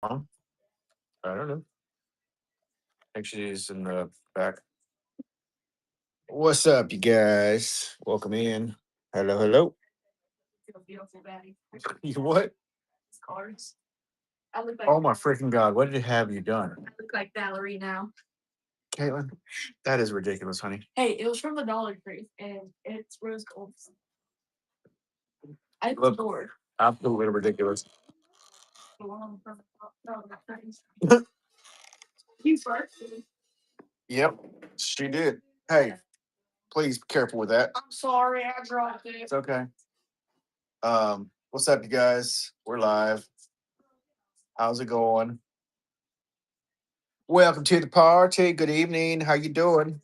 I don't know. I think she's in the back. What's up, you guys? Welcome in. Hello, hello. You what? Oh my freaking god! What did have you done, Caitlin? That is ridiculous, honey. Look, absolutely ridiculous. Yep, she did. Hey, please be careful with that. It's okay. What's up, you guys? We're live. How's it going? Welcome to the party. Good evening. How you doing?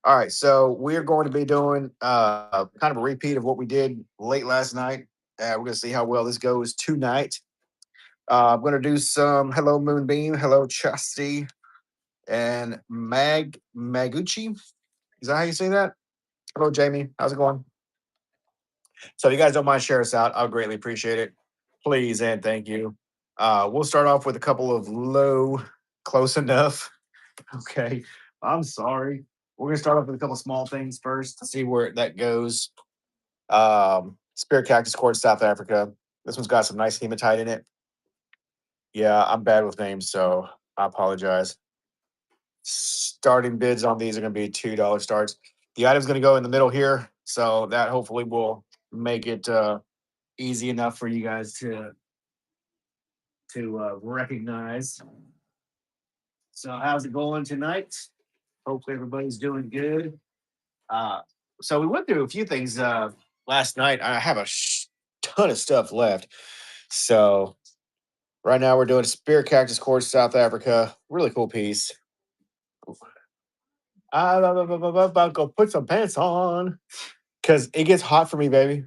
All right, so we're going to be doing kind of a repeat of what we did late last night. We're going to see how well this goes tonight. I'm going to do some hello Moonbeam, hello Chastity, and Maguchi. Is that how you say that? Hello Jamie, how's it going? So if you guys don't mind share us out, I'll greatly appreciate it. Please and thank you. We'll start off with a couple of low, close enough. Okay, I'm sorry. We're gonna start off with a couple small things first to see where that goes. Spirit Cactus Court, South Africa. This one's got some nice hematite in it. Yeah, I'm bad with names, so I apologize. Starting bids on these are going to be $2 starts. The item's going to go in the middle here, so that hopefully will make it easy enough for you guys to recognize. So, how's it going tonight? Hopefully, everybody's doing good. So we went through a few things last night. I have a ton of stuff left. So right now we're doing Spirit Cactus Court, South Africa. Really cool piece. I'm about to go put some pants on because it gets hot for me, baby.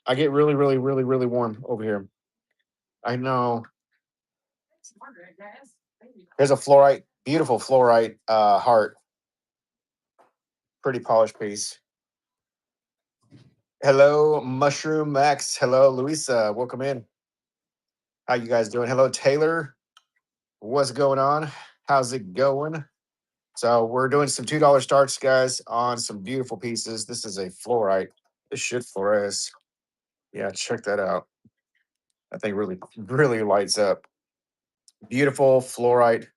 I get really, really, really, really warm over here. I know. There's a fluorite, beautiful fluorite heart. Pretty polished piece. Hello, Mushroom Max. Hello, Luisa. Welcome in. How you guys doing? Hello, Taylor. What's going on? How's it going? So we're doing some $2 starts, guys, on some beautiful pieces. This is a fluorite. This should fluoresce. Yeah, check that out. That thing really, really lights up. Beautiful fluorite.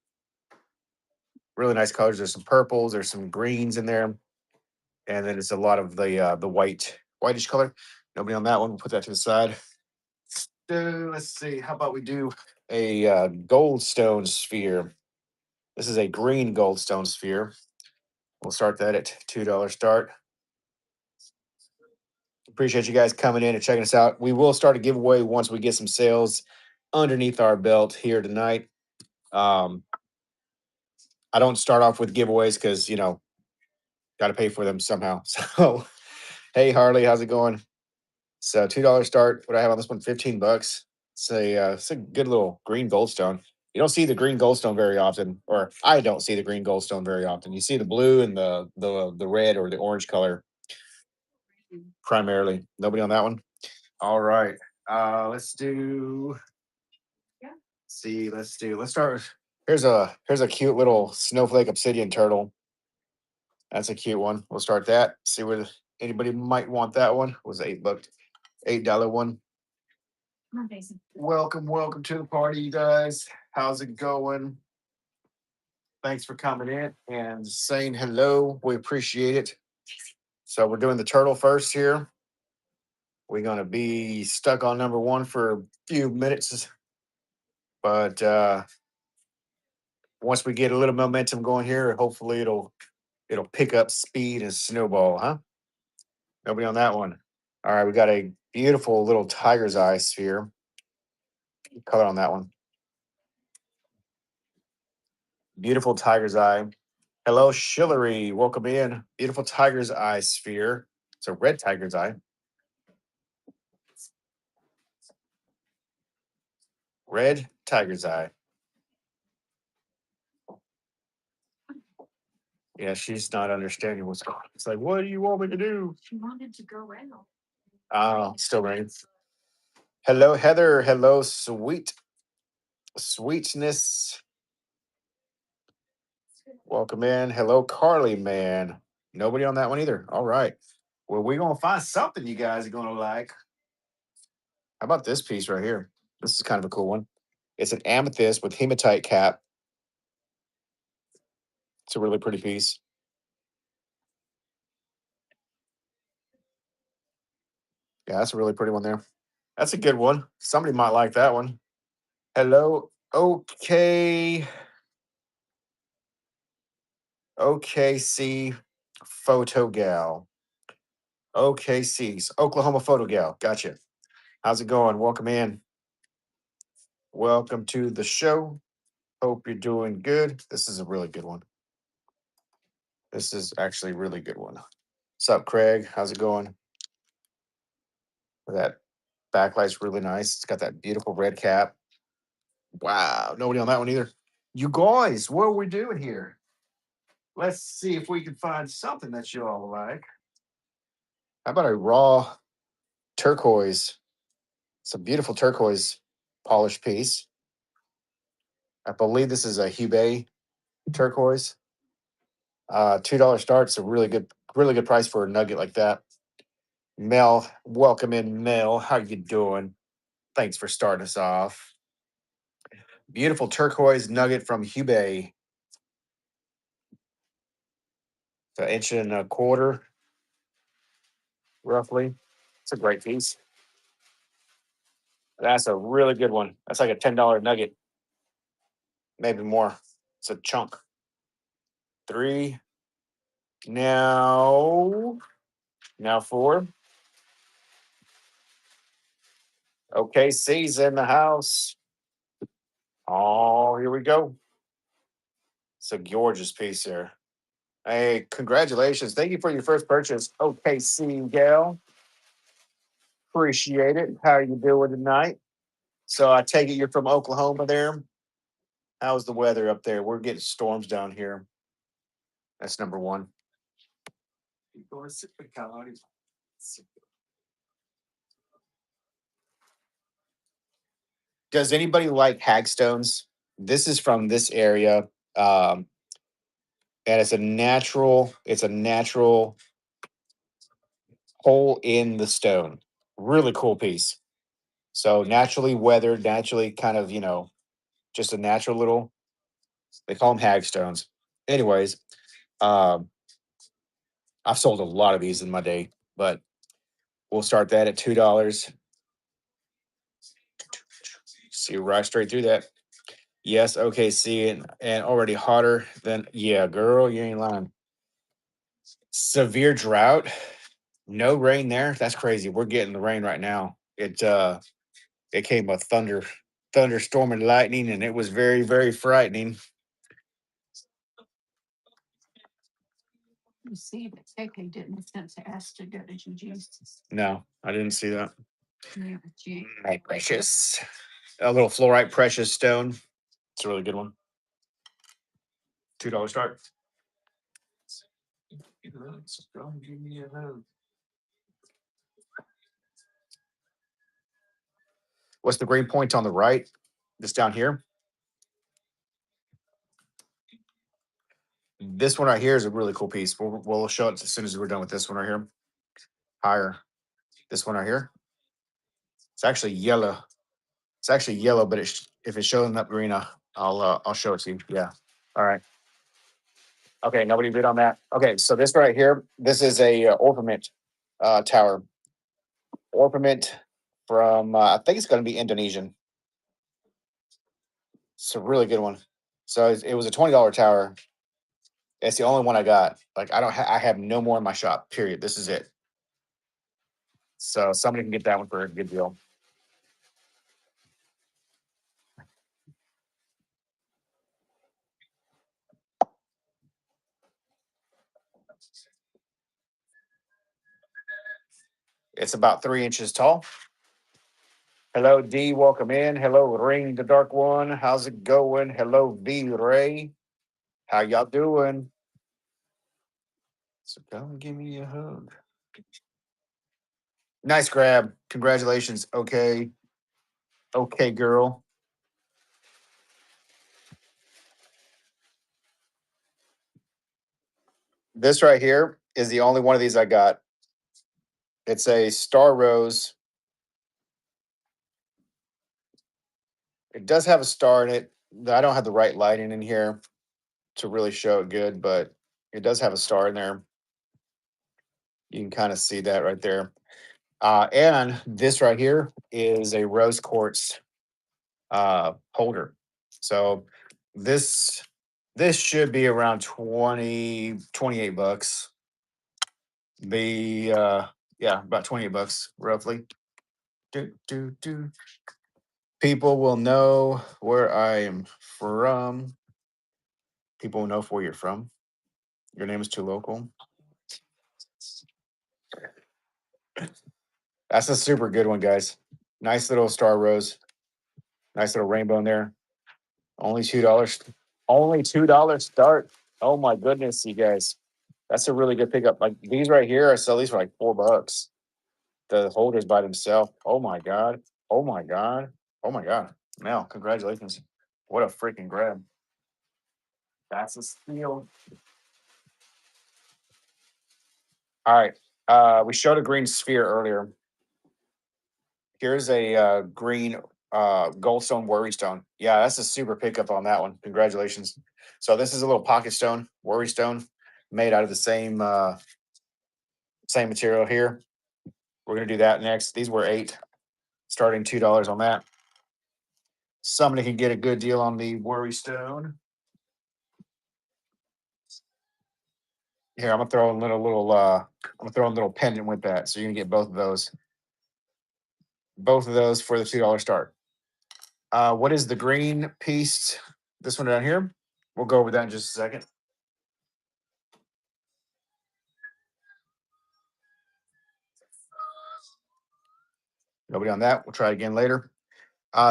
Really nice colors. There's some purples. There's some greens in there, and then it's a lot of the whitish color. Nobody on that one. We'll put that to the side. Let's see. How about we do a goldstone sphere? This is a green goldstone sphere. We'll start that at $2 start. Appreciate you guys coming in and checking us out. We will start a giveaway once we get some sales underneath our belt here tonight. I don't start off with giveaways because got to pay for them somehow. So, hey Harley, how's it going? So $2 start. What I have on this one, $15. It's a good little green goldstone. You don't see the green goldstone very often, or I don't see the green goldstone very often. You see the blue and the red or the orange color primarily. Nobody on that one. All right. Let's do. See. Let's start. Here's a cute little snowflake obsidian turtle. That's a cute one. We'll start that. See where anybody might want that one. It was $8, $8 one. Welcome to the party, you guys. How's it going? Thanks for coming in and saying hello. We appreciate it. So we're doing the turtle first here. We're gonna be stuck on number one for a few minutes, but once we get a little momentum going here, hopefully it'll pick up speed and snowball, huh? Nobody on that one. All right, we got a beautiful little tiger's eye sphere. Color on that one. Beautiful tiger's eye. Hello, Shillery. Welcome in. Beautiful tiger's eye sphere. It's a red tiger's eye. Red tiger's eye. Yeah, she's not understanding what's going on. It's like, what do you want me to do? Oh, still raining. Hello, Heather. Hello, sweet. Sweetness. Welcome in. Hello, Carly, man. Nobody on that one either. All right. Well, we're going to find something you guys are going to like. How about this piece right here? This is kind of a cool one. It's an amethyst with hematite cap. It's a really pretty piece. Yeah, that's a really pretty one there. That's a good one. Somebody might like that one. Hello. Okay. OKC Photo Gal. OKC's Oklahoma Photo Gal. Gotcha. How's it going? Welcome in. Welcome to the show. Hope you're doing good. This is a really good one. This is actually a really good one. What's up, Craig? How's it going? That backlight's really nice. It's got that beautiful red cap. Wow. Nobody on that one either. You guys, what are we doing here? Let's see if we can find something that you all like. How about a raw turquoise? It's a beautiful turquoise polished piece. I believe this is a Hubei turquoise. $2 starts a really good price for a nugget like that. Mel, welcome in, Mel. How you doing? Thanks for starting us off. Beautiful turquoise nugget from Hubei. It's an inch and a quarter, roughly. It's a great piece. That's a really good one. That's like a $10 nugget, maybe more. It's a chunk. Three. Now four. Okay, C's in the house. Oh, here we go. It's a gorgeous piece here. Hey, congratulations. Thank you for your first purchase. Okay, C gal. Appreciate it. How are you doing tonight? So I take it you're from Oklahoma there. How's the weather up there? We're getting storms down here. That's number one. Does anybody like hagstones? This is from this area. Um, and it's a natural hole in the stone. Really cool piece. So naturally weathered, naturally kind of, just a natural little, they call them hagstones. Anyways, um, I've sold a lot of these in my day, but we'll start that at $2. See right straight through that. Yes, okay, see, and already hotter than, yeah, girl, you ain't lying. Severe drought, no rain there. That's crazy. We're getting the rain right now. It came a thunderstorm and lightning, and it was very, very frightening. No, I didn't see that. My precious. A little fluorite precious stone. It's a really good one. $2 start. What's the green point on the right? This down here. This one right here is a really cool piece. We'll show it as soon as we're done with this one right here. Higher. This one right here. It's actually yellow. It's actually yellow, but if it's showing up green, I'll show it to you. Yeah. All right. Okay. Nobody bid on that. Okay. So this right here, this is a ornament tower. Ornament from I think it's going to be Indonesian. It's a really good one. So it was a $20 tower. It's the only one I got. Like I have no more in my shop. Period. This is it. So somebody can get that one for a good deal. It's about 3 inches tall. Hello, D. Welcome in. Hello, Ring the Dark One. How's it going? Hello, V Ray. How y'all doing? So come give me a hug. Nice grab. Congratulations. Okay. Okay, girl. This right here is the only one of these I got. It's a Star Rose. It does have a star in it. I don't have the right lighting in here to really show it good, but it does have a star in there. You can kind of see that right there. And this right here is a rose quartz holder. So this this should be around 28 bucks. Be yeah, about 28 bucks roughly. Do. People will know where I am from. People will know where you're from. Your name is too local. That's a super good one, guys. Nice little star rose. Nice little rainbow in there. Only $2. Only $2 start. Oh my goodness, you guys. That's a really good pickup. Like these right here, I sell these for like $4. The holders by themselves. Oh my god. Oh my god. Oh my god. Mel, congratulations. What a freaking grab. That's a steal. All right. We showed a green sphere earlier. Here's a green goldstone worry stone. Yeah, that's a super pickup on that one. Congratulations. So this is a little pocket stone, worry stone, made out of the same material here. We're gonna do that next. These were 8, starting $2 on that. Somebody can get a good deal on the worry stone. Here, I'm gonna throw in I'm gonna throw in a little pendant with that. So you're gonna get both of those. Both of those for the $2 start. What is the green piece? This one down here. We'll go over that in just a second. Nobody on that. We'll try again later.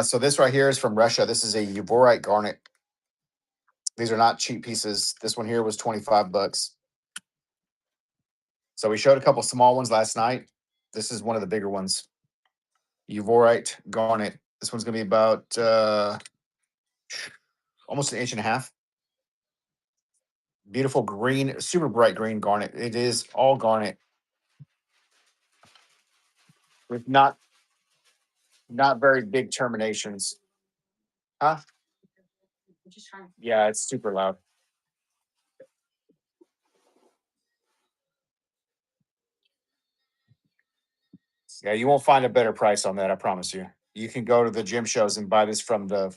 So this right here is from Russia. This is a Uvorite garnet. These are not cheap pieces. This one here was 25 bucks. So we showed a couple small ones last night. This is one of the bigger ones. Uvorite garnet. This one's gonna be about almost an inch and a half. Beautiful green, super bright green garnet. It is all garnet with not very big terminations. Huh? Yeah, it's super loud. Yeah, you won't find a better price on that. I promise you. You can go to the gym shows and buy this from the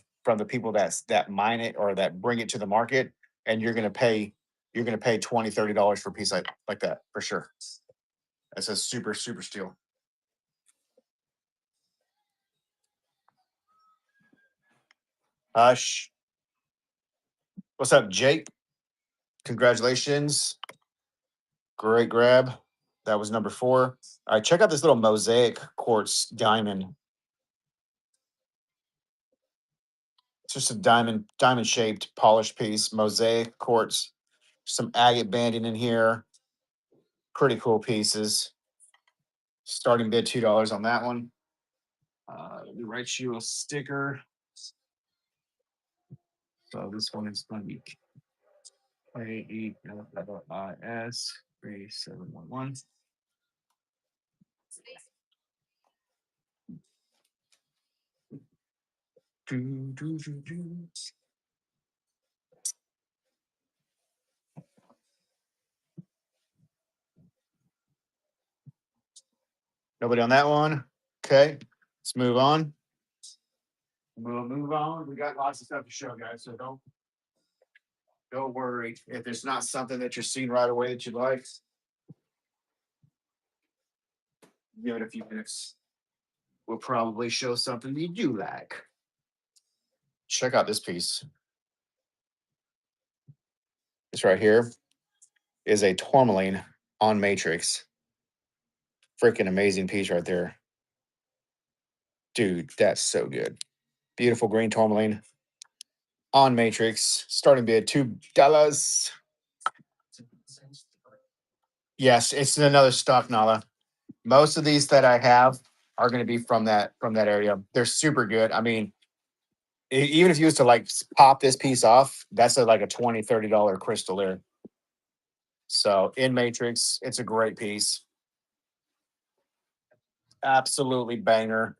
people that mine it or that bring it to the market, and you're gonna pay $20-$30 for a piece like that for sure. That's a super steal. Hush. What's up, Jake? Congratulations. Great grab. That was number 4. All right, check out this little mosaic quartz diamond. It's just a diamond shaped polished piece, mosaic quartz, some agate banding in here. Pretty cool pieces. Starting bid $2 on that one. Let me write you a sticker. So this one is going to be KELLIS 3711. Do, do, do, do. Nobody on that one. Okay, let's move on. We'll move on. We got lots of stuff to show, guys. So don't worry if there's not something that you're seeing right away that you like. Give it a few minutes. We'll probably show something you do like. Check out this piece. This right here is a tourmaline on matrix. Freaking amazing piece right there. Dude, that's so good. Beautiful green tourmaline on matrix. Starting bid $2. Yes, it's another stock Nala. Most of these that I have are going to be from that area. They're super good. I mean, even if you was to like pop this piece off, that's like a $20-$30 crystal there. So in matrix, it's a great piece. Absolutely banger.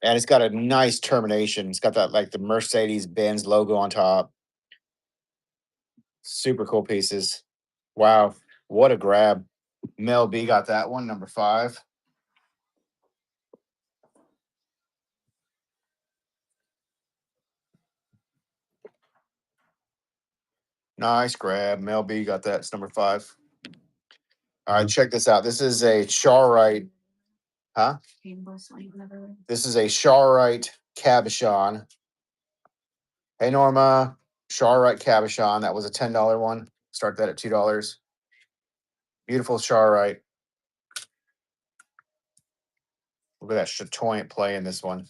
And it's got a nice termination. It's got that like the Mercedes Benz logo on top. Super cool pieces. Wow. What a grab. Mel B got that one, number 5. Nice grab. Mel B got that. It's number 5. All right, check this out. This is a Charite, huh? This is a Charite cabochon. Hey Norma, Charite cabochon. That was a $10 one. Start that at $2. Beautiful Charite. Look at that chatoyant play in this one.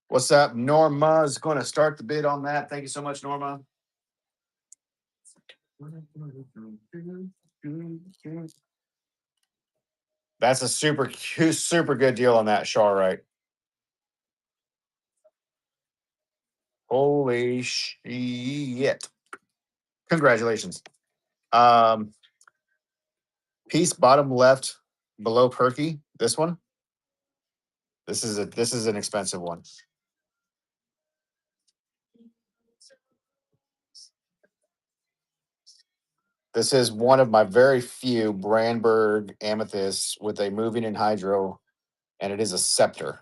What's up? Norma's going to start the bid on that. Thank you so much, Norma. That's a super good deal on that Charite. Holy shit. Congratulations. Um, Piece bottom left below Perky. This one. This is an expensive one. This is one of my very few Brandberg amethysts with a moving in hydro, and it is a scepter.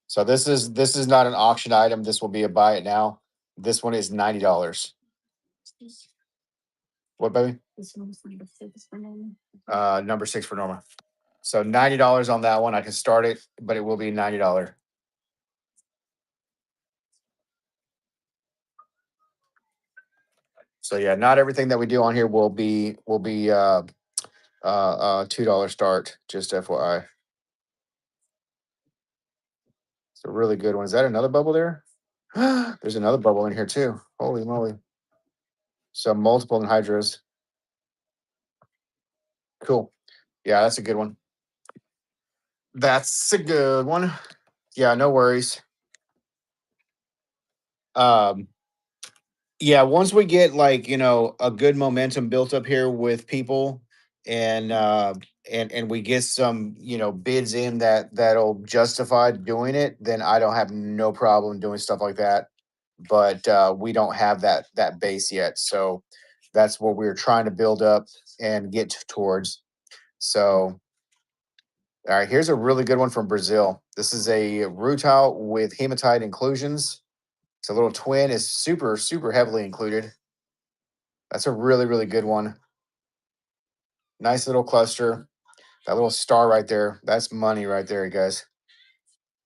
So this is not an auction item. This will be a buy it now. This one is $90. What, baby? Number 6 for Norma. So $90 on that one. I can start it, but it will be $90. So yeah, not everything that we do on here will be $2 start. Just FYI. It's a really good one. Is that another bubble there? There's another bubble in here too. Holy moly! So multiple anhydrous. Cool. Yeah, that's a good one. That's a good one. Yeah, no worries. Um, yeah, once we get like a good momentum built up here with people, and and we get some bids in that'll justify doing it, then I don't have no problem doing stuff like that. But we don't have that base yet, so that's what we're trying to build up and get towards. So, all right, here's a really good one from Brazil. This is a rutile with hematite inclusions. It's a little twin. Is super heavily included. That's a really good one. Nice little cluster. That little star right there. That's money right there, you guys.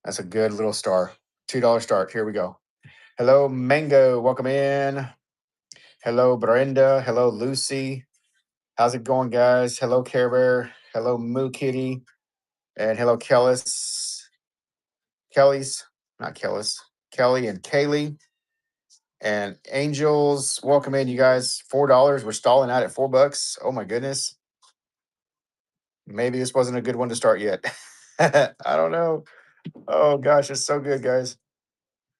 That's a good little star. $2 start. Here we go. Hello, Mango. Welcome in. Hello, Brenda. Hello, Lucy. How's it going, guys? Hello, Care Bear. Hello, Moo Kitty. And hello, Kelly's, not Kellis. Kelly and Kaylee. And Angels. Welcome in, you guys. $4. We're stalling out at $4. Oh my goodness. Maybe this wasn't a good one to start yet. I don't know. Oh gosh, it's so good, guys.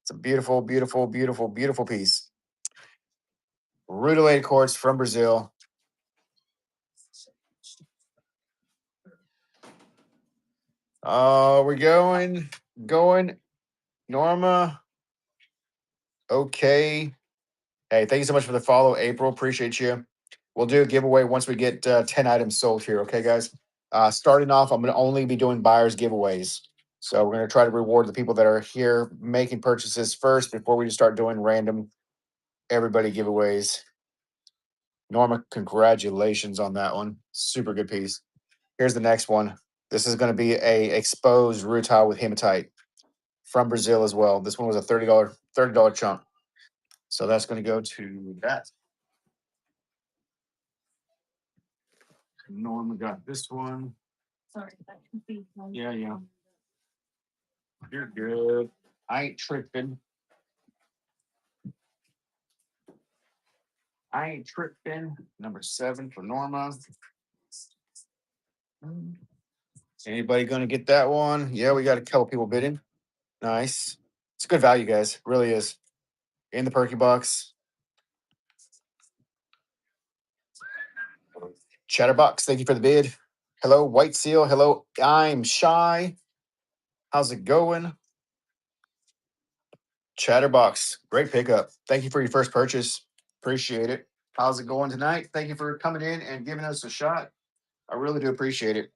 It's a beautiful piece. Rutilated quartz from Brazil. We're going. Norma. Okay. Hey, thank you so much for the follow, April. Appreciate you. We'll do a giveaway once we get 10 items sold here. Okay, guys. Starting off, I'm going to only be doing buyers giveaways. So we're going to try to reward the people that are here making purchases first before we just start doing random everybody giveaways. Norma, congratulations on that one. Super good piece. Here's the next one. This is going to be a exposed rutile with hematite from Brazil as well. This one was a $30 chunk. So that's going to go to that. Norma got this one. Yeah. You're good. I ain't tripping. Number 7 for Norma. Anybody going to get that one? Yeah, we got a couple people bidding. Nice. It's good value, guys. Really is. In the perky box. Chatterbox, thank you for the bid. Hello, White Seal. Hello, I'm Shy. How's it going? Chatterbox, great pickup. Thank you for your first purchase. Appreciate it. How's it going tonight? Thank you for coming in and giving us a shot. I really do appreciate it.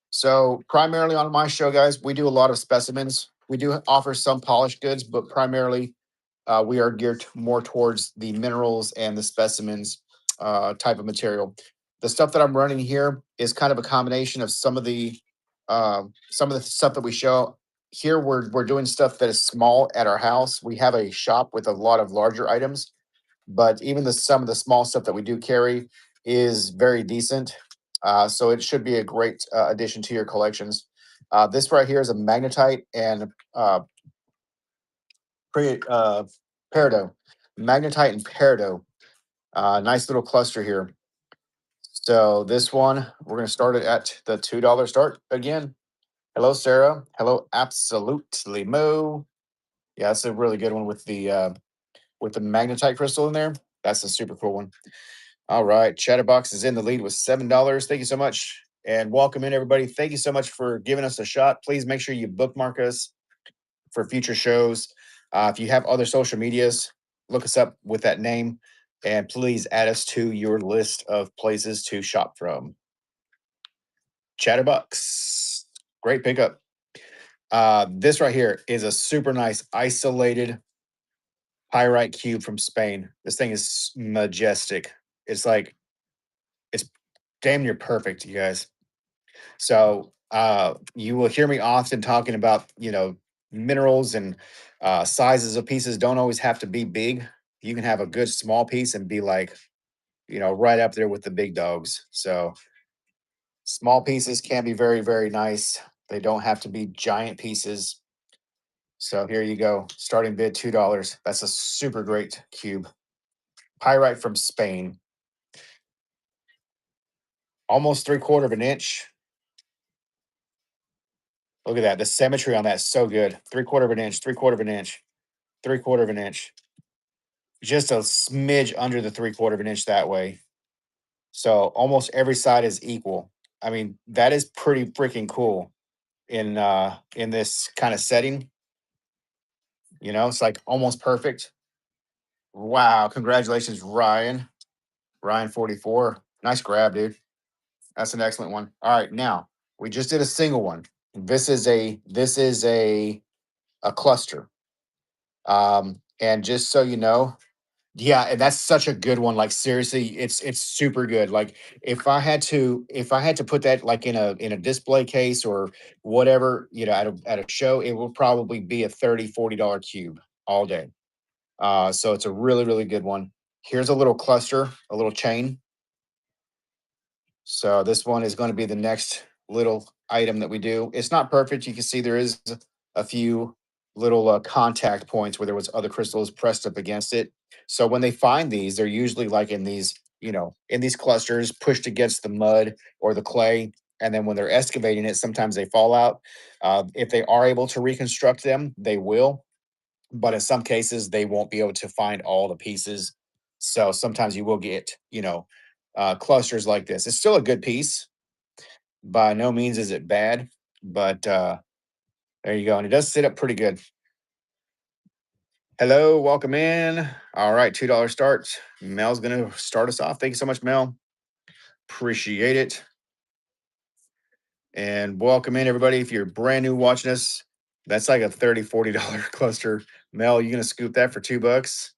So, primarily on my show, guys, we do a lot of specimens. We do offer some polished goods, but primarily we are geared more towards the minerals and the specimens type of material. The stuff that I'm running here is kind of a combination of some of the stuff that we show here. We're doing stuff that is small at our house. We have a shop with a lot of larger items, but even some of the small stuff that we do carry is very decent. So it should be a great addition to your collections. This right here is a magnetite and peridot, magnetite and peridot. Nice little cluster here. So this one, we're going to start it at the $2 start again. Hello, Sarah. Hello, absolutely Mo. Yeah, that's a really good one with the magnetite crystal in there. That's a super cool one. All right, Chatterbox is in the lead with $7. Thank you so much, and welcome in everybody. Thank you so much for giving us a shot. Please make sure you bookmark us for future shows. If you have other social medias, look us up with that name, and please add us to your list of places to shop from. Chatterbox, great pickup. This right here is a super nice isolated pyrite cube from Spain. This thing is majestic. It's damn near perfect, you guys. So you will hear me often talking about, minerals and sizes of pieces don't always have to be big. You can have a good small piece and be like, right up there with the big dogs. So small pieces can be very, very nice. They don't have to be giant pieces. So here you go. Starting bid $2. That's a super great cube. Pyrite from Spain. Almost 3/4 of an inch. Look at that. The symmetry on that is so good. 3/4 of an inch, 3/4 of an inch, 3/4 of an inch. Just a smidge under the 3/4 of an inch that way. So almost every side is equal. I mean, that is pretty freaking cool in this kind of setting. It's like almost perfect. Wow. Congratulations, Ryan. Ryan 44. Nice grab, dude. That's an excellent one. All right. Now we just did a single one. This is a cluster. And just so you know, yeah, and that's such a good one. Like seriously, it's super good. Like if I had to put that like in a display case or whatever, at a show, it will probably be a $30-$40 cube all day. So it's a really, really good one. Here's a little cluster, a little chain. So this one is going to be the next little item that we do. It's not perfect. You can see there is a few little contact points where there was other crystals pressed up against it. So when they find these, they're usually like in these clusters pushed against the mud or the clay. And then when they're excavating it, sometimes they fall out. If they are able to reconstruct them, they will. But in some cases, they won't be able to find all the pieces. So sometimes you will get, clusters like this. It's still a good piece. By no means is it bad, but there you go. And it does sit up pretty good. Hello, welcome in. All right, $2 starts. Mel's going to start us off. Thank you so much, Mel. Appreciate it. And welcome in, everybody. If you're brand new watching us, that's like a $30-$40 cluster. Mel, you going to scoop that for $2?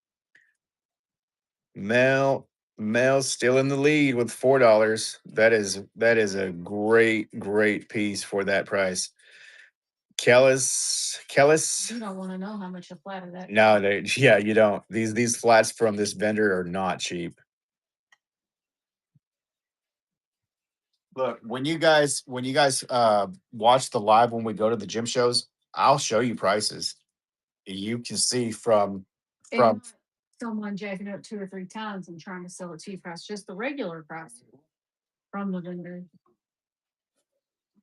Mel's still in the lead with $4. That is a great piece for that price. Kellis. You don't want to know how much a flat of that. No, yeah, you don't. These flats from this vendor are not cheap. Look, when you guys watch the live when we go to the gym shows, I'll show you prices. You can see from Someone jacking up 2 or 3 times and trying to sell it cheap price, just the regular price from the vendor.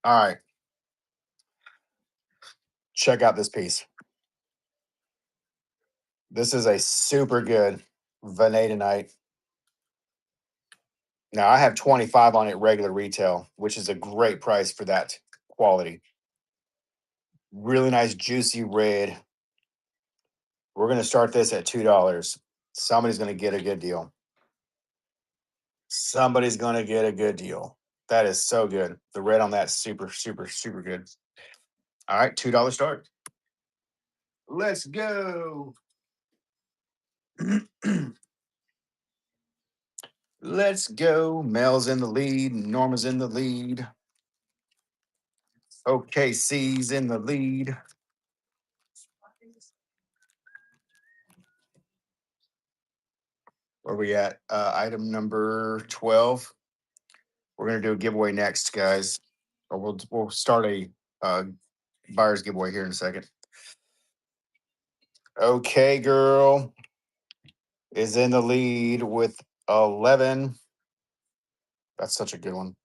all right. Check out this piece. This is a super good vanadinite. Now I have 25 on it regular retail, which is a great price for that quality. Really nice juicy red. We're going to start this at $2. Somebody's going to get a good deal. Somebody's going to get a good deal. That is so good. The red on that super super super good. All right, $2 start. Let's go. Let's go. Mel's in the lead. Norma's in the lead. OKC's in the lead. Where we at? Item number 12. We're gonna do a giveaway next, guys. Or we'll start a uh, buyer's giveaway here in a second. Okay, girl is in the lead with 11. That's such a good one.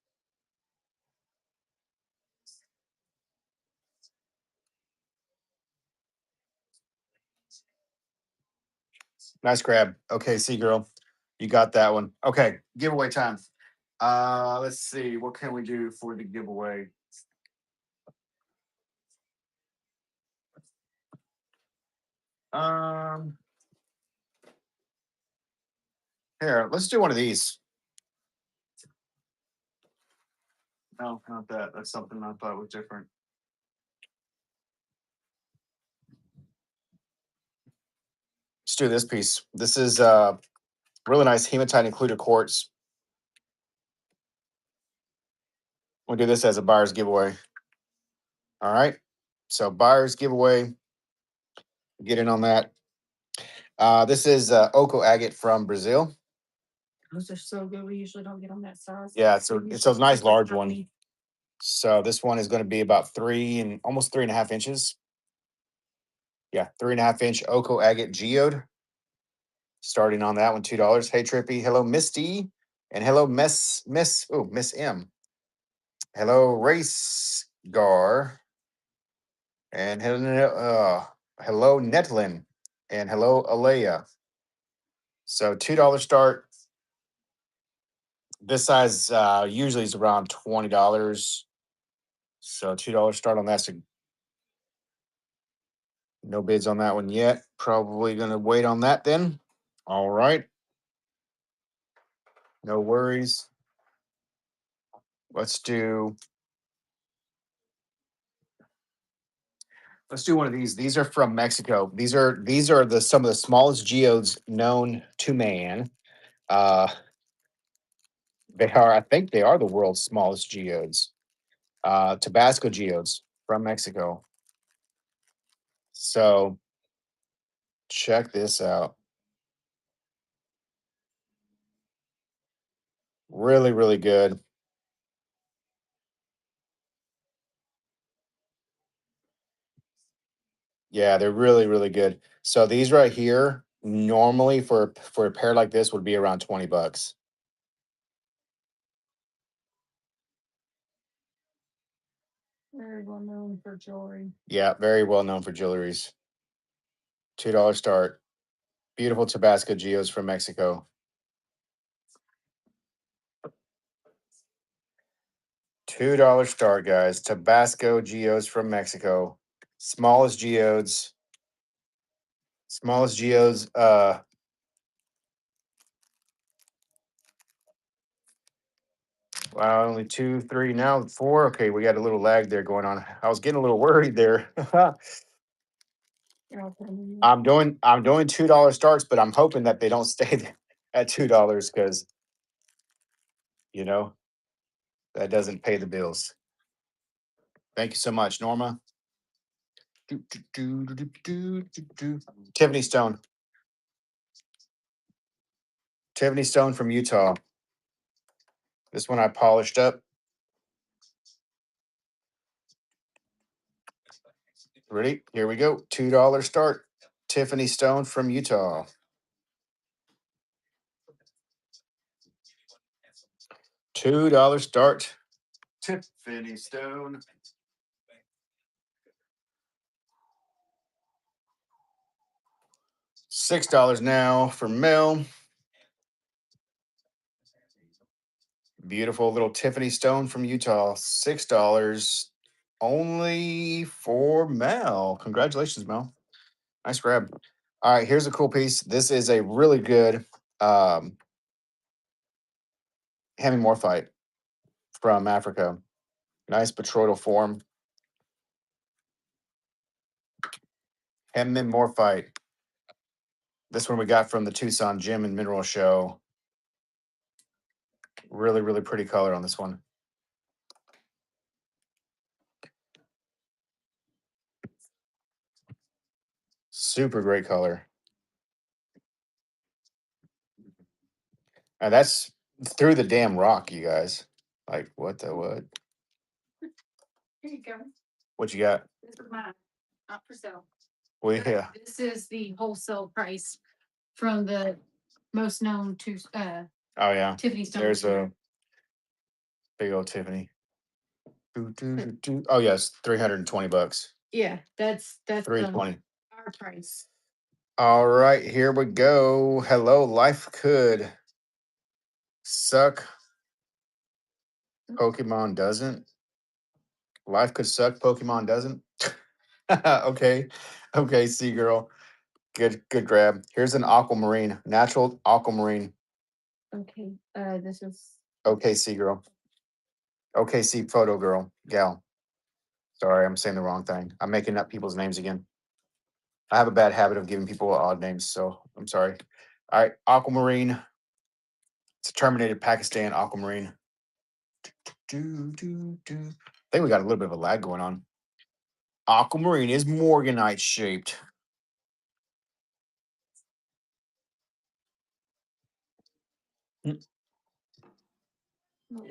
Nice grab. Okay, see, girl, you got that one. Okay, giveaway time. Let's see. What can we do for the giveaway? Um, Here, let's do one of these. No, not that. That's something I thought was different. Let's do this piece. This is really nice hematite included quartz. We'll do this as a buyer's giveaway. All right. So buyer's giveaway. Get in on that. This is Oco agate from Brazil. Those are so good. We usually don't get them that size. Yeah, so We it's a usually nice get like large one. tiny. So this one is going to be about almost 3.5 inches. Yeah, 3.5 inch Oco agate geode. Starting on that one, $2. Hey Trippy, hello Misty, and hello Miss M. Hello Race Gar, and hello Netlin, and hello Alea. So $2 start. This size usually is around $20. So $2 start on that. So no bids on that one yet. Probably gonna wait on that then. All right. No worries. Let's do one of these. These are from Mexico. These are the some of the smallest geodes known to man. Uh I think they are the world's smallest geodes. Tabasco geodes from Mexico. So check this out. Really, really good. Yeah, they're really, really good. So these right here, normally for a pair like this would be around $20. Very well known for jewelry. Yeah, very well known for jewelries. $2 start. Beautiful Tabasco geos from Mexico. $2 start, guys. Tabasco geos from Mexico. Smallest geodes. Smallest geodes. Wow, only two, three, now four. Okay, we got a little lag there going on. I was getting a little worried there. I'm doing $2 starts, but I'm hoping that they don't stay at $2 because you know that doesn't pay the bills. Thank you so much, Norma. Do, do, do, do, do, do, do. Tiffany Stone. Tiffany Stone from Utah. This one I polished up. Ready? Here we go. $2 start. Tiffany Stone from Utah. $2 start. Tiffany Stone. $6 now for Mel. Beautiful little Tiffany stone from Utah. $6 only for Mel. Congratulations, Mel. Nice grab. All right, here's a cool piece. This is a really good um, hemimorphite from Africa. Nice botryoidal form. Hemimorphite. This one we got from the Tucson Gem and Mineral Show. Really, really pretty color on this one. Super great color. And that's through the damn rock, you guys. Like, what the what? Here you go. What you got? This is mine. Not for sale. Well, yeah. This is the wholesale price from the most known to Oh, yeah. Tiffany Stone. There's a big old Tiffany. Oh, yes. $320. Yeah, that's 320. our price. All right, here we go. Hello, life could suck. Pokemon doesn't. Life could suck. Pokemon doesn't. Okay. Okay, Sea Girl. Good grab. Here's an aquamarine. Natural aquamarine. Okay. This is Okay, Sea Girl. Okay, Sea Photo Girl. Gal. Sorry, I'm saying the wrong thing. I'm making up people's names again. I have a bad habit of giving people odd names, so I'm sorry. All right, aquamarine. It's a terminated Pakistan aquamarine. I think we got a little bit of a lag going on. Aquamarine is Morganite shaped.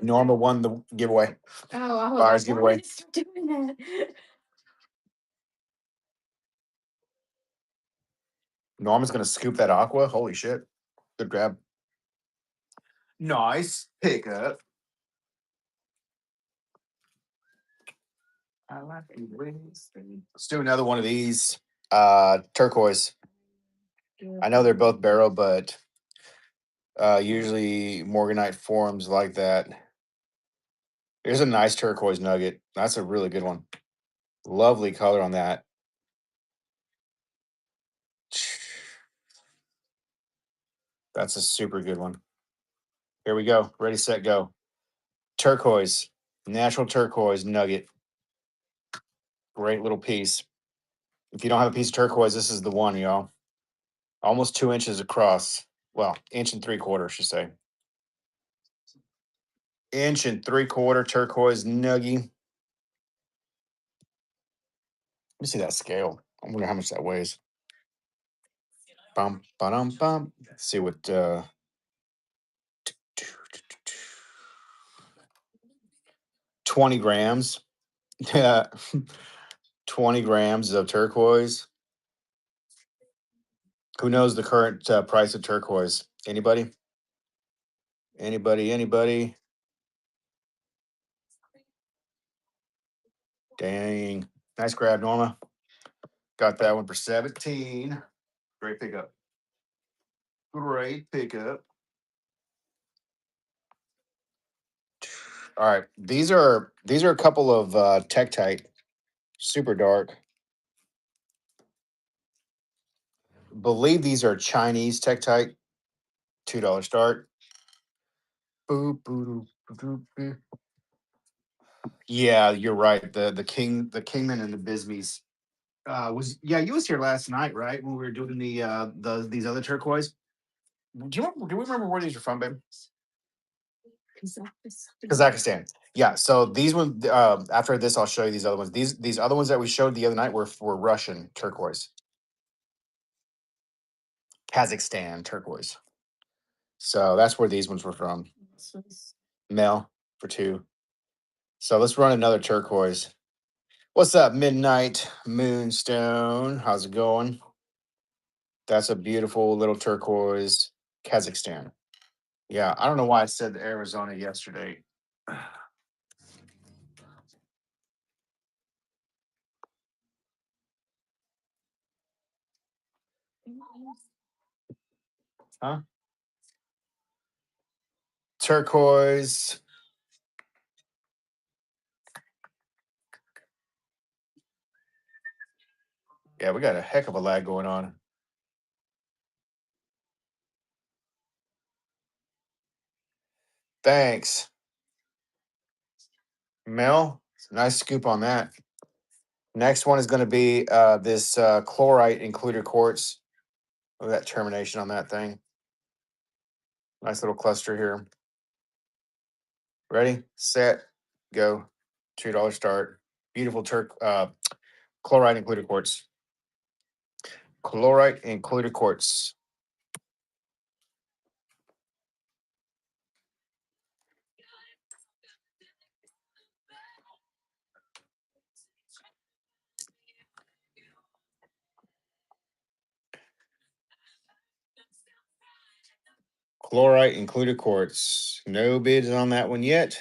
Norma won the giveaway. oh, I was Buyer's like, giveaway. why is it doing that? Norma's gonna scoop that aqua. Holy shit. Good grab. Nice pickup. I like the wings. Let's do another one of these. Turquoise. I know they're both barrel, but usually Morganite forms like that. Here's a nice turquoise nugget. That's a really good one. Lovely color on that. That's a super good one. Here we go. Ready, set, go. Turquoise. Natural turquoise nugget. Great little piece. If you don't have a piece of turquoise, this is the one, y'all. Almost 2 inches across. Well, inch and 3/4, I should say. Inch and 3/4 turquoise nuggy. Let me see that scale. I wonder how much that weighs. Bum, ba-dum, bum. Let's see what 20 grams. Yeah. 20 grams of turquoise. Who knows the current price of turquoise? Anybody? Anybody? Dang. Nice grab, Norma. Got that one for 17. Great pickup. Great pickup. All right. These are a couple of Tektite, super dark. Believe these are Chinese Tektite. $2 start. Boop, boop, boop, boop. Yeah, you're right. The Kingman and the Bisbees. You was here last night, right? When we were doing these other turquoise. Do we remember where these are from, babe? Kazakhstan. Yeah. So these ones, after this, I'll show you these other ones. These other ones that we showed the other night were Russian turquoise. Kazakhstan turquoise. So that's where these ones were from. Mel for 2. So let's run another turquoise. What's up, Midnight Moonstone? How's it going? That's a beautiful little turquoise, Kazakhstan. Yeah, I don't know why I said Arizona yesterday. Huh? Turquoise. Yeah, we got a heck of a lag going on. Thanks, Mel. Nice scoop on that. Next one is going to be this chlorite included quartz. Look at that termination on that thing. Nice little cluster here. Ready, set, go. $2 start. Beautiful chlorite included quartz. Chlorite included quartz. Chlorite included quartz. No bids on that one yet.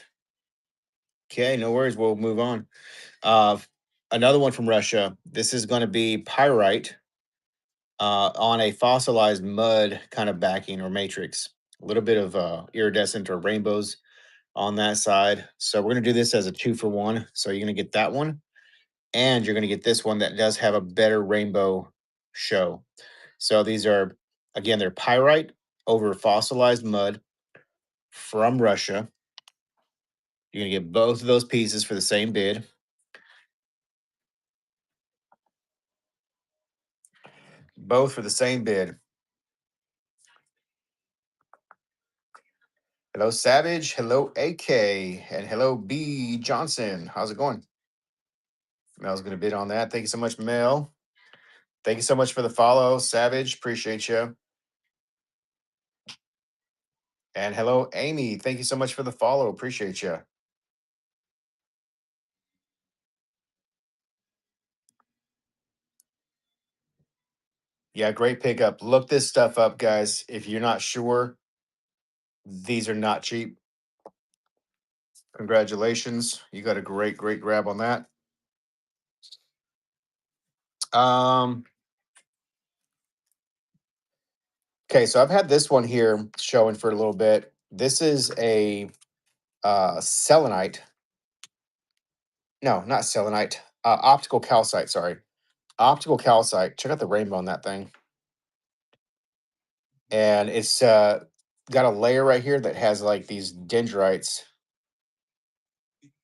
Okay, no worries. We'll move on. Uh, Another one from Russia. This is going to be pyrite on a fossilized mud kind of backing or matrix. A little bit of iridescent or rainbows on that side. So we're going to do this as a 2-for-1. So you're going to get that one, and you're going to get this one that does have a better rainbow show. So these are, again, they're pyrite over fossilized mud from Russia. You're going to get both of those pieces for the same bid. Both for the same bid. Hello, Savage. Hello, AK. And hello, B. Johnson. How's it going? Mel's going to bid on that. Thank you so much, Mel. Thank you so much for the follow, Savage. Appreciate you. And hello, Amy. Thank you so much for the follow. Appreciate you. Yeah, great pickup. Look this stuff up, guys. If you're not sure, these are not cheap. Congratulations. You got a great, great grab on that. Um, okay, so I've had this one here showing for a little bit. This is a selenite. No, not selenite. Optical calcite, sorry. Optical calcite. Check out the rainbow on that thing. And it's got a layer right here that has like these dendrites.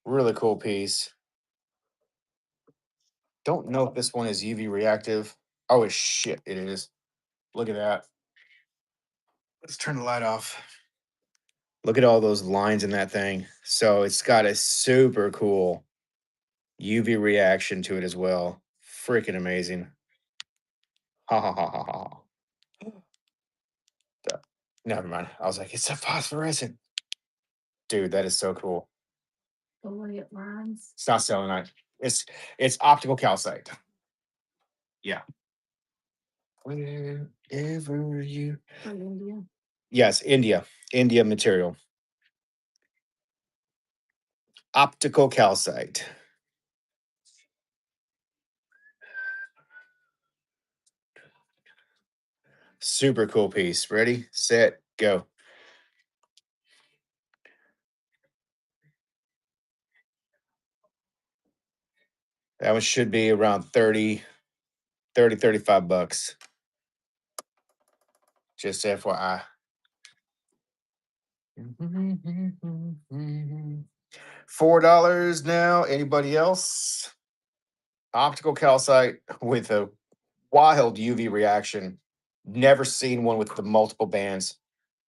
Really cool piece. Don't know if this one is UV reactive. Oh, it's shit. It is. Look at that. Let's turn the light off. Look at all those lines in that thing. So it's got a super cool UV reaction to it as well. Freaking amazing. Ha ha ha ha ha. Never mind. I was like, it's a phosphorescent. Dude, that is so cool. The way it lines. It's not selenite. It's optical calcite. Yeah. Wherever you. From India. Yes, India. India material. Optical calcite. Super cool piece. Ready, set, go. That one should be around 35 bucks. Just FYI. $4 now. Anybody else? Optical calcite with a wild UV reaction. Never seen one with the multiple bands.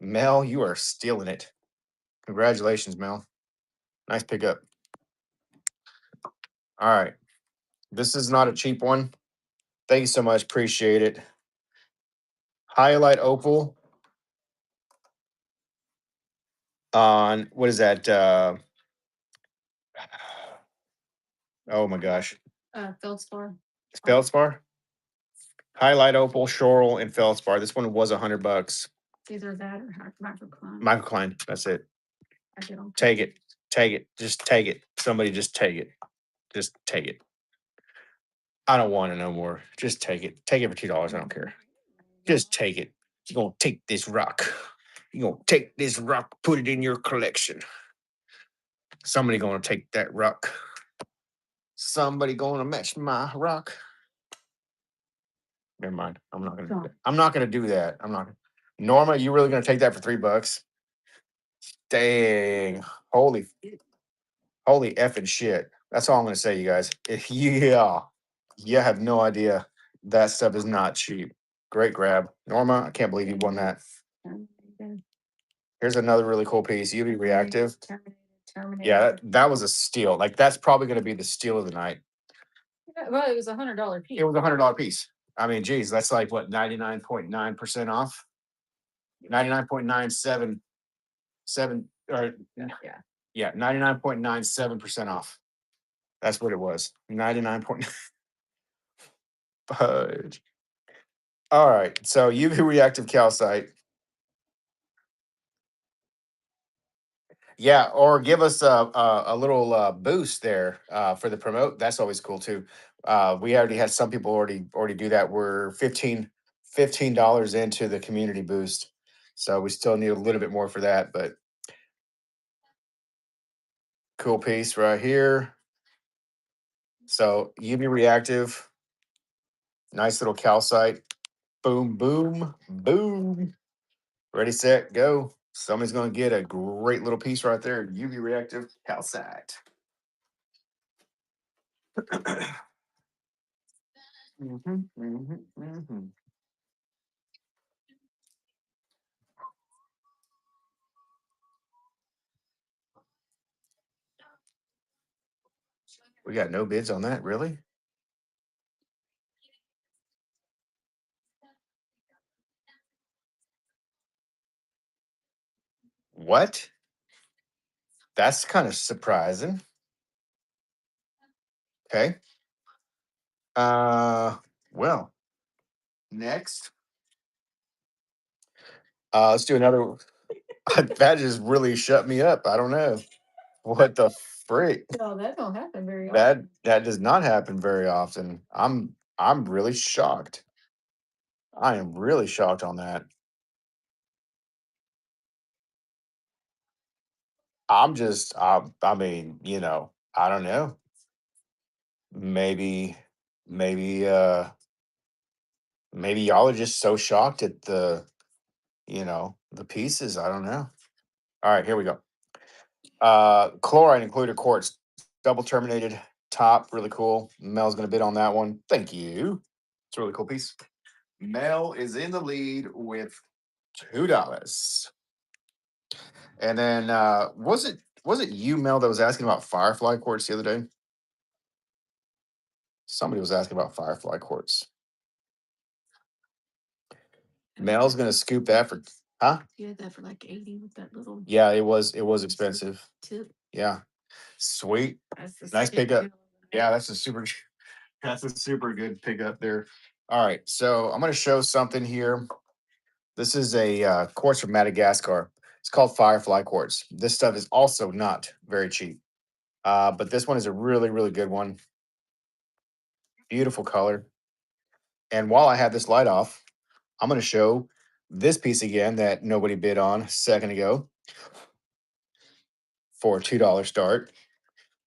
Mel, you are stealing it. Congratulations, Mel. Nice pickup. All right. This is not a cheap one. Thank you so much. Appreciate it. Highlight opal on what is that? Oh my gosh. Feldspar. Feldspar? Highlight opal, Shoral, and Feldspar. This one was $100. Either that or microcline. Microcline. That's it. I get them. Take it. Take it. Just take it. Somebody just take it. Just take it. I don't want it no more. Just take it. Take it for $2. I don't care. Just take it. You're gonna take this rock. You're gonna take this rock, put it in your collection. Somebody gonna take that rock. Somebody gonna match my rock. Never mind. I'm not gonna do that. I'm not gonna do that. I'm not. Norma, you really gonna take that for $3? Dang. Holy, holy effing shit. That's all I'm gonna say, you guys. Yeah. You have no idea. That stuff is not cheap. Great grab. Norma, I can't believe you won that. Here's another really cool piece. UV reactive. Yeah, that was a steal. Like that's probably gonna be the steal of the night. Well, it was $100 piece. It was $100 piece. I mean, geez, that's like what 99.9% off. 99.977 or yeah, 99.97% off. That's what it was. 99 point fudge. All right. So UV reactive calcite. Yeah, or give us a little boost there for the promote. That's always cool too. We already had some people already do that. We're $15 into the community boost, so we still need a little bit more for that. But cool piece right here. So UV reactive, nice little calcite. Boom, boom, boom. Ready, set, go. Somebody's gonna get a great little piece right there. UV reactive calcite. Mhm, mhm, mhm. We got no bids on that, really? What? That's kind of surprising. Okay. Uh, well, next, let's do another. That just really shut me up. I don't know what the freak. No, that don't happen very That does not happen very often. I'm really shocked. I am really shocked on that. I mean, I don't know. Maybe, maybe, maybe y'all are just so shocked at the pieces. I don't know. All right, here we go. Chloride included quartz, double terminated top, really cool. Mel's gonna bid on that one. Thank you. It's a really cool piece. Mel is in the lead with $2. And then was it you, Mel, that was asking about firefly quartz the other day? Somebody was asking about firefly quartz. Mel's gonna scoop that for huh? You had that for like 80 with that little Yeah, it was expensive. tip. Yeah. Sweet. That's the Nice second pickup. deal. Yeah, that's a super good pickup there. All right, so I'm going to show something here. This is a quartz from Madagascar. It's called Firefly quartz. This stuff is also not very cheap, but this one is a really, really good one. Beautiful color. And while I have this light off, I'm going to show this piece again that nobody bid on a second ago for a $2 start.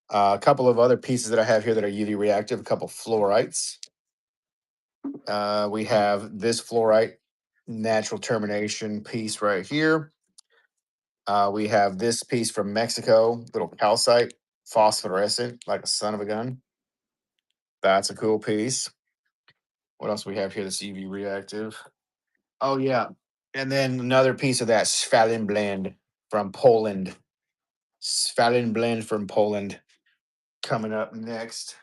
A couple of other pieces that I have here that are UV reactive, a couple fluorites. We have this fluorite natural termination piece right here. We have this piece from Mexico, little calcite, phosphorescent, like a son of a gun. That's a cool piece. What else we have here that's UV reactive? Oh yeah, and then another piece of that Svalin blend from Poland. Svalin blend from Poland coming up next.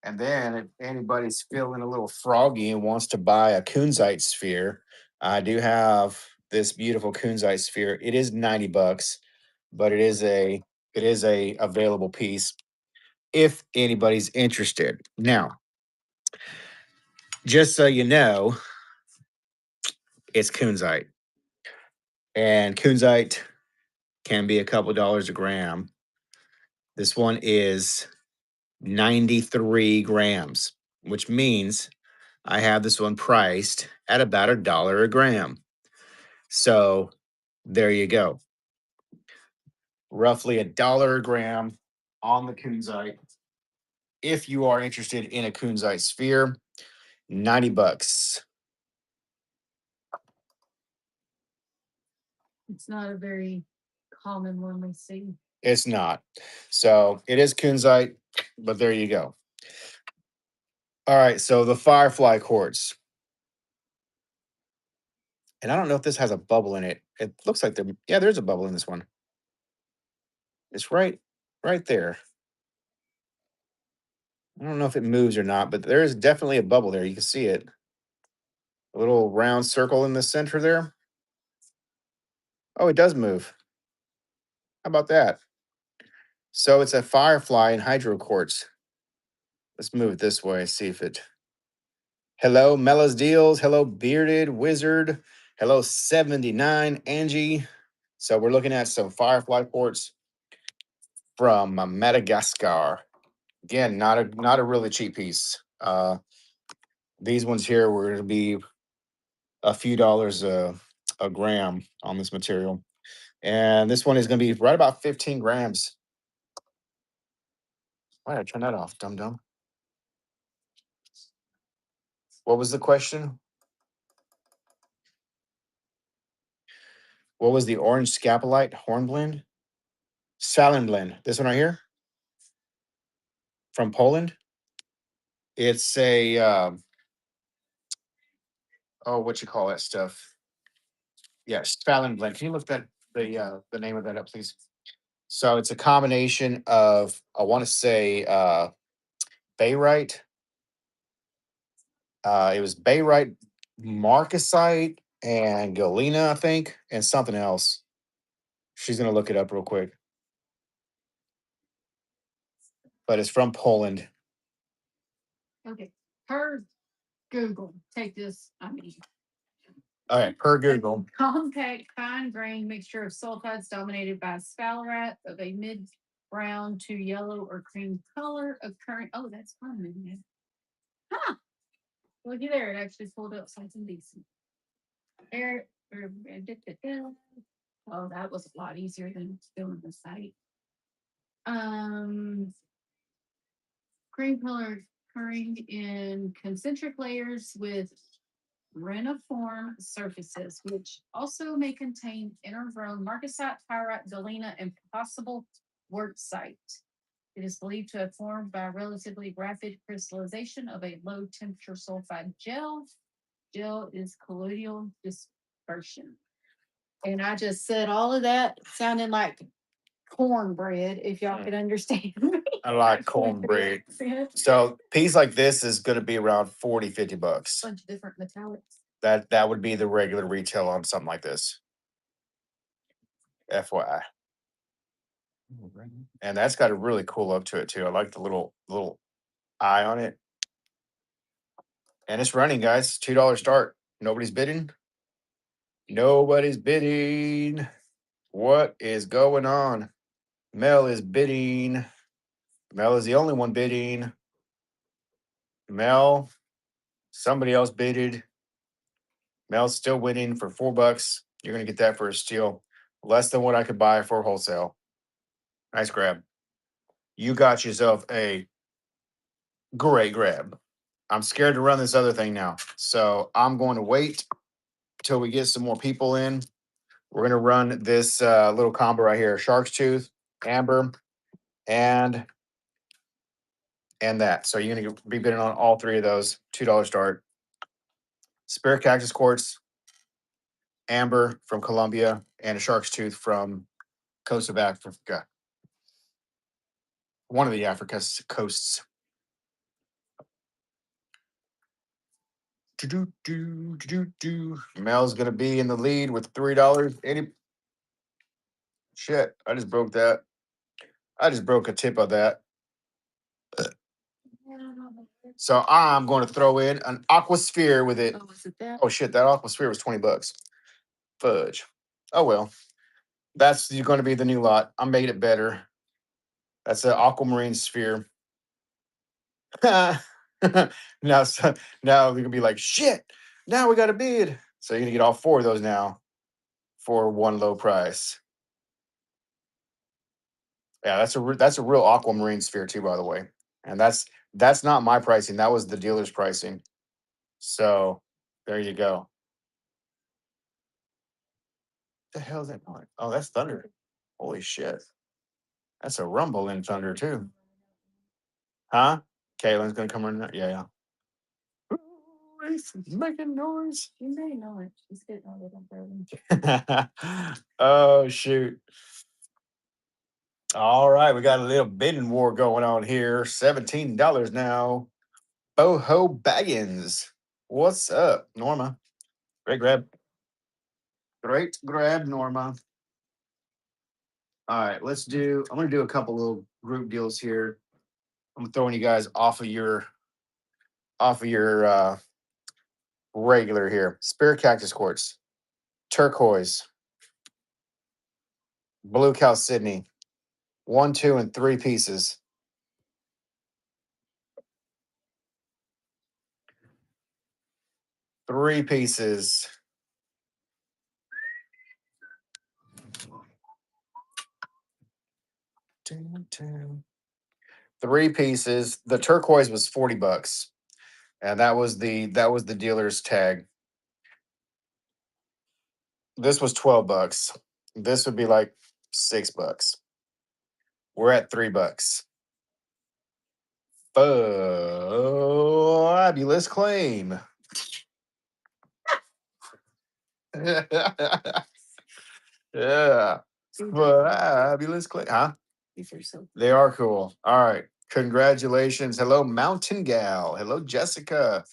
And then if anybody's feeling a little froggy and wants to buy a kunzite sphere, I do have this beautiful kunzite sphere. It is $90, but it is a available piece if anybody's interested. Now, just so you know, it's kunzite. And kunzite can be a couple dollars a gram. This one is 93 grams, which means I have this one priced at about $1 a gram. So there you go. Roughly $1 a gram on the kunzite. If you are interested in a kunzite sphere, 90 bucks. It's not a very common one we see. It's not. So it is kunzite, but there you go. All right. So the firefly quartz. And I don't know if this has a bubble in it. It looks like yeah, there's a bubble in this one. It's right there. I don't know if it moves or not, but there is definitely a bubble there. You can see it. A little round circle in the center there. Oh, it does move. How about that? So it's a firefly in hydro quartz. Let's move it this way. See if it. Hello, Mella's Deals. Hello, Bearded Wizard. Hello, 79 Angie. So we're looking at some firefly quartz from Madagascar. Again, not a really cheap piece. These ones here were going to be a few dollars a gram on this material. And this one is going to be right about 15 grams. Why did I turn that off, dum dum? What was the question? What was the orange scapolite hornblende? Salin blend. This one right here from Poland. It's a oh, what you call that stuff? Yes, Fallon blend. Can you look that the name of that up, please? So it's a combination of I want to say Bayrite. It was Bayrite, Marcasite, and Galena, I think, and something else. She's gonna look it up real quick. But it's from Poland. Okay. Per Google, take this. I mean, All right, per Google. compact, fine grained mixture of sulfides dominated by sphalerite of a mid brown to yellow or cream color, occurring. Oh, that's fun, isn't it? Huh. Looky there. It actually pulled up something decent. There. Oh, that was a lot easier than doing the site. Um, Cream color occurring in concentric layers with reniform surfaces, which also may contain intergrown marcasite, pyrite, galena, and possible quartzite. It is believed to have formed by relatively rapid crystallization of a low temperature sulfide gel. Gel is colloidal dispersion. And I just said all of that sounding like cornbread, if y'all could understand me. I like cornbread. So piece like this is going to be around 40, 50 bucks. Bunch of different metallics. That would be the regular retail on something like this. FYI. And that's got a really cool look to it too. I like the little eye on it. And it's running, guys. $2 start. Nobody's bidding. Nobody's bidding. What is going on? Mel is bidding. Mel is the only one bidding. Mel, somebody else bidded. Mel's still winning for $4. You're gonna get that for a steal. Less than what I could buy for wholesale. Nice grab. You got yourself a great grab. I'm scared to run this other thing now. So I'm going to wait till we get some more people in. We're going to run this little combo right here. Shark's Tooth, Amber, and that. So you're going to be bidding on all three of those. $2 start. Spirit Cactus Quartz, Amber from Colombia, and a Shark's Tooth from Coast of Africa. One of the Africa's coasts. Mel's gonna be in the lead with $3. Shit, I just broke that. I just broke a tip of that. So I'm going to throw in an aquasphere with it. Oh, was it that? Oh shit, that aquasphere was 20 bucks. Fudge. Oh well. That's going to be the new lot. I made it better. That's an aquamarine sphere. now, now we can be like, shit. Now we got a bid. So you're gonna get all four of those now for one low price. Yeah, that's a real aquamarine sphere too, by the way. And that's not my pricing. That was the dealer's pricing. So there you go. The hell is that noise? Oh, that's thunder. Holy shit. That's a rumble in thunder too. Huh? Kaylin's gonna come in. Yeah, yeah. Ooh, he's making noise. You may know it. She's getting a little burly. Oh shoot. All right, we got a little bidding war going on here. $17 now. Boho Baggins. What's up, Norma? Great grab. Great grab, Norma. All right, I'm gonna do a couple little group deals here. I'm throwing you guys off of your regular here. Spirit cactus quartz, turquoise, blue chalcedony, one, two, and three pieces. Three pieces. Dun, dun. Three pieces. The turquoise was $40, and that was the dealer's tag. This was $12. This would be like $6. We're at $3. Fabulous claim. Yeah. Fabulous claim. Huh? These are so They are cool. All right. Congratulations. Hello, Mountain Gal. Hello, Jessica.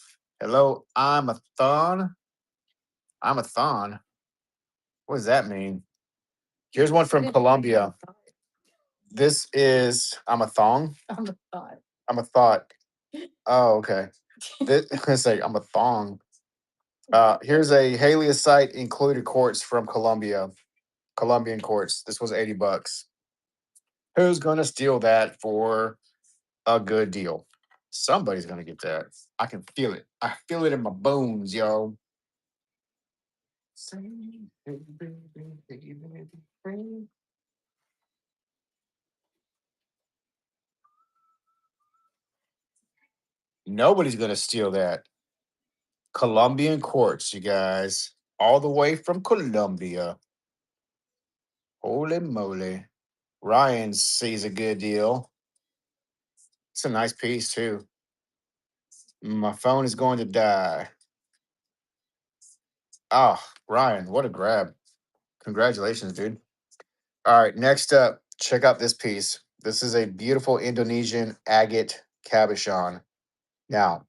Hello, I'm a thon. I'm a thon. What does that mean? Here's one from Colombia. This is I'm a thong. I'm a thought. I'm a thought. Oh, okay. This I say I'm a thong. Here's a Haliosite included quartz from Colombia. Colombian quartz. This was $80. Who's gonna steal that for a good deal? Somebody's gonna get that. I can feel it. I feel it in my bones, yo. Nobody's gonna steal that. Colombian quartz, you guys. All the way from Colombia. Holy moly. Ryan sees a good deal. It's a nice piece, too. My phone is going to die. Oh, Ryan, what a grab. Congratulations, dude. All right, next up, check out this piece. This is a beautiful Indonesian agate cabochon. Now,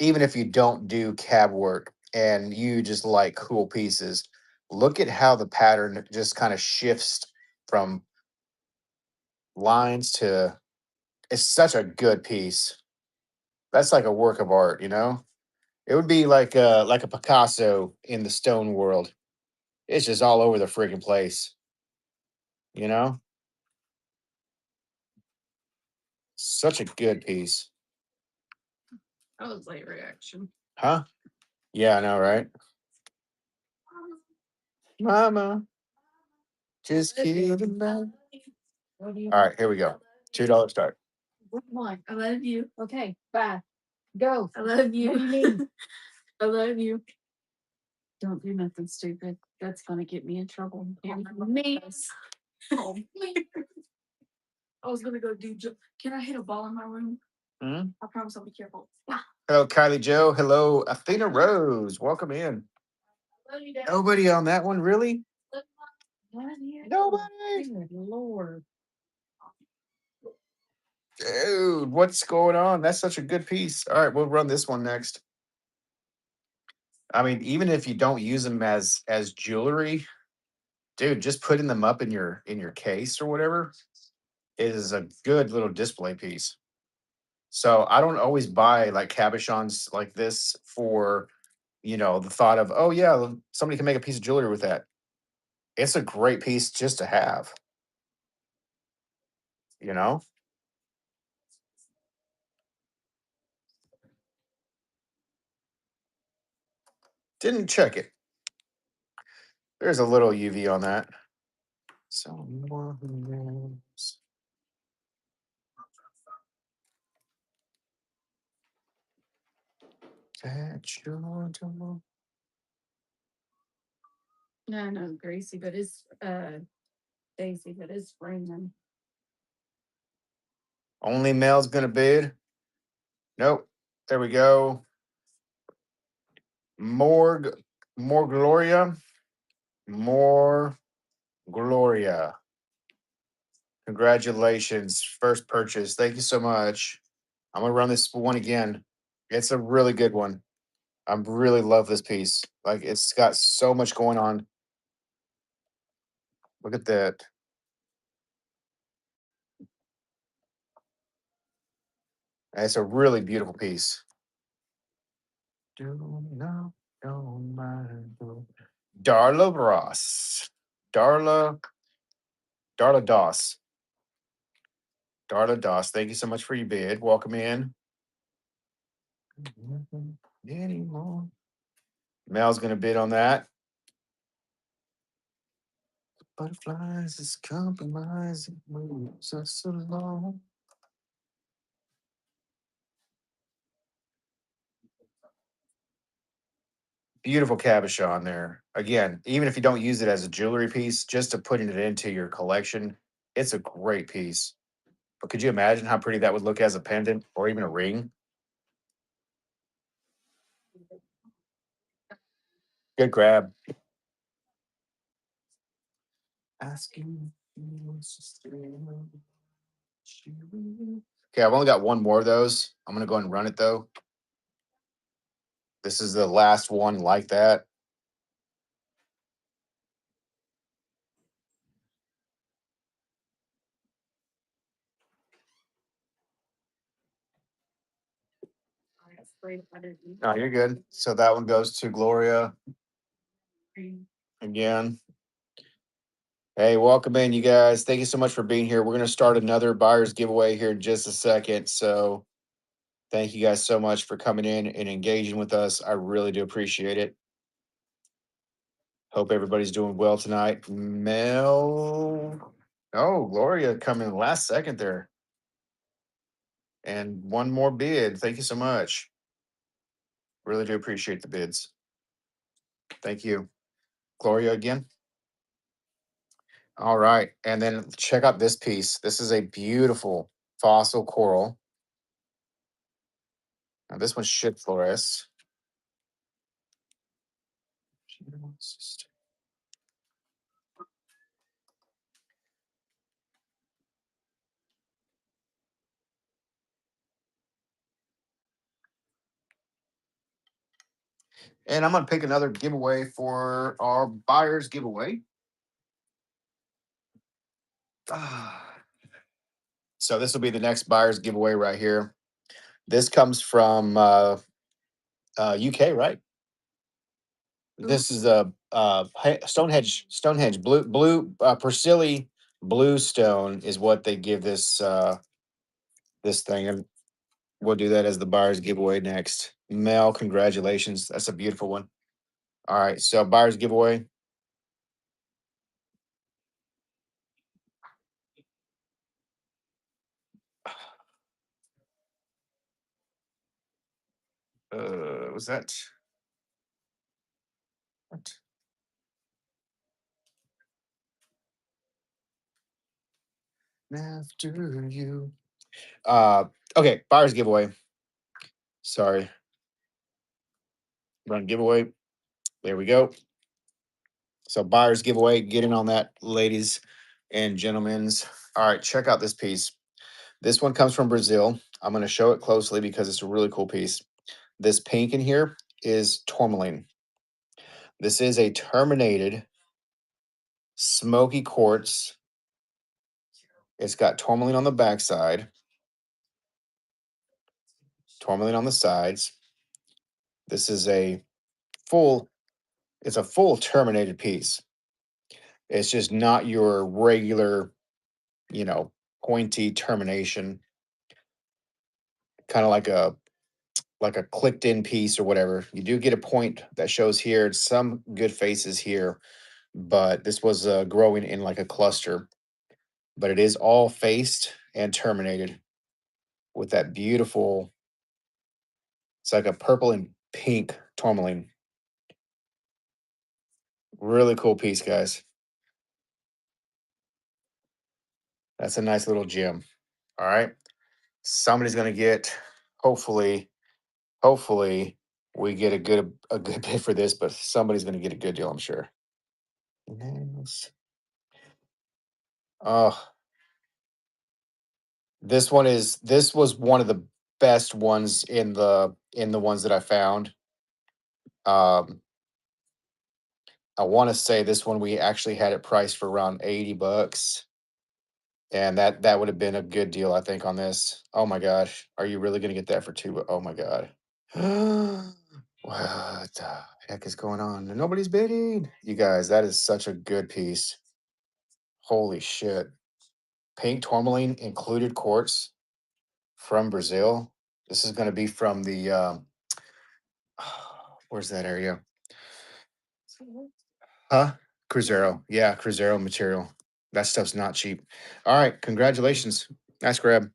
even if you don't do cab work and you just like cool pieces, look at how the pattern just kind of shifts from lines to it's such a good piece. That's like a work of art, you know? It would be like a Picasso in the stone world. It's just all over the freaking place, you know? Such a good piece. That was late reaction. Huh? Yeah, I know, right? Mama, just kidding about. What do you All want? right, here we go. $2 start. What do you want? I love you. Okay, bye. Go. I love you. What do you need? I love you. Don't do nothing stupid. That's gonna get me in trouble. Me. Oh, me. I was gonna go do. Can I hit a ball in my room? Hmm? I promise I'll be careful. Hello, Kylie Joe. Hello, Athena Rose. Welcome in. Love you, Dad. Nobody on that one, really? Nobody. Good Lord. Dude, what's going on? That's such a good piece. All right, we'll run this one next. I mean, even if you don't use them as jewelry, dude, just putting them up in your case or whatever is a good little display piece. So I don't always buy like cabochons like this for, the thought of, oh yeah, somebody can make a piece of jewelry with that. It's a great piece just to have, you know? Didn't check it. There's a little UV on that. So more minerals that you do. No, no, Gracie, but it's Daisy, but it's raining. Only male's gonna bid. Nope. There we go. More, more Gloria, more Gloria. Congratulations, first purchase. Thank you so much. I'm gonna run this one again. It's a really good one. I really love this piece. Like it's got so much going on. Look at that. It's a really beautiful piece. Do not, don't mind. Darla Ross. Darla, Darla Doss. Darla Doss. Thank you so much for your bid. Welcome in. Anymore. Mel's gonna bid on that. Butterflies is compromising moves us along. Beautiful cabochon there. Again, even if you don't use it as a jewelry piece, just to putting it into your collection, it's a great piece. But could you imagine how pretty that would look as a pendant or even a ring? Good grab. Asking. Okay, I've only got one more of those. I'm gonna go and run it though. This is the last one like that. Oh, you're good. So that one goes to Gloria again. Hey, welcome in, you guys. Thank you so much for being here. We're going to start another buyer's giveaway here in just a second. So, thank you guys so much for coming in and engaging with us. I really do appreciate it. Hope everybody's doing well tonight. Mel. Oh, Gloria coming last second there. And one more bid. Thank you so much. Really do appreciate the bids. Thank you. Gloria again. All right. And then check out this piece. This is a beautiful fossil coral. Now, this one should fluoresce. And I'm going to pick another giveaway for our buyer's giveaway. So this will be the next buyer's giveaway right here. This comes from UK, right? This is a Stonehenge blue Persili bluestone is what they give this thing, and we'll do that as the buyer's giveaway next. Mel, congratulations, that's a beautiful one. All right, so buyer's giveaway. Was that what? After you. Okay, buyer's giveaway. Sorry, run giveaway. There we go. So buyer's giveaway, get in on that, ladies and gentlemen's. All right, check out this piece. This one comes from Brazil. I'm going to show it closely because it's a really cool piece. This pink in here is tourmaline. This is a terminated smoky quartz. It's got tourmaline on the backside, tourmaline on the sides. This is a full, it's a full terminated piece. It's just not your regular, you know, pointy termination, kind of like a like a clicked in piece or whatever. You do get a point that shows here. Some good faces here, but this was growing in like a cluster. But it is all faced and terminated with that beautiful. It's like a purple and pink tourmaline. Really cool piece, guys. That's a nice little gem. All right. Somebody's gonna get, hopefully, hopefully we get a good bid for this, but somebody's gonna get a good deal, I'm sure. Yes. Oh, this was one of the best ones in the ones that I found. Um, I want to say this one we actually had it priced for around $80, and that would have been a good deal, I think, on this. Oh my gosh, are you really gonna get that for two? Oh my god. What the heck is going on? Nobody's bidding. You guys, that is such a good piece. Holy shit. Pink tourmaline included quartz from Brazil. This is going to be from the, where's that area? Huh? Cruzeiro. Yeah, Cruzeiro material. That stuff's not cheap. All right. Congratulations. Nice grab.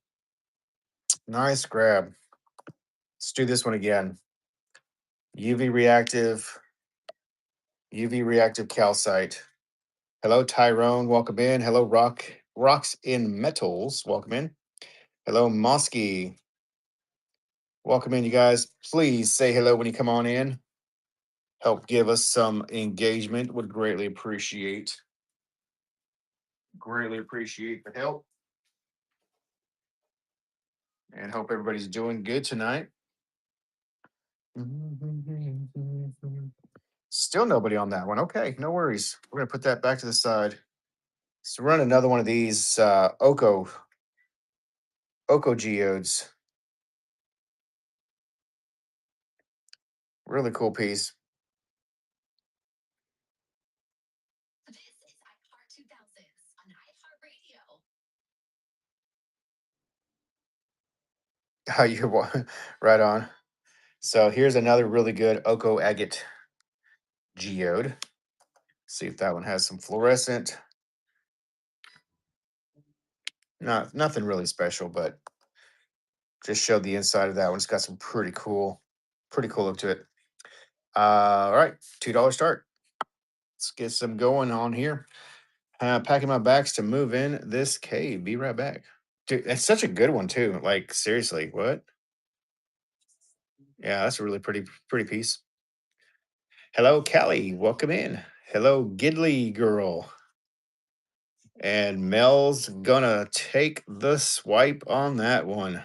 Nice grab. Let's do this one again. UV reactive, UV reactive calcite. Hello, Tyrone. Welcome in. Hello, Rocks in Metals. Welcome in. Hello, Mosky. Welcome in, you guys. Please say hello when you come on in. Help give us some engagement. Would greatly appreciate. Greatly appreciate the help. And hope everybody's doing good tonight. Still nobody on that one. Okay, no worries. We're gonna put that back to the side. So run another one of these Oko geodes. Really cool piece. How you right on. So here's another really good Oko agate geode. See if that one has some fluorescent. Nothing really special, but just showed the inside of that one. It's got some pretty cool look to it. All right, $2 start. Let's get some going on here. Packing my bags to move in this cave. Be right back. Dude, that's such a good one too. Like seriously, what? Yeah, that's a really pretty piece. Hello, Callie. Welcome in. Hello, Gidley girl. And Mel's gonna take the swipe on that one.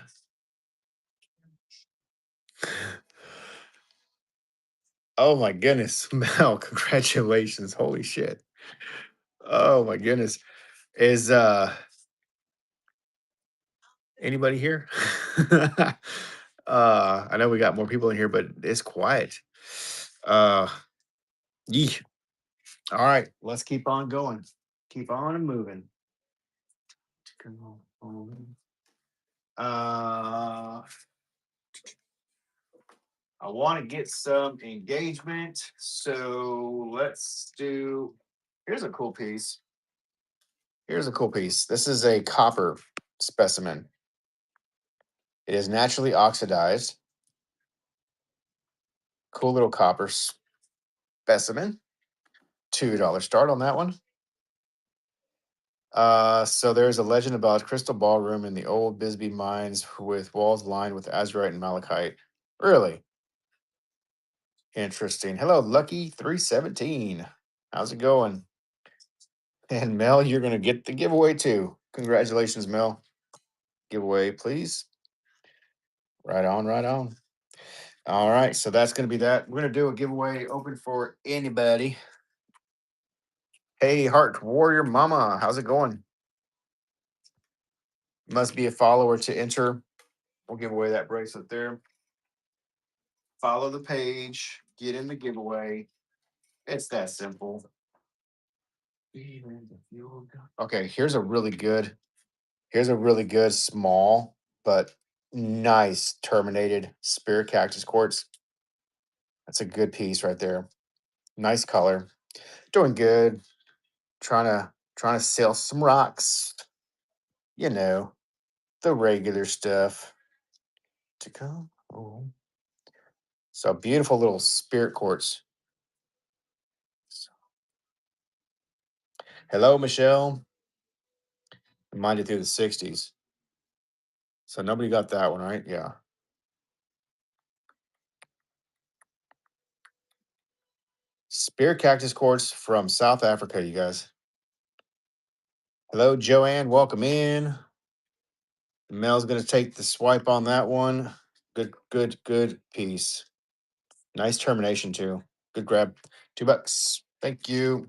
Oh my goodness, Mel, congratulations. Holy shit. Oh my goodness. Is anybody here? I know we got more people in here, but it's quiet. Uh yee. All right, let's keep on going. Keep on moving. Uh I want to get some engagement. So let's do. Here's a cool piece. Here's a cool piece. This is a copper specimen. It is naturally oxidized. Cool little copper specimen. $2 start on that one. So there's a legend about crystal ballroom in the old Bisbee mines with walls lined with azurite and malachite. Really interesting. Hello, Lucky 317. How's it going? And Mel, you're gonna get the giveaway too. Congratulations, Mel. Giveaway, please. Right on, right on. All right, so that's gonna be that. We're gonna do a giveaway open for anybody. Hey, Heart Warrior Mama, how's it going? Must be a follower to enter. We'll give away that bracelet there. Follow the page, get in the giveaway. It's that simple. Okay, here's a really good small, but Nice terminated spirit cactus quartz. That's a good piece right there. Nice color. Doing good. Trying to sell some rocks. You know, the regular stuff to come. Oh. So beautiful little spirit quartz. Hello, Michelle. Minded through the 60s. So nobody got that one, right? Yeah. Spear cactus quartz from South Africa, you guys. Hello, Joanne. Welcome in. Mel's going to take the swipe on that one. Good piece. Nice termination, too. Good grab. $2. Thank you.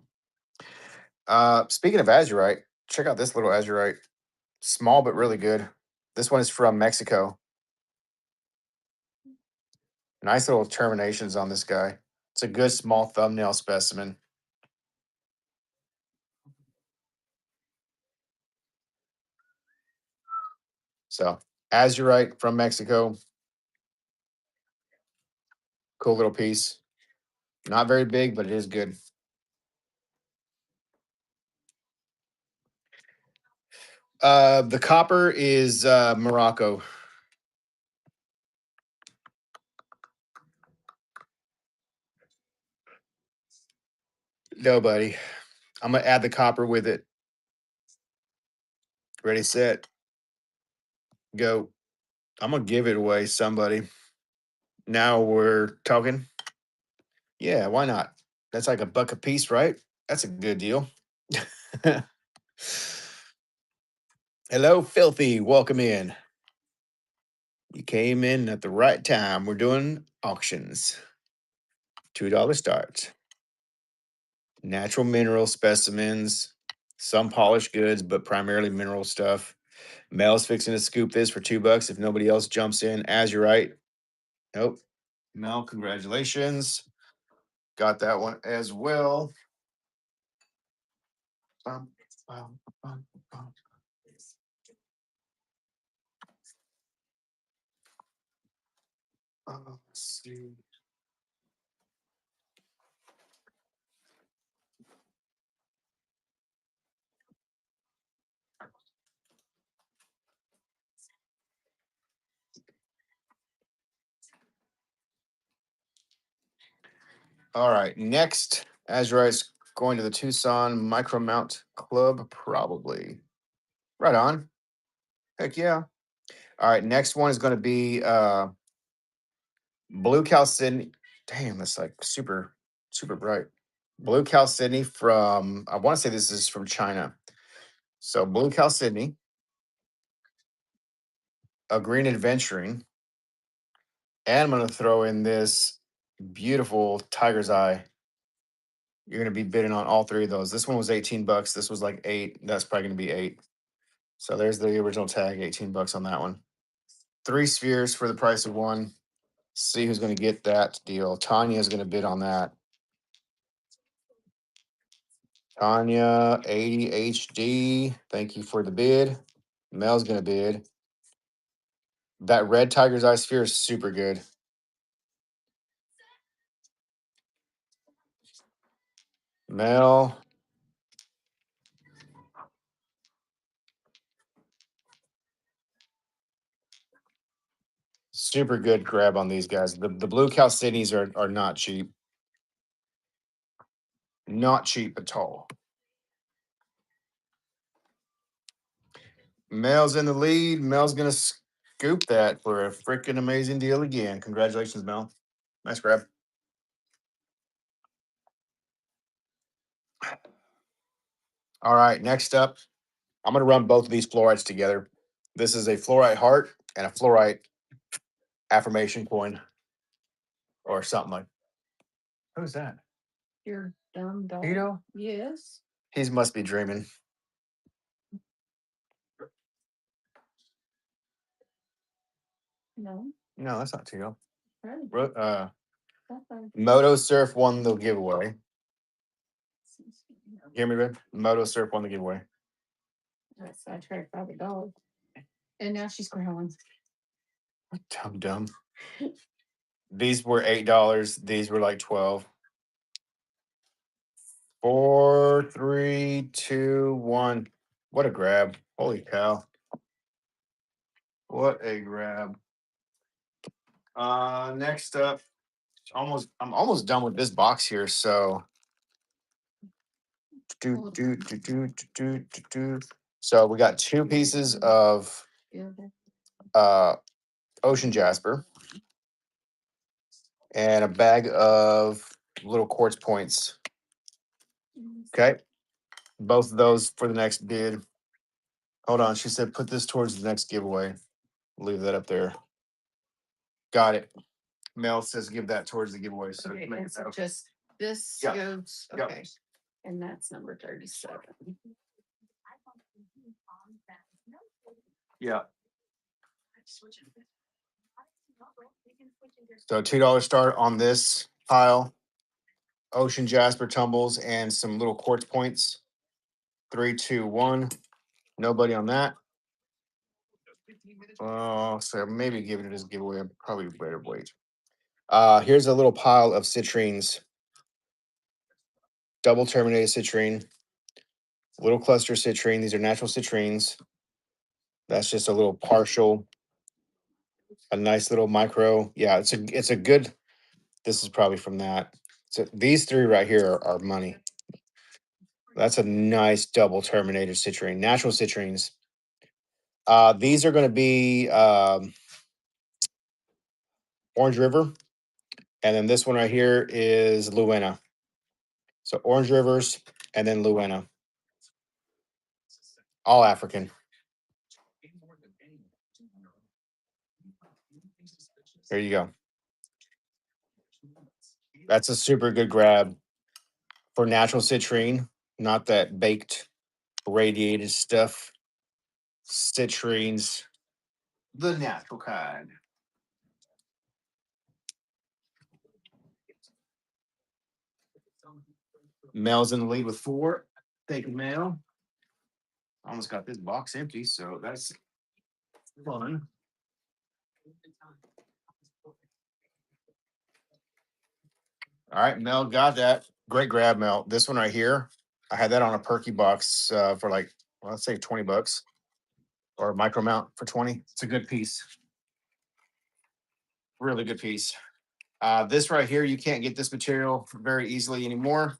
Speaking of azurite, check out this little azurite. Small, but really good. This one is from Mexico. Nice little terminations on this guy. It's a good small thumbnail specimen. So, azurite from Mexico. Cool little piece. Not very big, but it is good. The copper is Morocco. Nobody. I'm gonna add the copper with it. Ready, set, go. I'm gonna give it away. Somebody. Now we're talking. Yeah, why not? That's like a buck a piece, right? That's a good deal. Hello, filthy. Welcome in. You came in at the right time. We're doing auctions. $2 starts. Natural mineral specimens, some polished goods, but primarily mineral stuff. Mel's fixing to scoop this for $2 if nobody else jumps in. As you're right. Nope. Mel, congratulations. Got that one as well. Bum, bum, bum, bum. Let's see. All right. Next, Azurite's going to the Tucson Micro Mount Club, probably. Right on. Heck yeah. All right. Next one is going to be Blue Chalcedony. Damn, that's like super bright. Blue Chalcedony from, I want to say this is from China. So Blue Chalcedony, a green adventuring, and I'm going to throw in this beautiful tiger's eye. You're going to be bidding on all three of those. This one was $18. This was like eight. That's probably going to be eight. So there's the original tag, $18 on that one. Three spheres for the price of one. See who's going to get that deal. Tanya is going to bid on that. Tanya, 80 HD. Thank you for the bid. Mel's going to bid. That red tiger's eye sphere is super good. Mel. Super good grab on these guys. The blue Chalcedonies are not cheap. Not cheap at all. Mel's in the lead. Mel's going to scoop that for a freaking amazing deal again. Congratulations, Mel. Nice grab. All right, next up, I'm going to run both of these fluorites together. This is a fluorite heart and a fluorite affirmation coin or something like. Who's that? Your dumb dog. Tito? Yes. He must be dreaming. No. No, that's not Tito. Right. Moto Surf won the giveaway. You hear me, Red? Moto Surf won the giveaway. That's sidetracked by the dog. And now she's growling. Dumb dumb. These were $8. These were like 12. 4, 3, 2, 1. What a grab. Holy cow. What a grab. Next up, I'm almost done with this box here. So so we got two pieces of uh ocean jasper and a bag of little quartz points. Okay. Both of those for the next bid. Hold on. She said put this towards the next giveaway. Leave that up there. Got it. Mel says give that towards the giveaway. So Okay, make and it so so. just this Yeah. goes, Yep. okay. And that's number 37. Yeah. So $2 start on this pile. Ocean jasper tumbles and some little quartz points. 3, 2, 1. Nobody on that. Oh, so maybe giving it as a giveaway. I'm probably better wait. Here's a little pile of citrines. Double terminated citrine. Little cluster citrine. These are natural citrines. That's just a little partial, a nice little micro. Yeah, it's a good. This is probably from that. So these three right here are money. That's a nice double terminated citrine, natural citrines. These are going to be Orange River, and then this one right here is Luena. So Orange Rivers, and then Luena, all African. There you go. That's a super good grab for natural citrine, not that baked, radiated stuff. Citrines, the natural kind. Mel's in the lead with 4. Thank you, Mel. Almost got this box empty, so that's fun. All right, Mel got that. Great grab, Mel. This one right here, I had that on a perky box for like, well, let's say $20 or a micro mount for 20. It's a good piece. Really good piece. This right here, you can't get this material very easily anymore.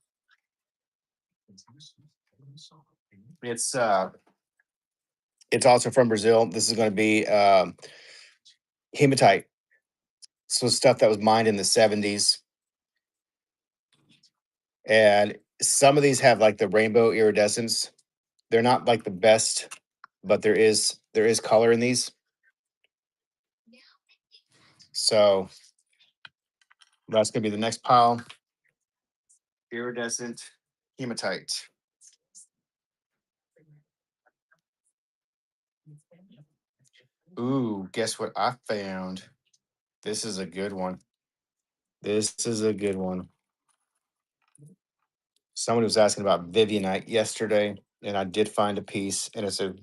It's it's also from Brazil. This is going to be hematite. So stuff that was mined in the 70s. And some of these have like the rainbow iridescence. They're not like the best, but there is color in these. So that's gonna be the next pile. Iridescent hematite. Ooh, guess what I found? This is a good one. This is a good one. Someone was asking about Vivianite yesterday, and I did find a piece, and it's a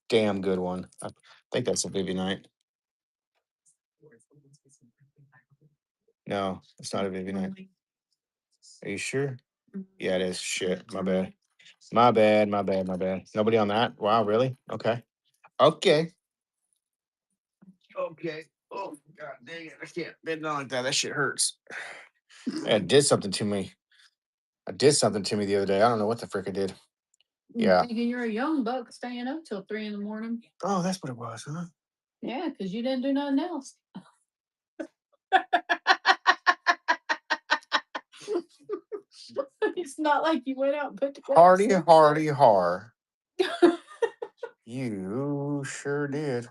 damn good one. I think that's a Vivianite. No, it's not a Vivianite. Are you sure? Yeah, it is. Shit, my bad. My bad, my bad, my bad. Nobody on that? Wow, really? Okay. Okay. Okay. Oh, god dang it. I can't bend on like that. That shit hurts. It did something to me. I did something to me the other day. I don't know what the frick I did. Yeah. Thinking you're a young buck staying up till 3 in the morning. Oh, that's what it was, huh? Yeah, because you didn't do nothing else. It's not like you went out and put the Hardy, hardy, har. You sure did.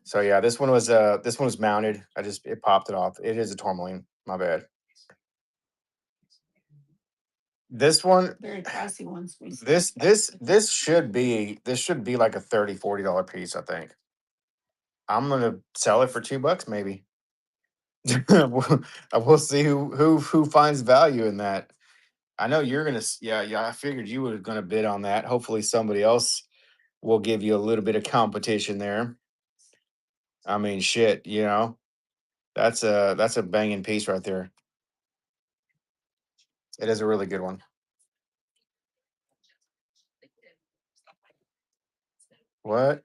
So yeah, this one was mounted. It popped it off. It is a tourmaline. My bad. This one, Very pricey ones. this should be like a $30-$40 piece, I think. I'm gonna sell it for $2 maybe. We'll see who finds value in that. I know you're gonna yeah, I figured you were gonna bid on that. Hopefully somebody else will give you a little bit of competition there. I mean, shit, that's a banging piece right there. It is a really good one. What?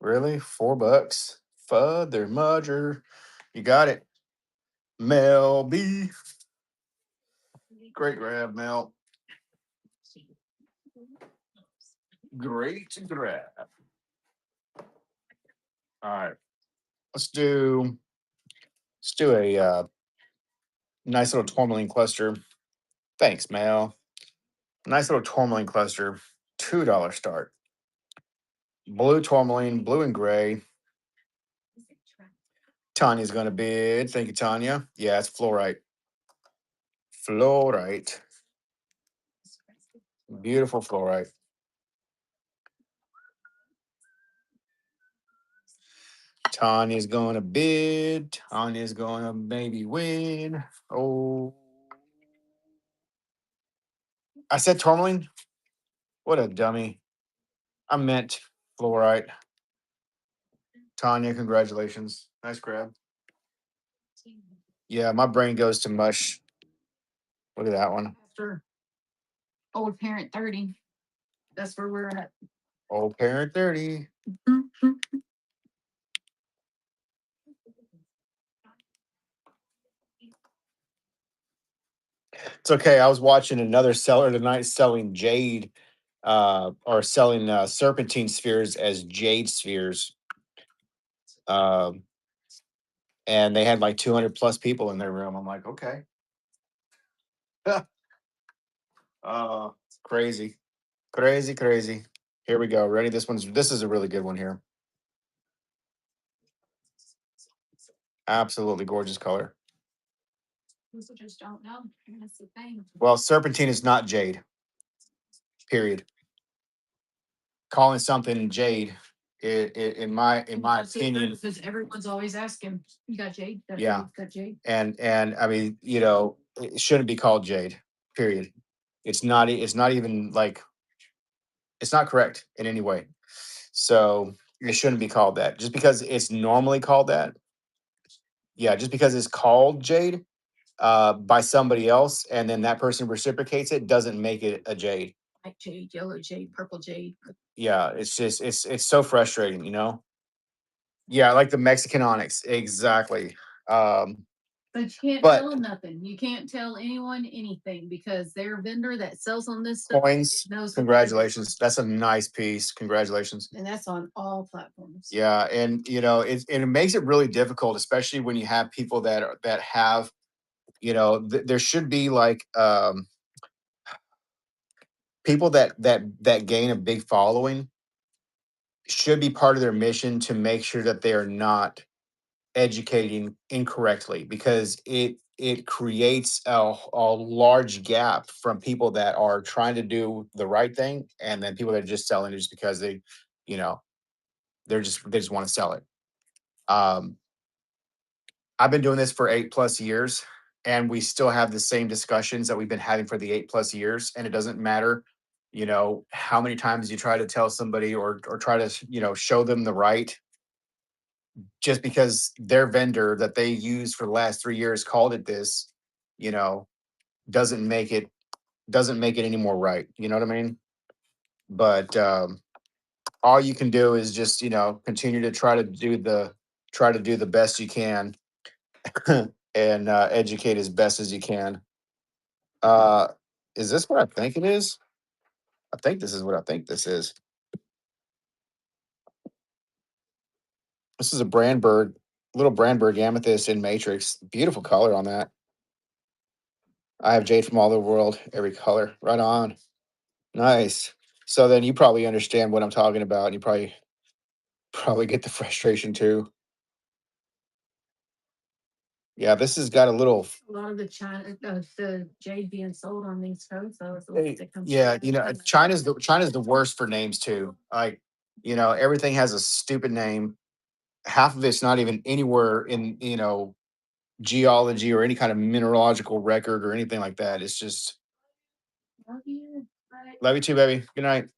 Really? $4? Father Mudger. You got it. Mel B. Great grab, Mel. Great grab. All right. Let's do let's do a nice little tourmaline cluster. Thanks, Mel. Nice little tourmaline cluster. $2 start. Blue tourmaline, blue and gray. Tanya's gonna bid. Thank you, Tanya. Yeah, it's fluorite. Fluorite. Beautiful fluorite. Tanya's gonna bid. Tanya's gonna maybe win. Oh, I said tourmaline. What a dummy. I meant fluorite. Tanya, congratulations. Nice grab. Yeah, my brain goes to mush. Look at that one. After old parent 30. That's where we're at. Old parent 30. It's okay. I was watching another seller tonight selling jade, or selling serpentine spheres as jade spheres. Um, and they had like 200 plus people in their room. I'm like, okay. uh, crazy, crazy, crazy. Here we go. Ready? This is a really good one here. Absolutely gorgeous color. People just don't know. That's the thing. Well, serpentine is not jade. Period. Calling something jade, in my opinion, Because everyone's always asking, you got Jade? yeah. Got Jade? And I mean, it shouldn't be called jade. Period. It's not even like it's not correct in any way. So it shouldn't be called that. Just because it's normally called that, yeah, just because it's called jade by somebody else and then that person reciprocates it doesn't make it a jade. White Jade, yellow Jade, purple Jade. Yeah, it's just it's so frustrating. Yeah, like the Mexican onyx, exactly. Um, But you can't but tell them nothing. You can't tell anyone anything because their vendor that sells on this stuff coins, knows. congratulations. That's a nice piece. Congratulations. And that's on all platforms. Yeah, and it makes it really difficult, especially when you have people that have, there should be like people that gain a big following should be part of their mission to make sure that they are not educating incorrectly because it creates a large gap from people that are trying to do the right thing and then people that are just selling it just because you know they just want to sell it. um I've been doing this for 8+ years and we still have the same discussions that we've been having for the 8+ years, and it doesn't matter how many times you try to tell somebody or try to show them the right. Just because their vendor that they used for the last 3 years called it this, you know, doesn't make it any more right. You know what I mean? But all you can do is just continue to try to do the best you can and educate as best as you can. Uh, is this what I think it is? I think this is what I think this is. This is a Brandberg, little Brandberg amethyst in matrix. Beautiful color on that. I have jade from all over the world, every color. Right on. Nice. So then you probably understand what I'm talking about. And you probably get the frustration too. Yeah, this has got a little. A lot of the Jade being sold on these photos. Yeah, China's the worst for names too. Like, everything has a stupid name. Half of it's not even anywhere in geology or any kind of mineralogical record or anything like that. It's just Love you. Bye. love you too, baby. Good night.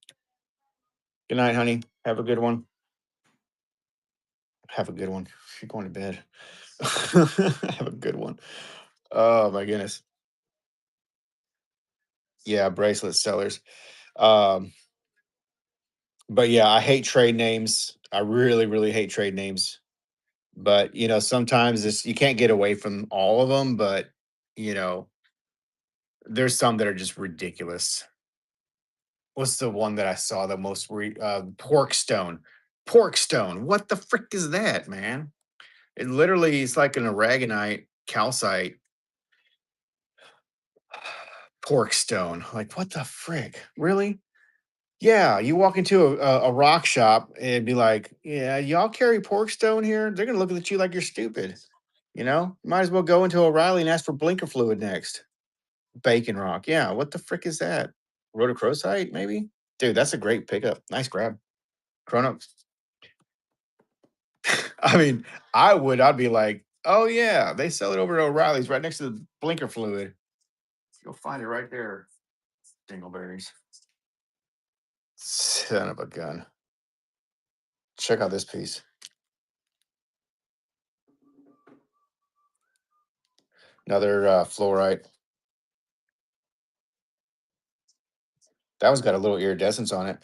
Good night, honey. Have a good one. Have a good one. You're going to bed. Have a good one. Oh my goodness. Yeah, bracelet sellers. Um, but yeah, I hate trade names. I really, really hate trade names. But sometimes it's you can't get away from all of them. But you know, there's some that are just ridiculous. What's the one that I saw the most? Pork stone. Pork stone. What the frick is that, man? It literally is like an aragonite calcite pork stone. Like what the frick? Really? Yeah, you walk into a rock shop and be like, "Yeah, y'all carry pork stone here?" They're gonna look at you like you're stupid. Might as well go into O'Reilly and ask for blinker fluid next. Bacon rock. Yeah, what the frick is that? Rhodochrosite, maybe? Dude, that's a great pickup. Nice grab. Chrono. I mean, I'd be like, oh yeah, they sell it over at O'Reilly's right next to the blinker fluid. You'll find it right there. Dingleberries. Son of a gun. Check out this piece. Another fluorite. That one's got a little iridescence on it.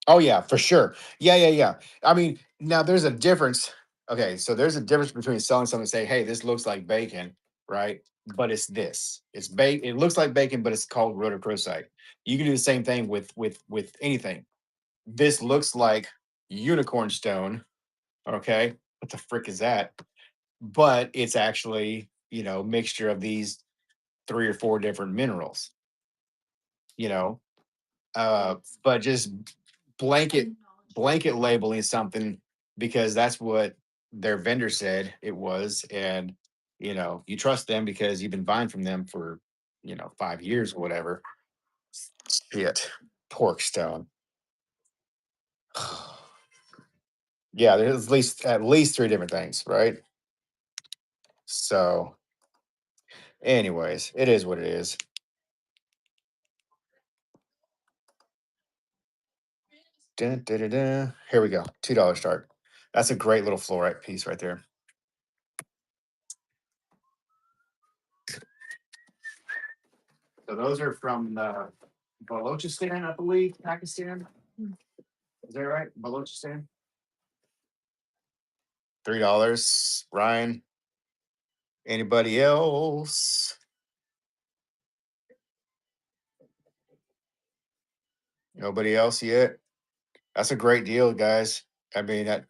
Oh yeah, for sure. Yeah, yeah, yeah. I mean, now there's a difference. Okay, so there's a difference between selling something and say, "Hey, this looks like bacon," right? But it's this. It's bacon. It looks like bacon, but it's called rhodochrosite. You can do the same thing with anything. This looks like unicorn stone. Okay, what the frick is that? But it's actually mixture of these three or four different minerals. You know, but just blanket blanket labeling something because that's what their vendor said it was, and you trust them because you've been buying from them for 5 years or whatever. Shit, pork stone. Yeah, there's at least three different things, right? So, anyways, it is what it is. Dun, dun, dun, dun. Here we go. $2 start. That's a great little fluorite piece right there. So those are from Balochistan, I believe, Pakistan. Is that right? Balochistan. $3. Ryan. Anybody else? Nobody else yet? That's a great deal, guys. I mean,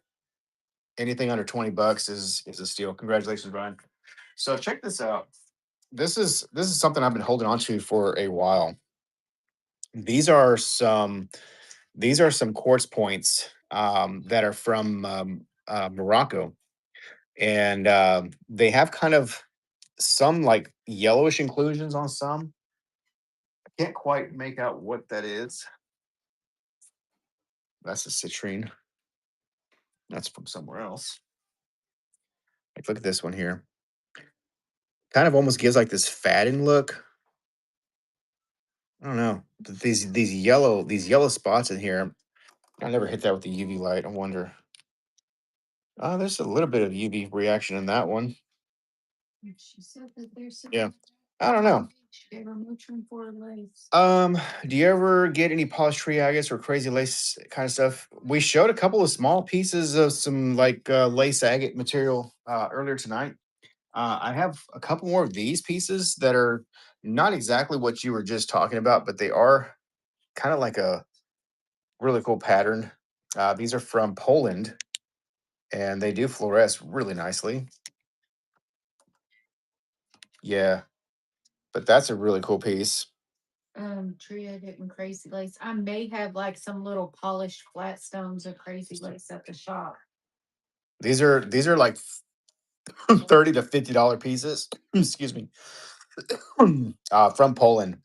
anything under $20 is a steal. Congratulations, Ryan. So check this out. This is something I've been holding on to for a while. These are some these are some quartz points that are from Morocco, and they have kind of some like yellowish inclusions on some. I can't quite make out what that is. That's a citrine. That's from somewhere else. Like, look at this one here. Kind of almost gives like this fatting look. I don't know. These yellow spots in here. I never hit that with the UV light. I wonder. There's a little bit of UV reaction in that one. She said that there's some Yeah. I don't know. gave her Motrin for lace. Do you ever get any polished tree agates or crazy lace kind of stuff? We showed a couple of small pieces of some like lace agate material earlier tonight. I have a couple more of these pieces that are not exactly what you were just talking about, but they are kind of like a really cool pattern. These are from Poland, and they do fluoresce really nicely. Yeah, but that's a really cool piece. Tria getting crazy lace. I may have like some little polished flat stones of crazy lace at the shop. These are like $30 to $50 pieces. Excuse me. From Poland.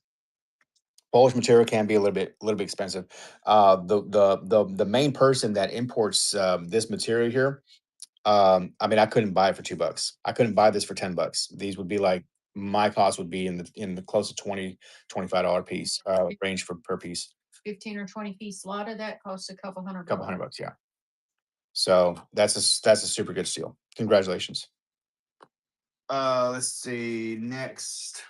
Polish material can be a little bit expensive. The main person that imports this material here, I mean, I couldn't buy it for $2. I couldn't buy this for $10. These would be like my cost would be in the close to 20 $25 piece range for per piece. 15 or 20 piece. A lot of that costs a couple Couple hundred $100. bucks, yeah. So that's a super good steal. Congratulations. Let's see. Next,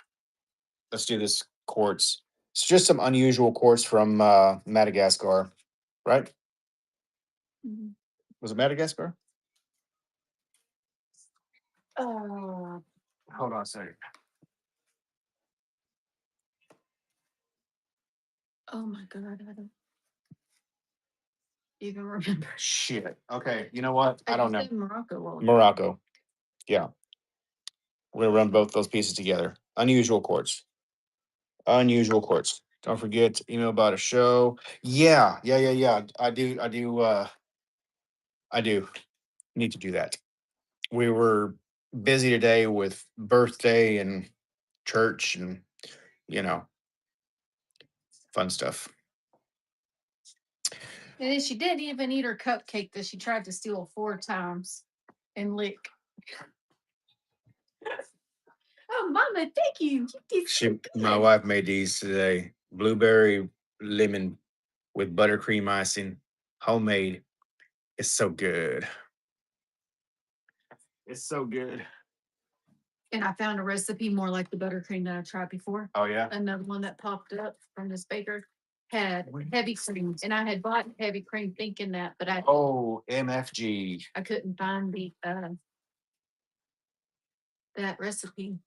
let's do this quartz. It's just some unusual quartz from Madagascar, right? Mhm. Was it Madagascar? Uh, Hold on a second. oh my God, I don't even remember. Shit. Okay. You know what? I You don't know. said Morocco. Morocco. Yeah. We're gonna run both those pieces together. Unusual quartz. Unusual quartz. Don't forget to email about a show. Yeah. Yeah. Yeah. Yeah. I do. I do. I do need to do that. We were busy today with birthday and church and you know fun stuff. And then she didn't even eat her cupcake that she tried to steal 4 times and lick. Oh, Mama, thank you. You did so My good. wife made these today. Blueberry lemon with buttercream icing, homemade. It's so good. It's so good. And I found a recipe more like the buttercream that I tried before. Oh yeah. Another one that popped up from this baker had heavy cream, and I had bought heavy cream thinking that, but Oh, MFG. I couldn't find the that recipe.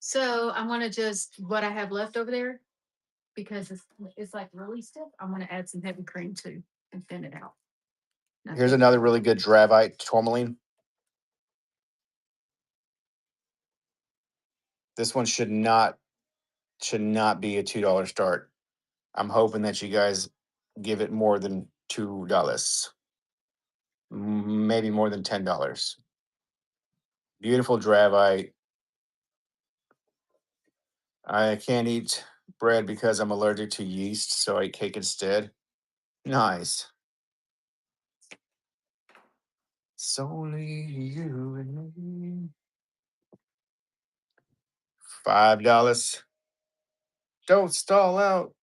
So I'm gonna just what I have left over there because it's like really stiff. I'm gonna add some heavy cream too and thin it out. Here's Nothing. another really good Dravite tourmaline. This one should not be a $2 start. I'm hoping that you guys give it more than $2, maybe more than $10. Beautiful Dravite. I can't eat bread because I'm allergic to yeast, so I eat cake instead. Nice. It's only you and me. $5. Don't stall out.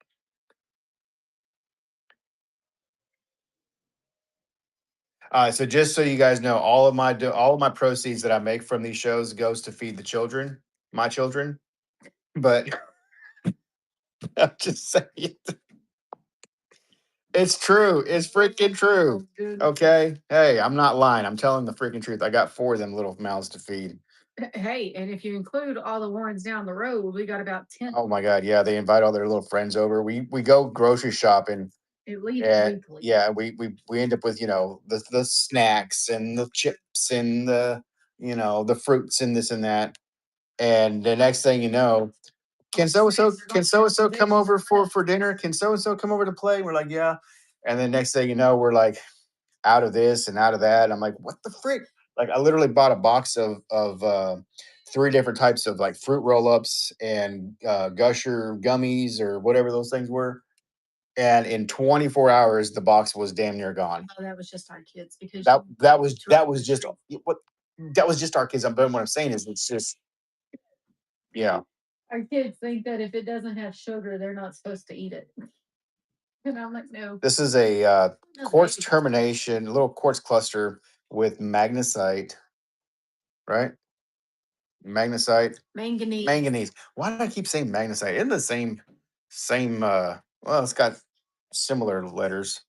So just so you guys know, all of my proceeds that I make from these shows goes to feed the children, my children. But I'm just saying, it's true. It's freaking true. Okay. Hey, I'm not lying. I'm telling the freaking truth. I got 4 of them little mouths to feed. Hey, and if you include all the ones down the road, we got about 10 Oh my god, yeah. They invite all their little friends over. We go grocery shopping. at least And weekly. yeah, we end up with the snacks and the chips and the fruits and this and that. And the next thing you know, can so and so come over for dinner? Can so and so come over to play? We're like, yeah. And then next thing you know, we're like out of this and out of that. I'm like, what the frick? Like I literally bought a box of 3 different types of like fruit roll ups and gusher gummies or whatever those things were. And in 24 hours, the box was damn near gone. Oh, that was just our kids because That was just what that was just our kids. But what I'm saying is, it's just yeah. our kids think that if it doesn't have sugar, they're not supposed to eat it. And I'm like, no. This is a No, quartz baby. termination, a little quartz cluster with magnesite, right? Magnesite, Manganese. manganese. Why do I keep saying magnesite? Isn't the same? Well, it's got similar letters.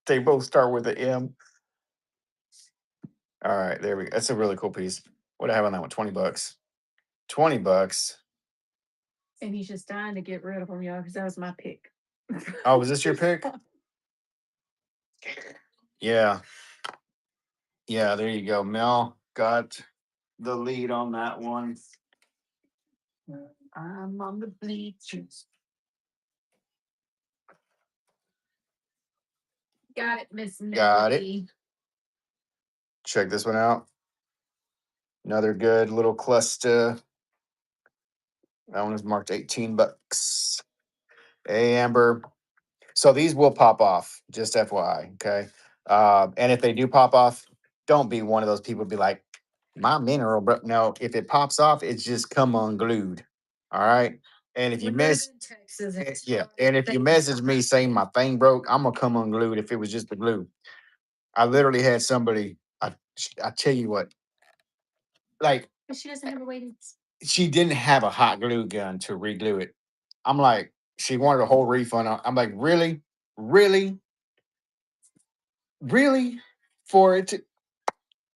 They both start with an M. All right, there we go. That's a really cool piece. What do I have on that one? $20. $20. And he's just dying to get rid of them, y'all, because that was my pick. Oh, was this your pick? Yeah. Yeah, there you go. Mel got the lead on that one. I'm on the bleachers. Got it, Miss Got it. Melody. Check this one out. Another good little cluster. That one is marked $18. Hey, Amber. So these will pop off, just FYI. Okay. And if they do pop off, don't be one of those people be like, my mineral, bro. No, if it pops off, it's just come unglued. All right. And if you We live miss, in Texas. yeah, and if you message me saying my thing broke, I'm gonna come unglued if it was just the glue. I literally had somebody. I tell you what, like But she doesn't have a way to. she didn't have a hot glue gun to reglue it. I'm like, she wanted a whole refund. I'm like, really, really, really, for it to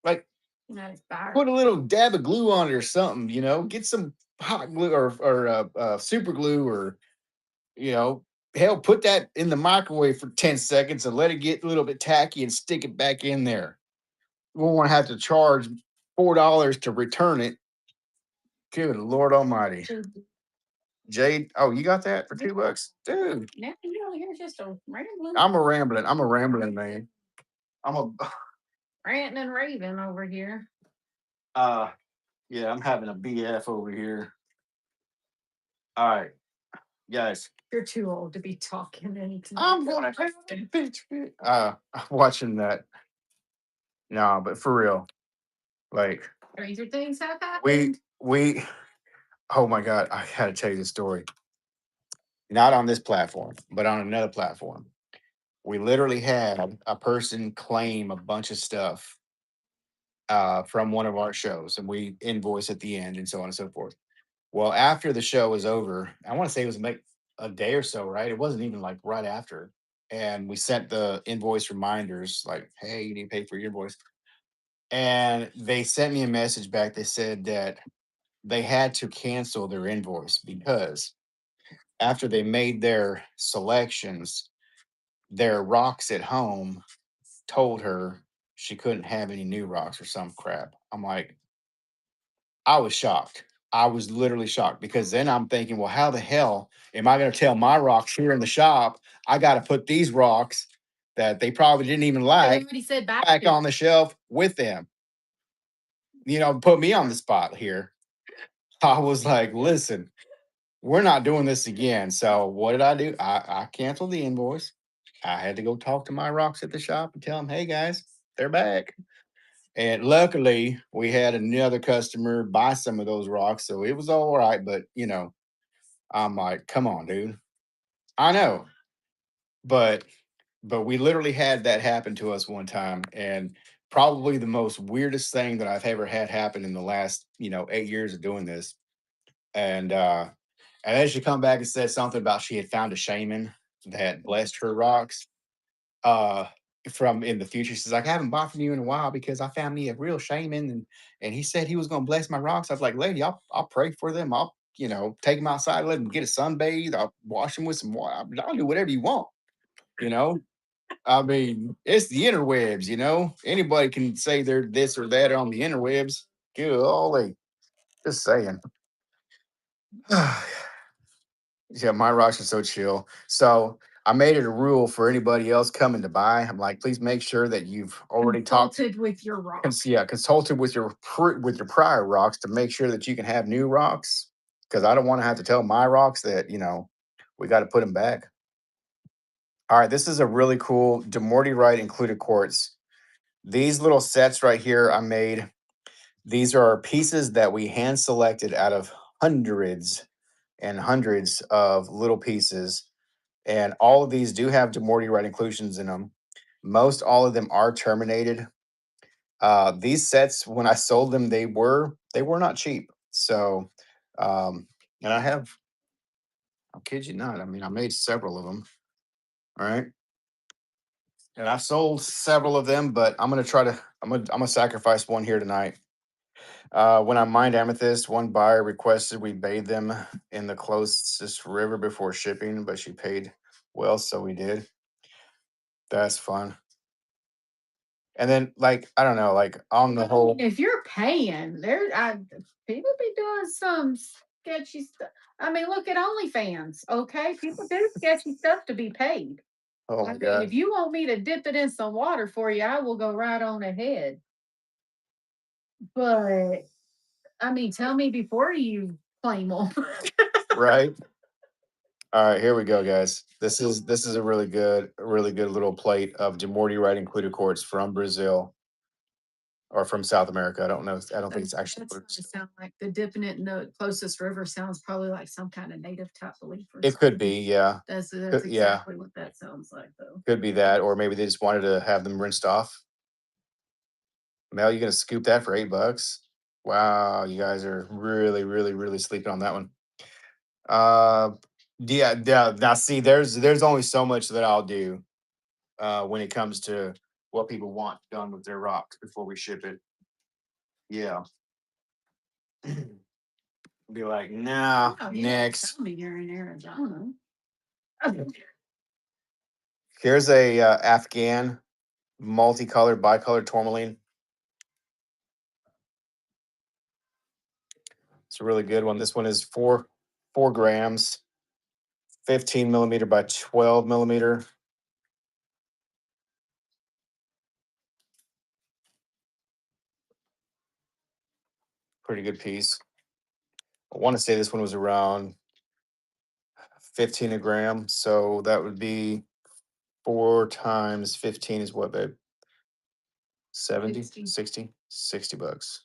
like Not as fire. put a little dab of glue on it or something. Get some hot glue or super glue or hell, put that in the microwave for 10 seconds and let it get a little bit tacky and stick it back in there. We won't have to charge $4 to return it. Good Lord Almighty. Jade, oh, you got that for $2, dude. Now you know here's just a rambling, I'm a rambling man. I'm a ranting and raving over here. uh yeah, I'm having a BF over here. All right, guys. You're too old to be talking and I'm gonna take a bitch. Watching that. No, but for real, like stranger things have we happened. we oh my god, I gotta tell you the story. Not on this platform, but on another platform. We literally had a person claim a bunch of stuff from one of our shows, and we invoice at the end, and so on and so forth. Well, after the show was over, I want to say it was like a day or so, right? It wasn't even like right after. And we sent the invoice reminders like, hey, you need to pay for your invoice. And they sent me a message back. They said that they had to cancel their invoice because after they made their selections, their rocks at home told her she couldn't have any new rocks or some crap. I'm like, I was shocked. I was literally shocked because then I'm thinking, well, how the hell am I going to tell my rocks here in the shop? I got to put these rocks that they probably didn't even They like already said back. back on the shelf with them. Put me on the spot here. I was like, listen, we're not doing this again. So what did I do? I canceled the invoice. I had to go talk to my rocks at the shop and tell them, hey guys, they're back. And luckily, we had another customer buy some of those rocks, so it was all right. But I'm like, come on, dude. I know, but we literally had that happen to us one time, and probably the most weirdest thing that I've ever had happen in the last 8 years of doing this. And then she come back and said something about she had found a shaman that blessed her rocks uh from in the future. She's like, I haven't bought from you in a while because I found me a real shaman and he said he was gonna bless my rocks. I was like, lady, I'll pray for them. I'll take them outside, let them get a sunbathe. I'll wash them with some water. I'll do whatever you want, you know. I mean, it's the interwebs, Anybody can say they're this or that on the interwebs. Golly, just saying. Yeah, my rocks are so chill. So I made it a rule for anybody else coming to buy. I'm like, please make sure that you've already talked, Consulted with your rock. yeah, consulted with with your prior rocks to make sure that you can have new rocks. Because I don't want to have to tell my rocks that we got to put them back. All right, this is a really cool Demorty Wright included quartz. These little sets right here I made. These are pieces that we hand selected out of hundreds and hundreds of little pieces. And all of these do have Demorty right inclusions in them. Most all of them are terminated. These sets, when I sold them, they were not cheap. So, and I have, I'll kid you not. I mean, I made several of them. All right, and I sold several of them, but I'm gonna sacrifice one here tonight. When I mined amethyst, one buyer requested we bathe them in the closest river before shipping, but she paid well, so we did. That's fun. And then, like, I don't know, like on the whole, If you're paying, people be doing some sketchy stuff. I mean, look at OnlyFans. Okay, people do sketchy stuff to be paid. oh I my mean, god, if you want me to dip it in some water for you, I will go right on ahead. But I mean, tell me before you claim them. right? All right, here we go, guys. This is a really good little plate of Demorty Right included quartz from Brazil. or from South America. I don't know. I don't think That, it's actually that's fruits. gonna sound like the dipping it in the closest river sounds probably like some kind of native type belief or It could something. be, yeah. That's Yeah, exactly what that sounds like, though. could be that, or maybe they just wanted to have them rinsed off. Mel, you gonna scoop that for $8? Wow, you guys are really, really, really sleeping on that one. Uh, yeah, yeah. Now, see, there's only so much that I'll do when it comes to what people want done with their rocks before we ship it. Yeah, be like, nah, Oh, you didn't next. tell me you're in Arizona. Here's a Afghan multicolored, bicolored tourmaline. It's a really good one. This one is 4 grams, 15 millimeter by 12 millimeter. Pretty good piece. I want to say this one was around 15 a gram. So that would be 4 times 15 is what, babe? 70, 60. 60, $60.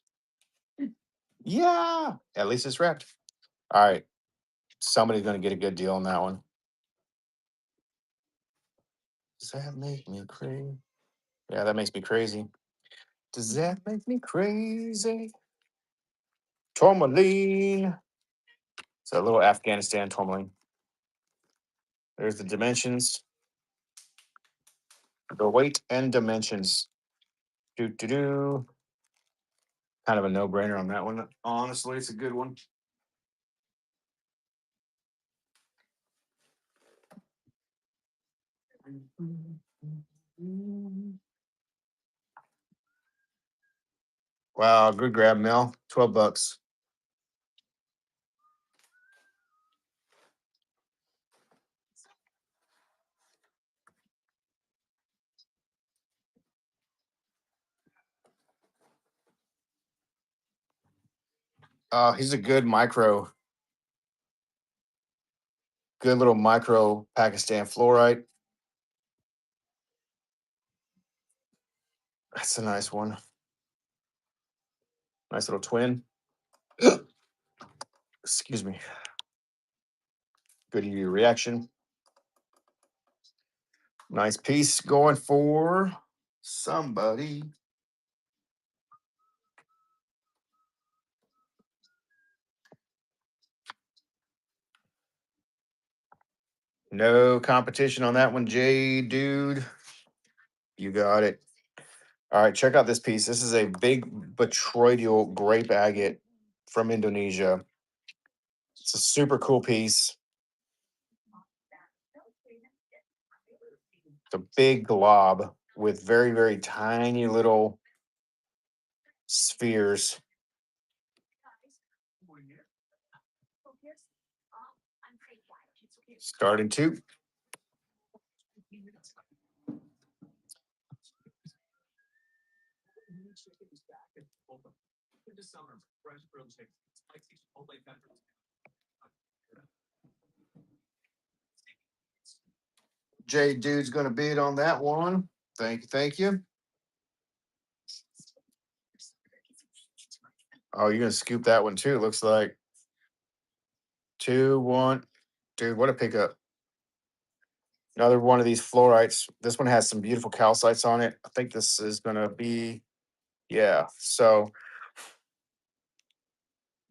Yeah. At least it's wrapped. All right. Somebody's going to get a good deal on that one. Does that make me crazy? Yeah, that makes me crazy. Does that make me crazy? Tourmaline. It's a little Afghanistan tourmaline. There's the dimensions, the weight and dimensions. Do do do. Kind of a no-brainer on that one. Honestly, it's a good one. Wow, good grab, Mel. $12. He's a good little micro Pakistan fluorite. That's a nice one. Nice little twin. Excuse me. Good UV reaction. Nice piece going for somebody. No competition on that one, Jay, dude. You got it. All right, check out this piece. This is a big botryoidal grape agate from Indonesia. It's a super cool piece. It's a big glob with very, very tiny little spheres. Starting to. Jay Dude's gonna bid on that one. Thank you, thank you. Oh, you're gonna scoop that one too. Looks like 2-1. Dude, what a pickup! Another one of these fluorites. This one has some beautiful calcites on it. I think this is gonna be, yeah. So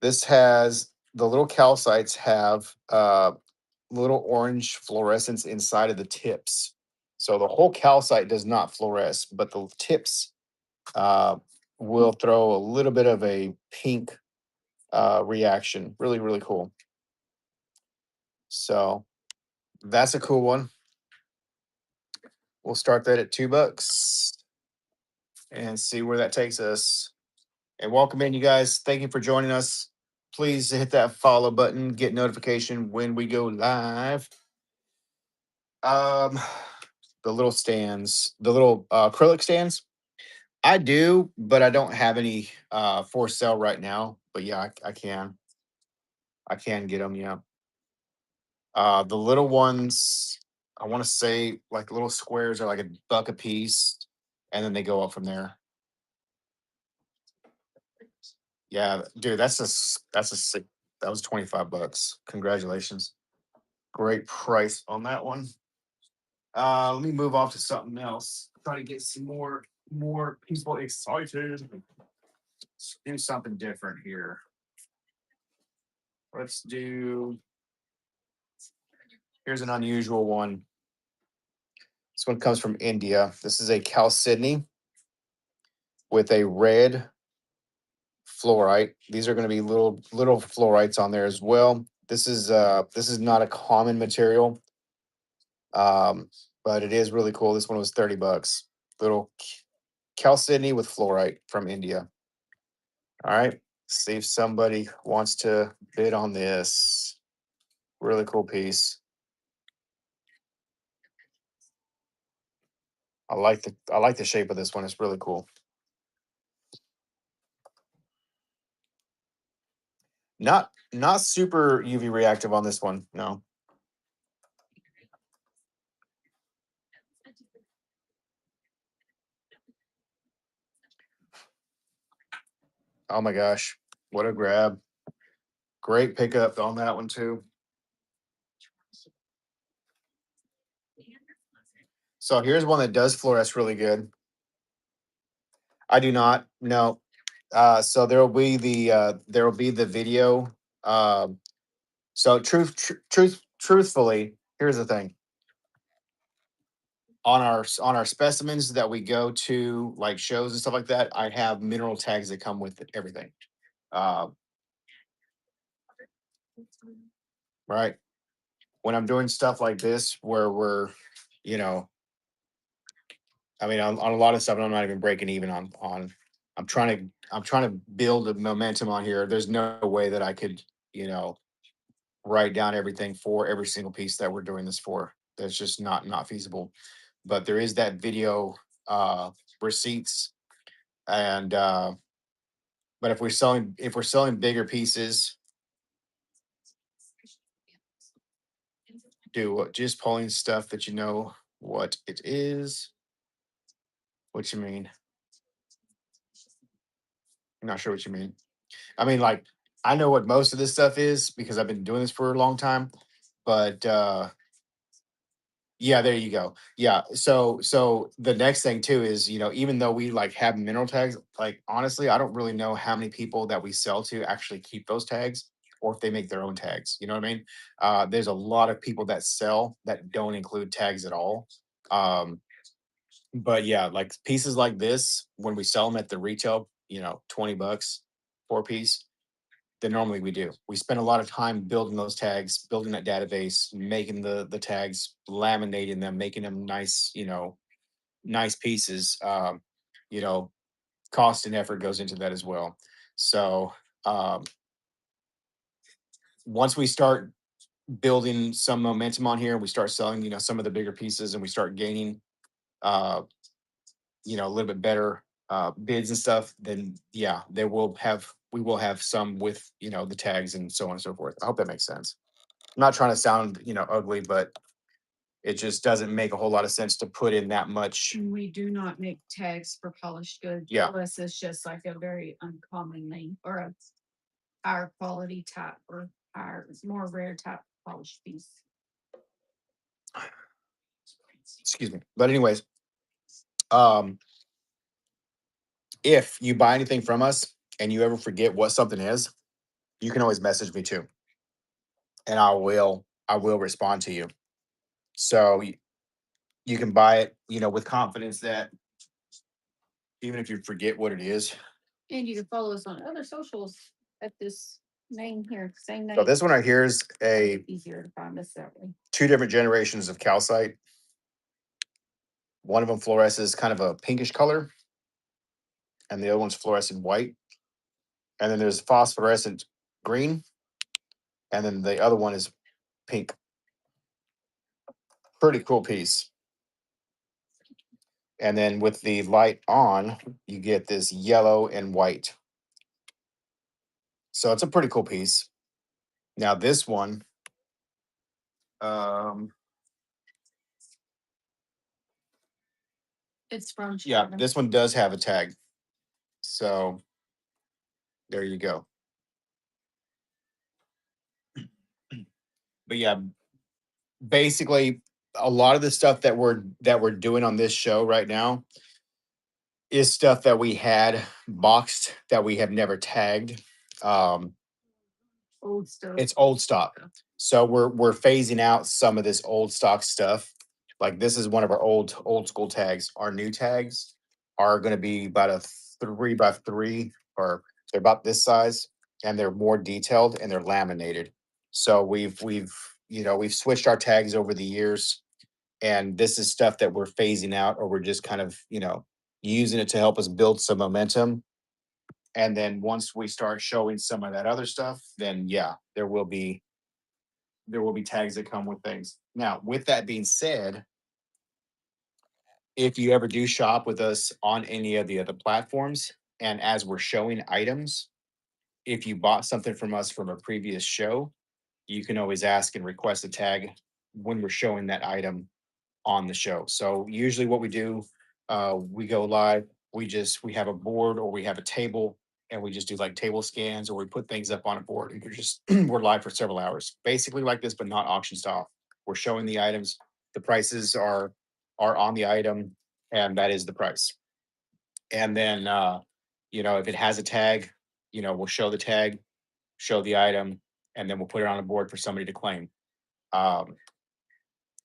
this has the little calcites have little orange fluorescence inside of the tips. So the whole calcite does not fluoresce, but the tips uh, will throw a little bit of a pink reaction. Really, really cool. So that's a cool one. We'll start that at $2 and see where that takes us. And welcome in, you guys. Thank you for joining us. Please hit that follow button, get notification when we go live. Um, the little stands, the little acrylic stands. I do, but I don't have any for sale right now. But yeah, I can get them. Yeah. The little ones, I want to say like little squares are like $1 a piece, and then they go up from there. Yeah, dude, that's a sick. That was 25 bucks. Congratulations. Great price on that one. Let me move off to something else. Try to get some more people excited. Let's do something different here. Let's do. Here's an unusual one. This one comes from India. This is a Chalcedony with a red fluorite. These are going to be little fluorites on there as well. This is not a common material, um, but it is really cool. This one was 30 bucks. Little Chalcedony with fluorite from India. All right, see if somebody wants to bid on this. Really cool piece. I like the shape of this one. It's really cool. Not super UV reactive on this one. No. Oh my gosh, what a grab! Great pickup on that one too. So here's one that does fluoresce really good. I do not. No. So there will be the video. Um, so truthfully, here's the thing. On our specimens that we go to like shows and stuff like that, I have mineral tags that come with everything. Uh, right. When I'm doing stuff like this, where we're, you know, I mean, on a lot of stuff, I'm not even breaking even on. I'm trying to build a momentum on here. There's no way that I could, you know, write down everything for every single piece that we're doing this for. That's just not feasible. But there is that video uh, receipts, and but if we're selling bigger pieces, just pulling stuff that you know what it is. What you mean? I'm not sure what you mean. I mean, like, I know what most of this stuff is because I've been doing this for a long time. But yeah, there you go. Yeah. So the next thing too is, even though we like have mineral tags, like honestly, I don't really know how many people that we sell to actually keep those tags or if they make their own tags. You know what I mean? There's a lot of people that sell that don't include tags at all. Um, but yeah, like pieces like this, when we sell them at the retail, 20 bucks for a piece, than normally we do. We spend a lot of time building those tags, building that database, making the tags, laminating them, making them nice, nice pieces. You know, cost and effort goes into that as well. So um, once we start building some momentum on here, we start selling, some of the bigger pieces, and we start gaining, uh, a little bit better bids and stuff. Then yeah, we will have some with the tags and so on and so forth. I hope that makes sense. I'm not trying to sound, ugly, but it just doesn't make a whole lot of sense to put in that much. We do not make tags for polished goods Yeah. unless it's just like a very uncommon name or a higher quality type or our more rare type polished piece. Excuse me. But anyways, um, if you buy anything from us and you ever forget what something is, you can always message me too, and I will respond to you. So you can buy it, with confidence that even if you forget what it is. And you can follow us on other socials at this name here, same So name. this one right here is a Easier to find us that way. two different generations of calcite. One of them fluoresces kind of a pinkish color, and the other one's fluorescent white. And then there's phosphorescent green, and then the other one is pink. Pretty cool piece. And then with the light on, you get this yellow and white. So it's a pretty cool piece. Now this one, um, It's from yeah, China. this one does have a tag. So There you go. But yeah, basically a lot of the stuff that we're doing on this show right now is stuff that we had boxed that we have never tagged. Um, Old stuff. it's old stock. So we're phasing out some of this old stock stuff. Like this is one of our old school tags. Our new tags are going to be about a 3 by 3, or they're about this size, and they're more detailed and they're laminated. So we've switched our tags over the years, and this is stuff that we're phasing out, or we're just kind of using it to help us build some momentum. And then once we start showing some of that other stuff, then yeah, there will be tags that come with things. Now, with that being said, if you ever do shop with us on any of the other platforms, and as we're showing items, if you bought something from us from a previous show, you can always ask and request a tag when we're showing that item on the show. So usually what we do, we go live, we have a board or we have a table, and we just do like table scans, or we put things up on a board, and we're live for several hours. Basically like this, but not auction style. We're showing the items, the prices are on the item, and that is the price. And then if it has a tag, we'll show the tag, show the item, and then we'll put it on a board for somebody to claim. Um,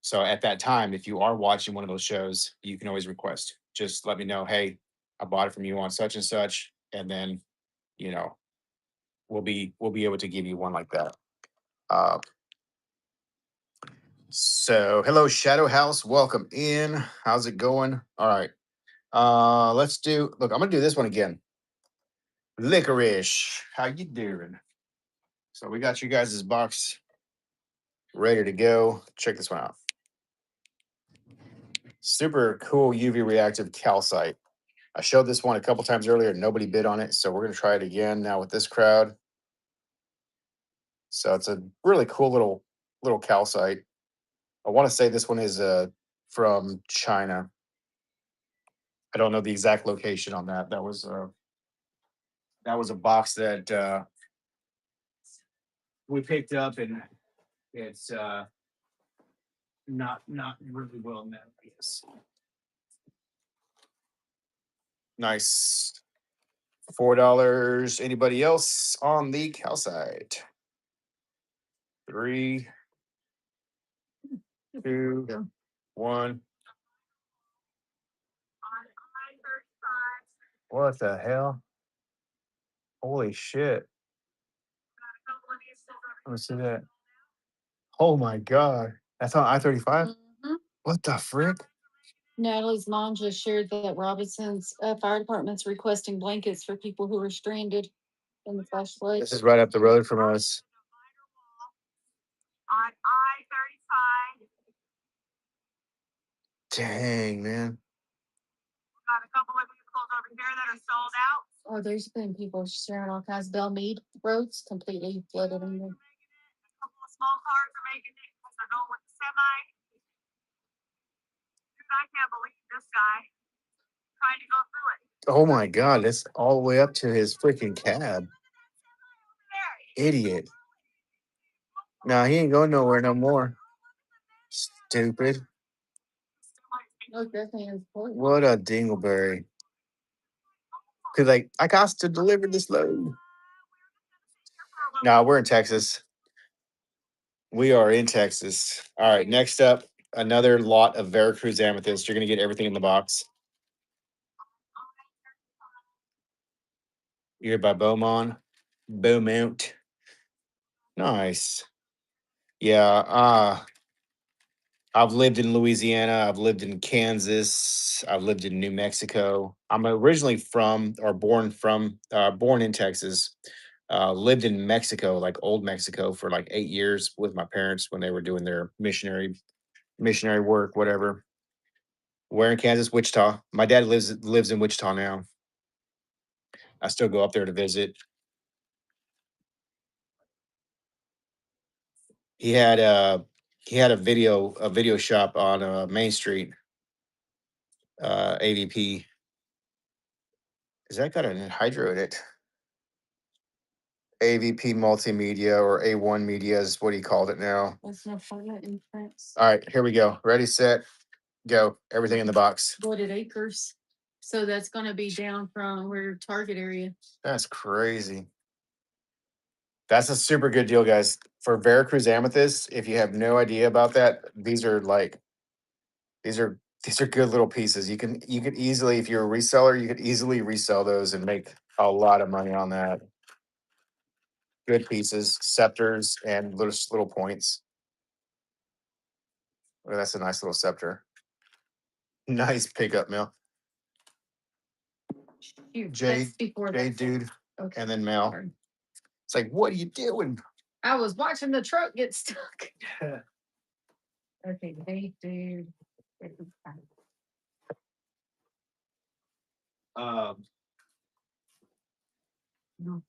so at that time, if you are watching one of those shows, you can always request. Just let me know, hey, I bought it from you on such and such, and then you know we'll be able to give you one like that. Uh, so hello, Shadow House, welcome in. How's it going? All right, let's do. Look, I'm gonna do this one again. Licorice, how you doing? So we got you guys' box ready to go. Check this one out. Super cool UV reactive calcite. I showed this one a couple times earlier. Nobody bid on it, so we're gonna try it again now with this crowd. So it's a really cool little calcite. I want to say this one is from China. I don't know the exact location on that. That was a box that we picked up, and it's not really well known. I guess. Nice. $4. Anybody else on the calcite? 3, 2, 1. What the hell? Holy shit. Let me see that. Oh my God. That's on I-35? Mhm. What the frick? Natalie's mom just shared that Robinson's fire department's requesting blankets for people who are stranded in the flash flood. This is right up the road from us. On I-35. Dang, man. Got a couple of vehicles over here that are sold out. Oh, there's been people sharing all kinds. Bellmead roads completely flooded in there. A couple of small cars are making it because they're going with the semi. Dude, I can't believe this guy trying to go through it. Oh my God. That's all the way up to his freaking cab. There. Idiot. Nah, he ain't going nowhere no more. Stupid. Oh, definitely important. What a dingleberry. Cause like I got to deliver this load. Nah, we're in Texas. We are in Texas. All right, next up, another lot of Veracruz amethyst. You're gonna get everything in the box. You're by Beaumont. Nice. Yeah. I've lived in Louisiana. I've lived in Kansas. I've lived in New Mexico. I'm originally born in Texas. Lived in Mexico, like old Mexico, for like 8 years with my parents when they were doing their missionary work, whatever. Where in Kansas, Wichita. My dad lives in Wichita now. I still go up there to visit. He had a he had a video shop on Main Street, AVP. Is that got an hydro in it? AVP Multimedia or A1 Media is what he called it now. There's no Florida imprints. All right, here we go. Ready, set, go. Everything in the box. Wooded acres. So that's gonna be down from where target area. That's crazy. That's a super good deal, guys. For Veracruz amethyst, if you have no idea about that, these are these are good little pieces. You could easily, if you're a reseller, you could easily resell those and make a lot of money on that. Good pieces, scepters, and little points. Oh, that's a nice little scepter. Nice pickup mill. Shoot, Jade, that's before Jade that. dude, Okay. and then Mel. Sorry. It's like, what are you doing? I was watching the truck get stuck. Okay, they do. Um, No,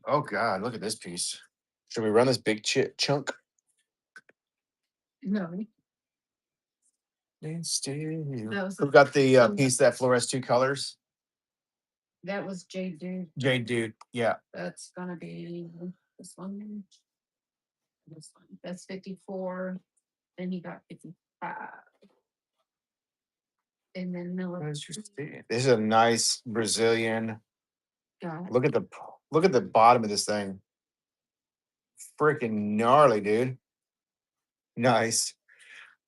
oh God, look at this piece. Should we run this big chunk? no, that was Who got the some- piece that fluoresces two colors? that was Jade Dude. Jade dude. Yeah. That's gonna be this one. This one. That's 54. Then he got 55. And then Miller. This is a nice Brazilian. Got Look at the bottom of this thing. Freaking gnarly, dude. Nice.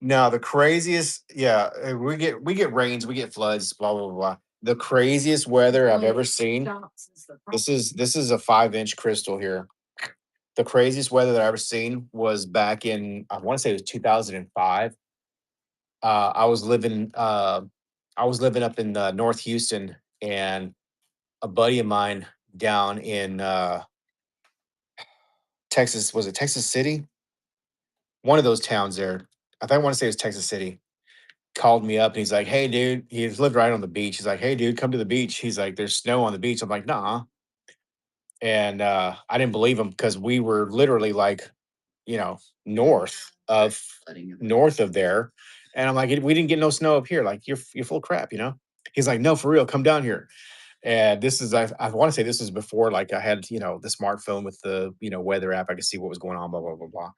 Now the craziest, yeah, we get rains, we get floods, blah blah blah. Blah. The craziest weather I've ever seen. This is a 5-inch crystal here. The craziest weather that I ever seen was back in, I want to say it was 2005. I was living up in North Houston, and a buddy of mine down in Texas, was it Texas City? One of those towns there. I think I want to say it was Texas City. Called me up and he's like, "Hey, dude," he's lived right on the beach. He's like, "Hey, dude, come to the beach." He's like, "There's snow on the beach." I'm like, "Nah." And I didn't believe him because we were literally like, you know, north of north of there. And I'm like, "We didn't get no snow up here. Like, you're full of crap, you know?" He's like, "No, for real, come down here." And this is, I want to say this was before like I had, the smartphone with the, weather app. I could see what was going on, blah, blah, blah, blah.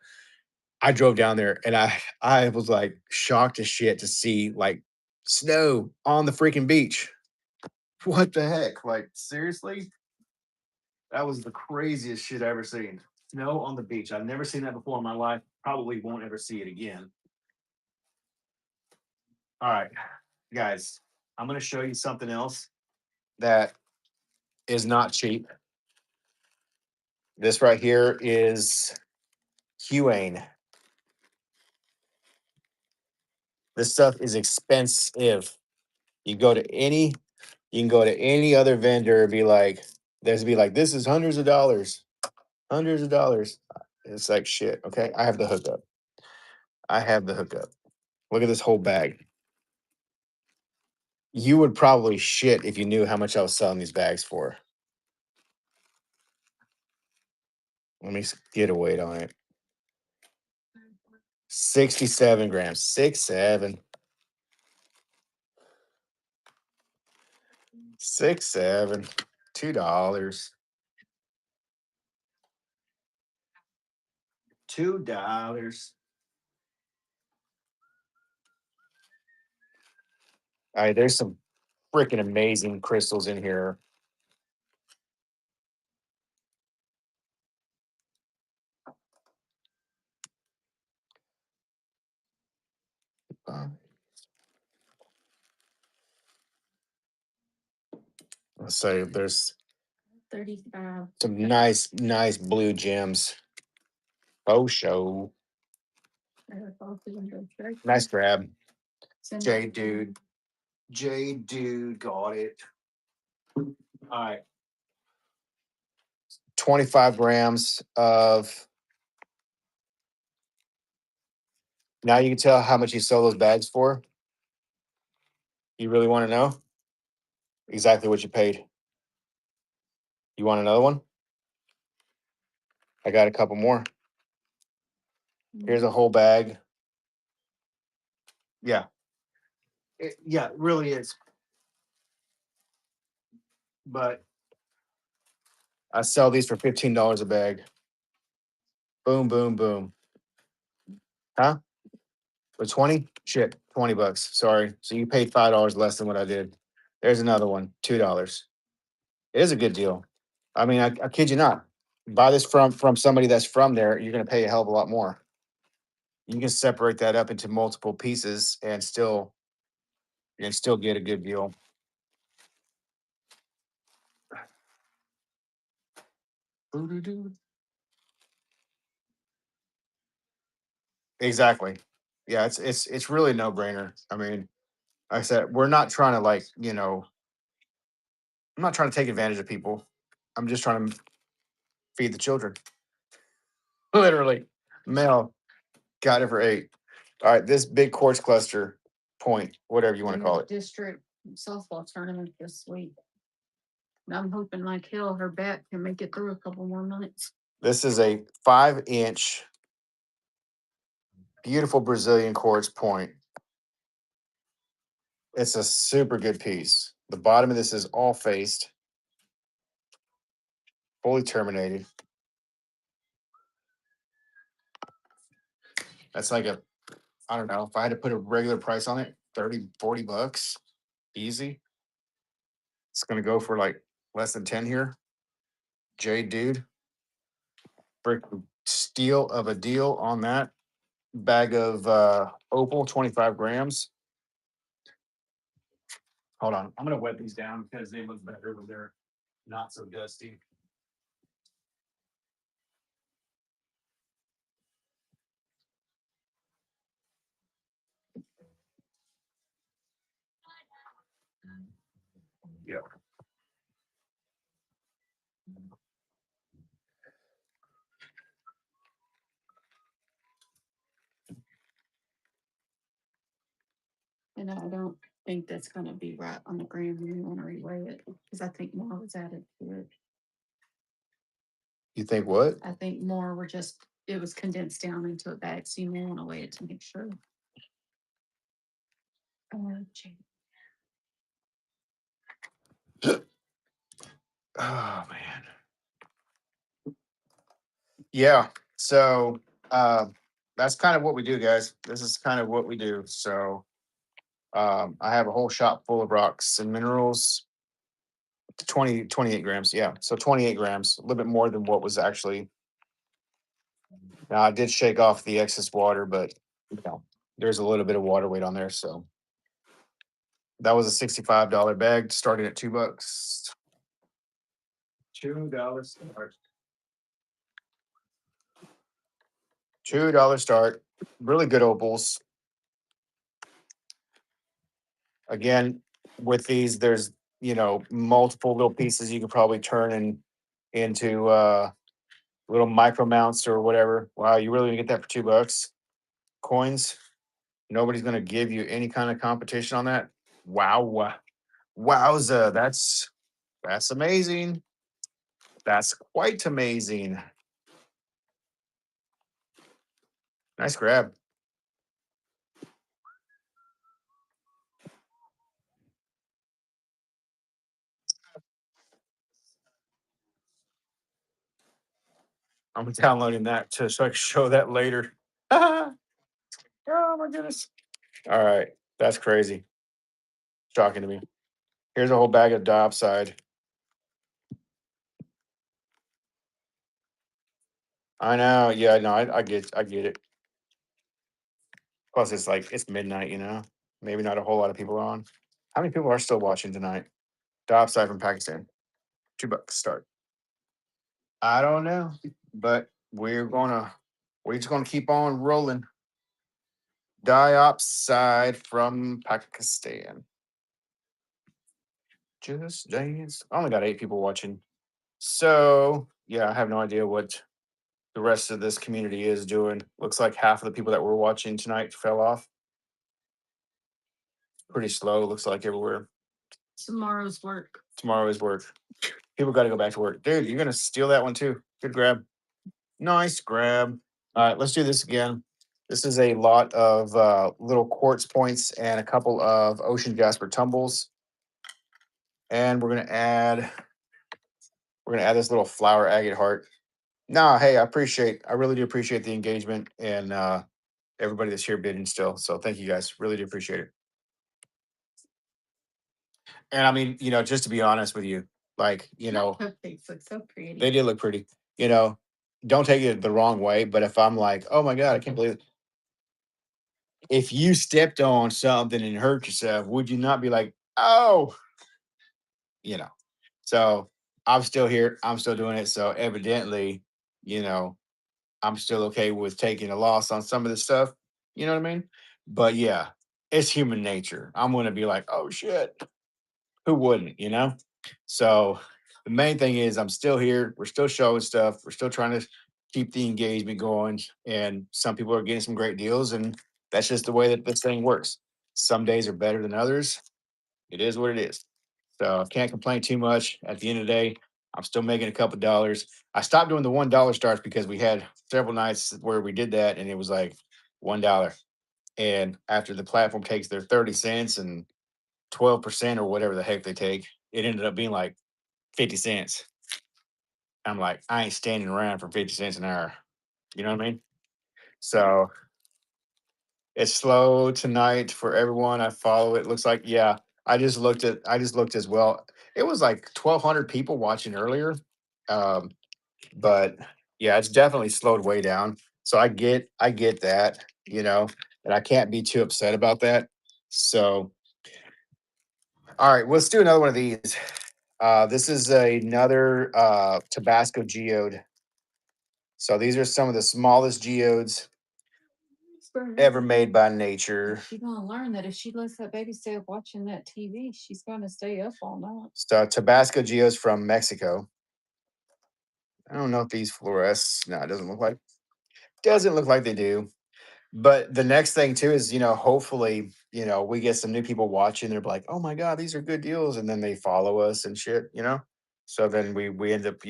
I drove down there and I was like shocked as shit to see like snow on the freaking beach. What the heck? Like, seriously? That was the craziest shit I ever seen. Snow on the beach. I've never seen that before in my life. Probably won't ever see it again. All right, guys, I'm going to show you something else that is not cheap. This right here is Huane. This stuff is expensive. You go to any, you can go to any other vendor and be like, this is hundreds of dollars, hundreds of dollars. It's like shit. Okay, I have the hookup. I have the hookup. Look at this whole bag. You would probably shit if you knew how much I was selling these bags for. Let me get a weight on it. 67 grams. 6'7". 6'7". $2. $2. All right, there's some freaking amazing crystals in here. Let's say there's 35. some nice blue gems. Oh, show. Nice grab. J dude. J dude got it. All right. 25 grams of. Now you can tell how much you sell those bags for. You really want to know exactly what you paid? You want another one? I got a couple more. Here's a whole bag. Yeah. Yeah, it really is. But I sell these for $15 a bag. Boom, boom, boom. Huh? For 20? Shit, $20. Sorry. So you paid $5 less than what I did. There's another one, $2. It is a good deal. I mean, I kid you not. Buy this from somebody that's from there, you're gonna pay a hell of a lot more. You can separate that up into multiple pieces and still get a good deal. Boo-doo-doo. Exactly. Yeah, it's really no brainer. I mean, like I said, we're not trying to I'm not trying to take advantage of people. I'm just trying to feed the children. Literally. Mel got it for 8. All right, this big quartz cluster point, whatever you want to They call have it. district softball tournament this week. And I'm hoping like hell her bat can make it through a couple more months. This is a 5-inch beautiful Brazilian quartz point. It's a super good piece. The bottom of this is all faced, fully terminated. That's like I don't know, if I had to put a regular price on it, 30, $40. Easy. It's gonna go for like less than 10 here. Jade dude. Brick steal of a deal on that. Bag of opal, 25 grams. Hold on. I'm gonna wet these down because they look better when they're not so dusty. Yeah. And I don't think that's gonna be right on the gram when you want to reweigh it because I think more was added to it. You think what? I think more were just it was condensed down into a bag, so you may want to weigh it to make sure. Gee. Oh man. Yeah. So that's kind of what we do, guys. This is kind of what we do. So I have a whole shop full of rocks and minerals. 28 grams. Yeah. So 28 grams, a little bit more than what was actually. Now I did shake off the excess water, but there's a little bit of water weight on there. So that was a $65 bag starting at $2. $2 start. $2 start. Really good opals. Again, with these, there's multiple little pieces you could probably turn into little micro mounts or whatever. Wow, you really gonna get that for $2? Coins. Nobody's gonna give you any kind of competition on that. Wow. Wowza. That's amazing. That's quite amazing. Nice grab. I'm downloading that so I can show that later. Oh my goodness. All right. That's crazy. Shocking to me. Here's a whole bag of diopside. I know. Yeah, no, I get it. Plus it's like it's midnight. Maybe not a whole lot of people are on. How many people are still watching tonight? Diopside from Pakistan. $2 start. I don't know. But we're just gonna keep on rolling. Diopside from Pakistan. Just dance. I only got 8 people watching. So yeah, I have no idea what the rest of this community is doing. Looks like half of the people that were watching tonight fell off. Pretty slow, looks like everywhere. Tomorrow's work. Tomorrow is work. People got to go back to work. Dude, you're going to steal that one too. Good grab. Nice grab. All right, let's do this again. This is a lot of little quartz points and a couple of ocean jasper tumbles. And we're going to add We're gonna add this little flower agate heart. Nah, hey, I really do appreciate the engagement and everybody that's here bidding still. So thank you guys. Really do appreciate it. And I mean, just to be honest with you, like, Cupcakes look so they pretty. did look pretty. You know, don't take it the wrong way, but if I'm like, oh my God, I can't believe it. If you stepped on something and hurt yourself, would you not be like, oh, you know? So I'm still here. I'm still doing it. So evidently, you know, I'm still okay with taking a loss on some of this stuff. You know what I mean? But yeah, it's human nature. I'm going to be like, oh shit, who wouldn't? So the main thing is I'm still here. We're still showing stuff. We're still trying to keep the engagement going. And some people are getting some great deals. And that's just the way that this thing works. Some days are better than others. It is what it is. So I can't complain too much. At the end of the day, I'm still making a couple dollars. I stopped doing the $1 starts because we had several nights where we did that and it was like $1. And after the platform takes their 30 cents and 12% or whatever the heck they take, it ended up being like 50 cents. I'm like, I ain't standing around for 50 cents an hour. You know what I mean? So it's slow tonight for everyone. I follow it. Looks like, yeah. I just looked as well. It was like 1,200 people watching earlier. Um, but yeah, it's definitely slowed way down. So I get that, and I can't be too upset about that. So all right, let's do another one of these. This is another Tabasco geode. So these are some of the smallest geodes ever made by nature. She's gonna learn that if she lets that baby stay up watching that TV, she's gonna stay up all night. So Tabasco geodes from Mexico. I don't know if these fluoresce. No, it doesn't look like they do. But the next thing too is, hopefully, we get some new people watching. They're like, oh my God, these are good deals. And then they follow us and shit. So then we end up,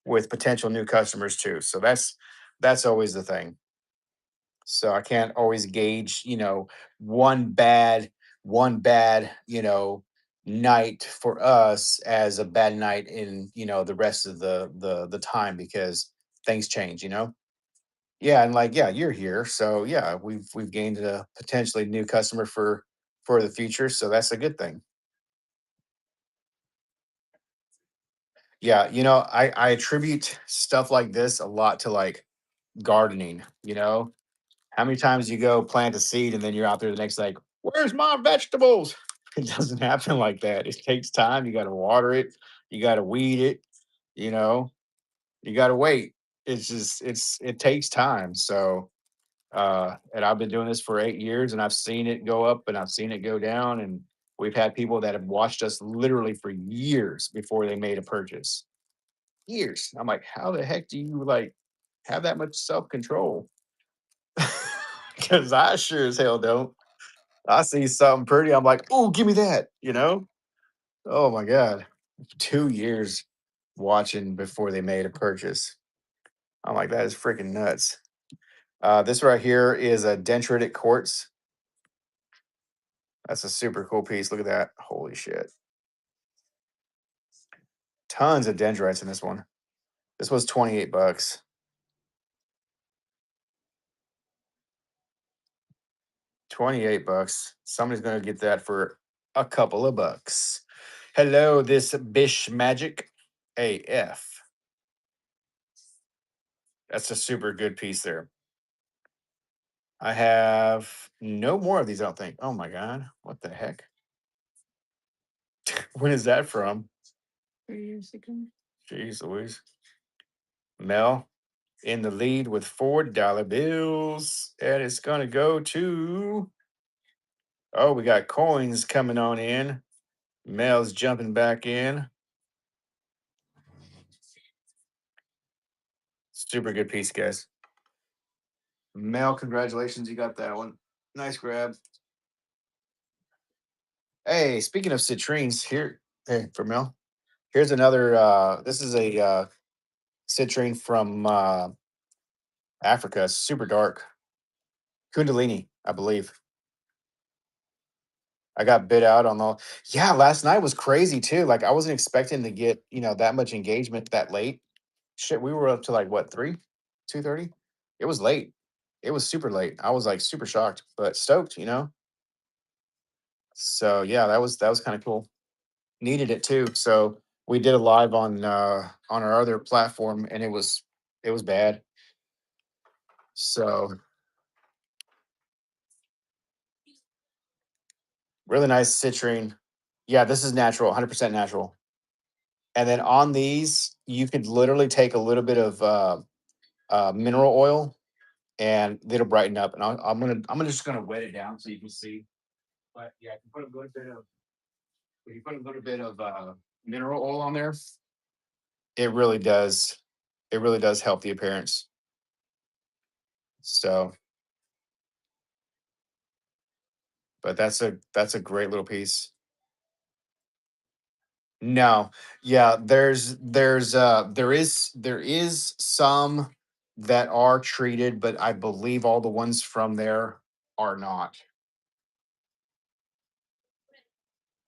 with potential new customers too. So that's always the thing. So I can't always gauge, one bad, one bad, night for us as a bad night in, the rest of the time because things change. Yeah, and like, yeah, you're here. So yeah, we've gained a potentially new customer for the future. So that's a good thing. Yeah, I attribute stuff like this a lot to like gardening. How many times you go plant a seed and then you're out there the next like, where's my vegetables? It doesn't happen like that. It takes time. You got to water it. You got to weed it. You know, you got to wait. It takes time. So, and I've been doing this for 8 years and I've seen it go up and I've seen it go down. And we've had people that have watched us literally for years before they made a purchase. Years. I'm like, how the heck do you like have that much self control? Because I sure as hell don't. I see something pretty. I'm like, oh, give me that. Oh my God. 2 years watching before they made a purchase. I'm like, that is freaking nuts. This right here is a dendritic quartz. That's a super cool piece. Look at that. Holy shit. Tons of dendrites in this one. This was 28 bucks. 28 bucks. Somebody's going to get that for a couple of bucks. Hello, this Bish Magic AF. That's a super good piece there. I have no more of these, I don't think. Oh my God. What the heck? When is that from? 3 years ago. Jeez Louise. Mel in the lead with $4 bills. And it's going to go to. Oh, we got coins coming on in. Mel's jumping back in. Super good piece, guys. Mel, congratulations. You got that one. Nice grab. Hey, speaking of citrines, here, hey, for Mel, here's another. This is a citrine from Africa, super dark. Kundalini, I believe. I got bid out on the yeah, last night was crazy too. Like I wasn't expecting to get, that much engagement that late. Shit, we were up to like what, 3? 2:30? It was late. It was super late. I was like super shocked, but stoked. So yeah, that was kind of cool. Needed it too. So we did a live on our other platform and it was bad. So really nice citrine. Yeah, this is natural, 100% natural. And then on these, you could literally take a little bit of mineral oil, and it'll brighten up. And I'm just gonna wet it down so you can see. But yeah, if you put a little bit of mineral oil on there, it really does. It really does help the appearance. So, but that's a great little piece. No, yeah, there is some that are treated, but I believe all the ones from there are not.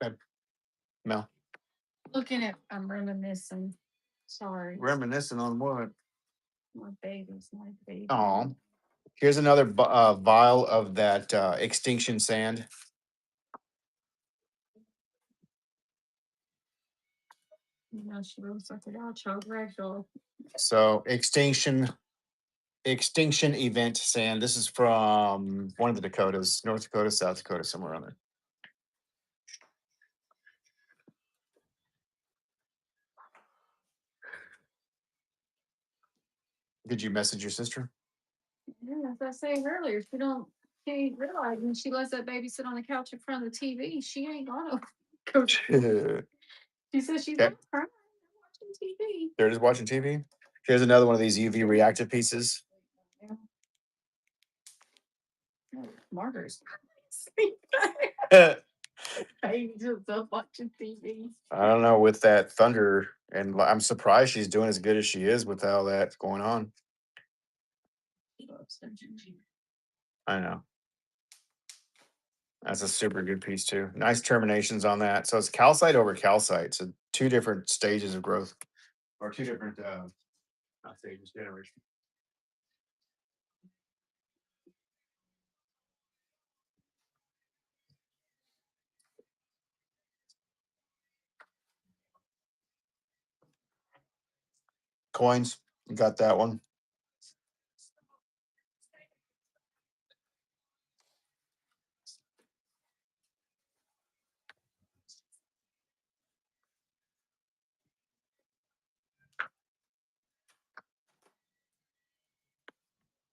Okay, Mel, Looking at, I'm reminiscing. Sorry, reminiscing on what? my baby. Oh, here's another vial of that extinction sand. She looks like a wild child ragdoll. So extinction event sand. This is from one of the Dakotas, North Dakota, South Dakota, somewhere around there. Did you message your sister? Yeah, as I was saying earlier, she ain't realize when she lets that baby sit on the couch in front of the TV, she ain't gonna go. She says she's Okay, not crying, watching TV. they're just watching TV. Here's another one of these UV reactive pieces. Yeah. Martyrs. I Baby just up watching TV. don't know with that thunder, and I'm surprised she's doing as good as she is with all that going on. I know. That's a super good piece too. Nice terminations on that. So it's calcite over calcite. So two different stages of growth, or two different not stages, generation. Coins, you got that one.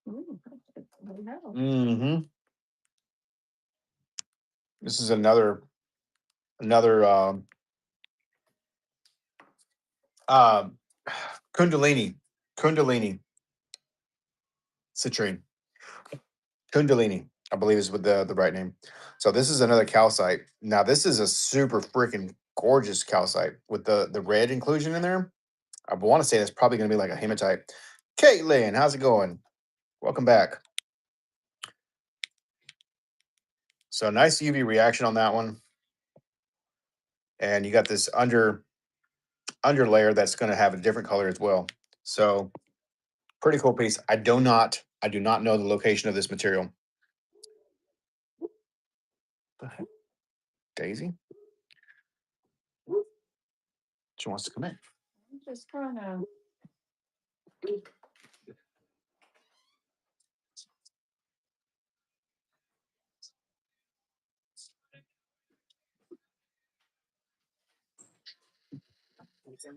Ooh, no. Mm-hmm. This is another um Kundalini. Kundalini citrine. Kundalini, I believe is with the right name. So this is another calcite. Now this is a super freaking gorgeous calcite with the red inclusion in there. I want to say that's probably going to be like a hematite. Caitlin, how's it going? Welcome back. So nice UV reaction on that one, and you got this under layer that's going to have a different color as well. So pretty cool piece. I do not know the location of this material. The heck? Daisy, she wants to come in. I'm just trying to.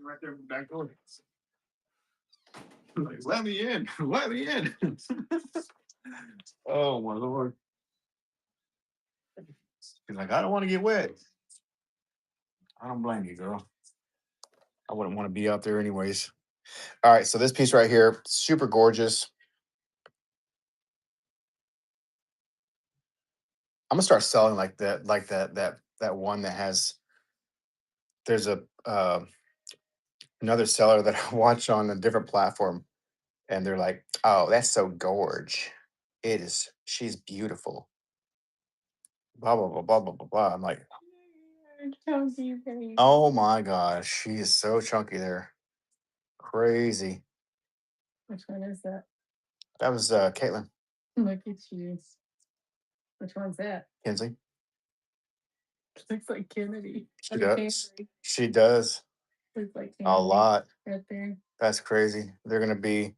Right there, back door. Like, let me in. Let me in. Oh my lord. He's like, I don't want to get wet. I don't blame you, girl. I wouldn't want to be out there anyways. All right, so this piece right here, super gorgeous. I'm gonna start selling like that one that has. There's another seller that I watch on a different platform, and they're like, "Oh, that's so gorge. It is. She's beautiful." Blah blah blah blah blah blah blah. I'm like, Chunky face. oh my gosh, she is so chunky there. Crazy. Which one is that? That was Caitlin Look at you. Which one's that? Kinsley. Looks like Kennedy. She does. She does Looks like a Kennedy lot. right there. That's crazy. They're gonna be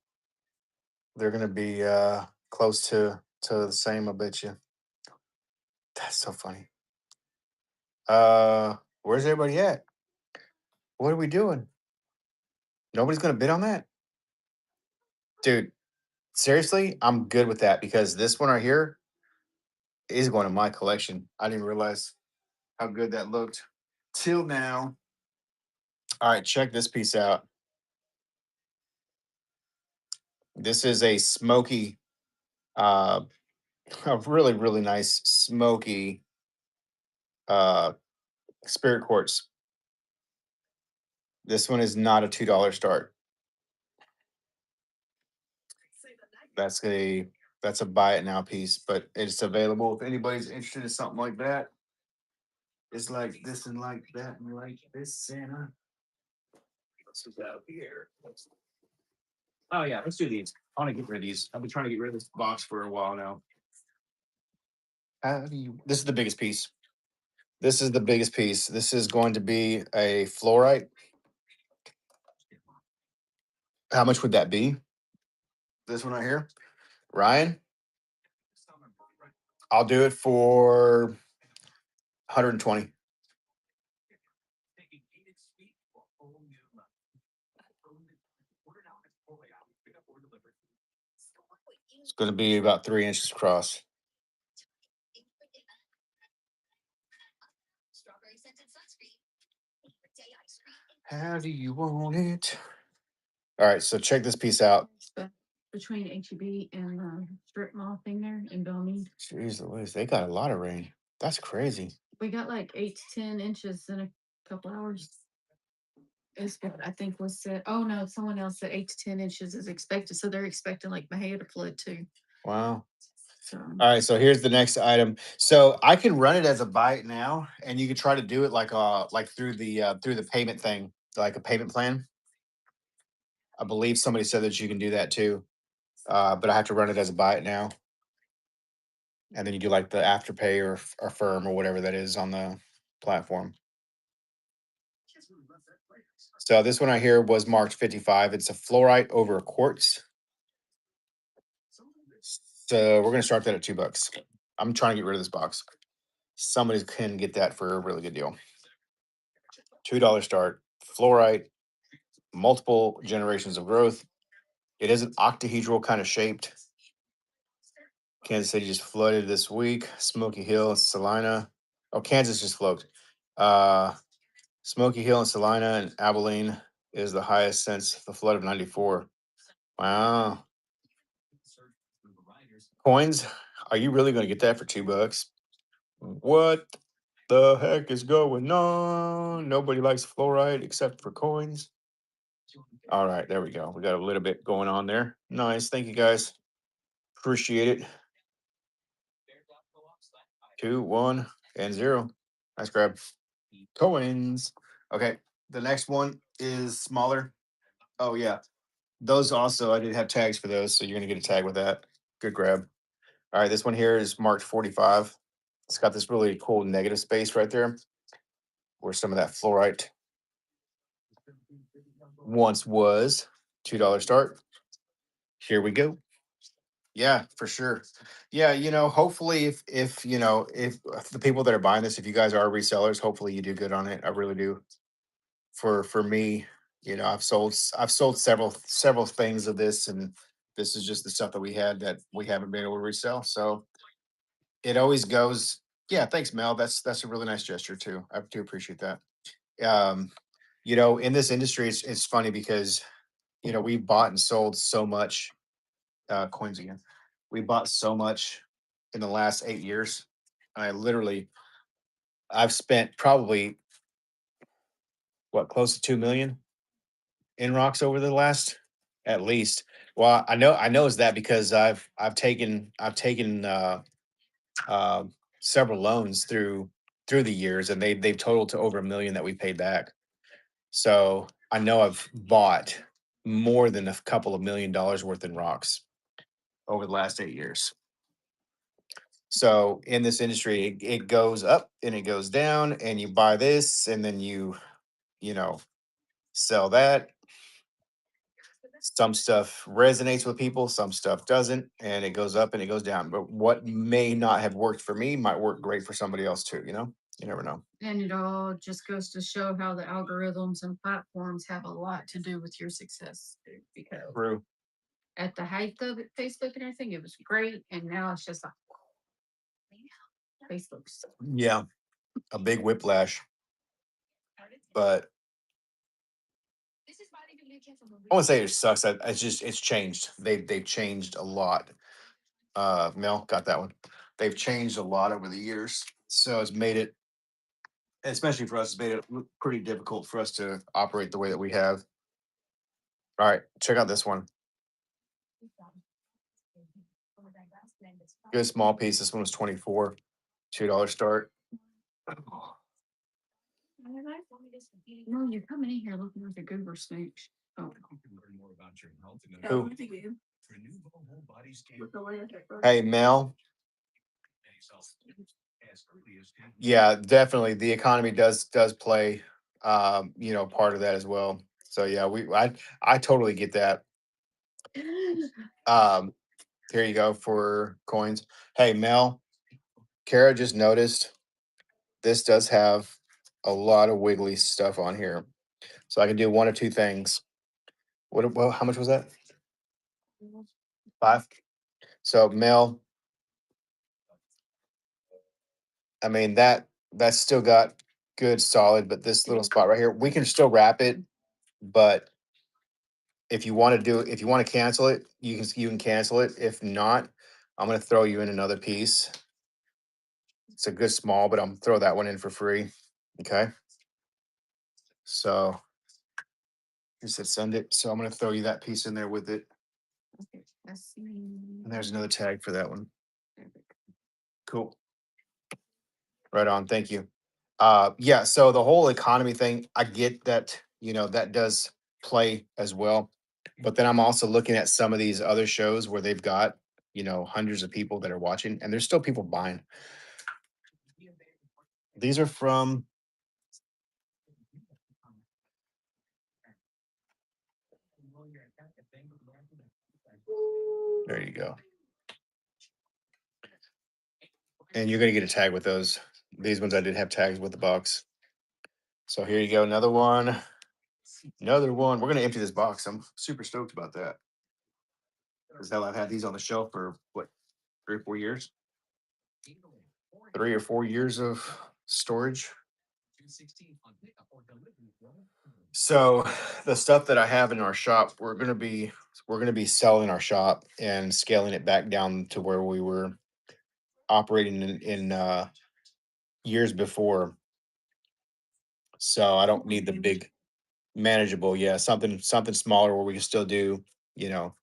close to the same, I bet you. That's so funny. Where's everybody at? What are we doing? Nobody's gonna bid on that? Dude, seriously, I'm good with that because this one right here is going to my collection. I didn't realize how good that looked till now. All right, check this piece out. This is a smoky, uh, a really, really nice smoky uh spirit quartz. This one is not a $2 start. That's a that's a buy it now piece, but it's available if anybody's interested in something like that. It's like this and like that and like this, Santa. What's out here? Oh yeah, let's do these. I want to get rid of these. I've been trying to get rid of this box for a while now. How do you? This is the biggest piece. This is the biggest piece. This is going to be a fluorite. How much would that be? This one right here, Ryan. I'll do it for 120. It's going to be about 3 inches across. How do you want it? All right, so check this piece out. Between HEB and the strip mall thing there in Belmead. Jeez Louise, they got a lot of rain. That's crazy. We got like 8 to 10 inches in a couple hours. Is what I think was said. Oh no, someone else said 8 to 10 inches is expected. So they're expecting like Mahia to flood too. Wow. So All right, so here's the next item. So I can run it as a buy it now, and you can try to do it like through the payment thing, like a payment plan. I believe somebody said that you can do that too, but I have to run it as a buy it now, and then you do like the afterpay or firm or whatever that is on the platform. So this one right here was marked 55. It's a fluorite over a quartz. So we're gonna start that at $2. I'm trying to get rid of this box. Somebody can get that for a really good deal. $2 start. Fluorite, multiple generations of growth. It is an octahedral kind of shaped. Kansas City just flooded this week. Smoky Hill, Salina. Oh, Kansas just flooded. Uh, Smoky Hill and Salina and Abilene is the highest since the flood of '94. Wow. Coins? Are you really going to get that for $2? What the heck is going on? Nobody likes fluoride except for coins. All right, there we go. We got a little bit going on there. Nice. Thank you guys. Appreciate it. 2, 1, and 0. Nice grab. Coins. Okay. The next one is smaller. Oh, yeah. Those also, I did have tags for those. So you're going to get a tag with that. Good grab. All right. This one here is marked 45. It's got this really cool negative space right there where some of that fluorite once was. $2 start. Here we go. Yeah, for sure. Yeah, hopefully if the people that are buying this, if you guys are resellers, hopefully you do good on it. I really do. For me, I've sold several things of this, and this is just the stuff that we had that we haven't been able to resell. So it always goes. Yeah, thanks, Mel. That's a really nice gesture too. I do appreciate that. Um, in this industry, it's funny because we bought and sold so much coins again. We bought so much in the last 8 years. I've spent probably close to 2 million in rocks over the last at least. Well, I know is that because I've taken several loans through the years, and they've totaled to over 1 million that we paid back. So I know I've bought more than a couple of $1 million worth in rocks over the last 8 years. So in this industry, it goes up and it goes down, and you buy this, and then you know, sell that. Some stuff resonates with people, some stuff doesn't, and it goes up and it goes down. But what may not have worked for me might work great for somebody else too. You never know. And it all just goes to show how the algorithms and platforms have a lot to do with your success. Because True. at the height of it, Facebook and everything, it was great. And now it's just like Facebook's. Yeah, a big whiplash. But I won't say it sucks. It's changed. They've changed a lot. Mel got that one. They've changed a lot over the years, so it's made it, especially for us, it's made it pretty difficult for us to operate the way that we have. All right, check out this one. Good small piece. This one was 24, $2 start. No, you're coming in here looking like a goober snooch. Oh. Who? Hey, Mel. Yeah, definitely. The economy does play, part of that as well. So yeah, I totally get that. Um, here you go for coins. Hey, Mel. Kara just noticed this does have a lot of wiggly stuff on here, so I can do one of two things. Well, how much was that? 5. So Mel, I mean that's still got good solid, but this little spot right here, we can still wrap it. But if you want to cancel it, you can cancel it. If not, I'm gonna throw you in another piece. It's a good small, but I'm gonna throw that one in for free. Okay. So you said send it. So I'm gonna throw you that piece in there with it. Okay, let's see. And there's another tag for that one. Cool. Right on. Thank you. Yeah, so the whole economy thing, I get that, that does play as well. But then I'm also looking at some of these other shows where they've got, hundreds of people that are watching, and there's still people buying. These are from there you go. And you're gonna get a tag with those. These ones I did have tags with the box. So here you go, another one. Another one. We're gonna empty this box. I'm super stoked about that. Because hell, I've had these on the shelf for what, 3 or 4 years? 3 or 4 years of storage. So the stuff that I have in our shop, we're gonna be selling our shop and scaling it back down to where we were operating in years before. So I don't need the big manageable. Yeah, something smaller where we can still do, you know,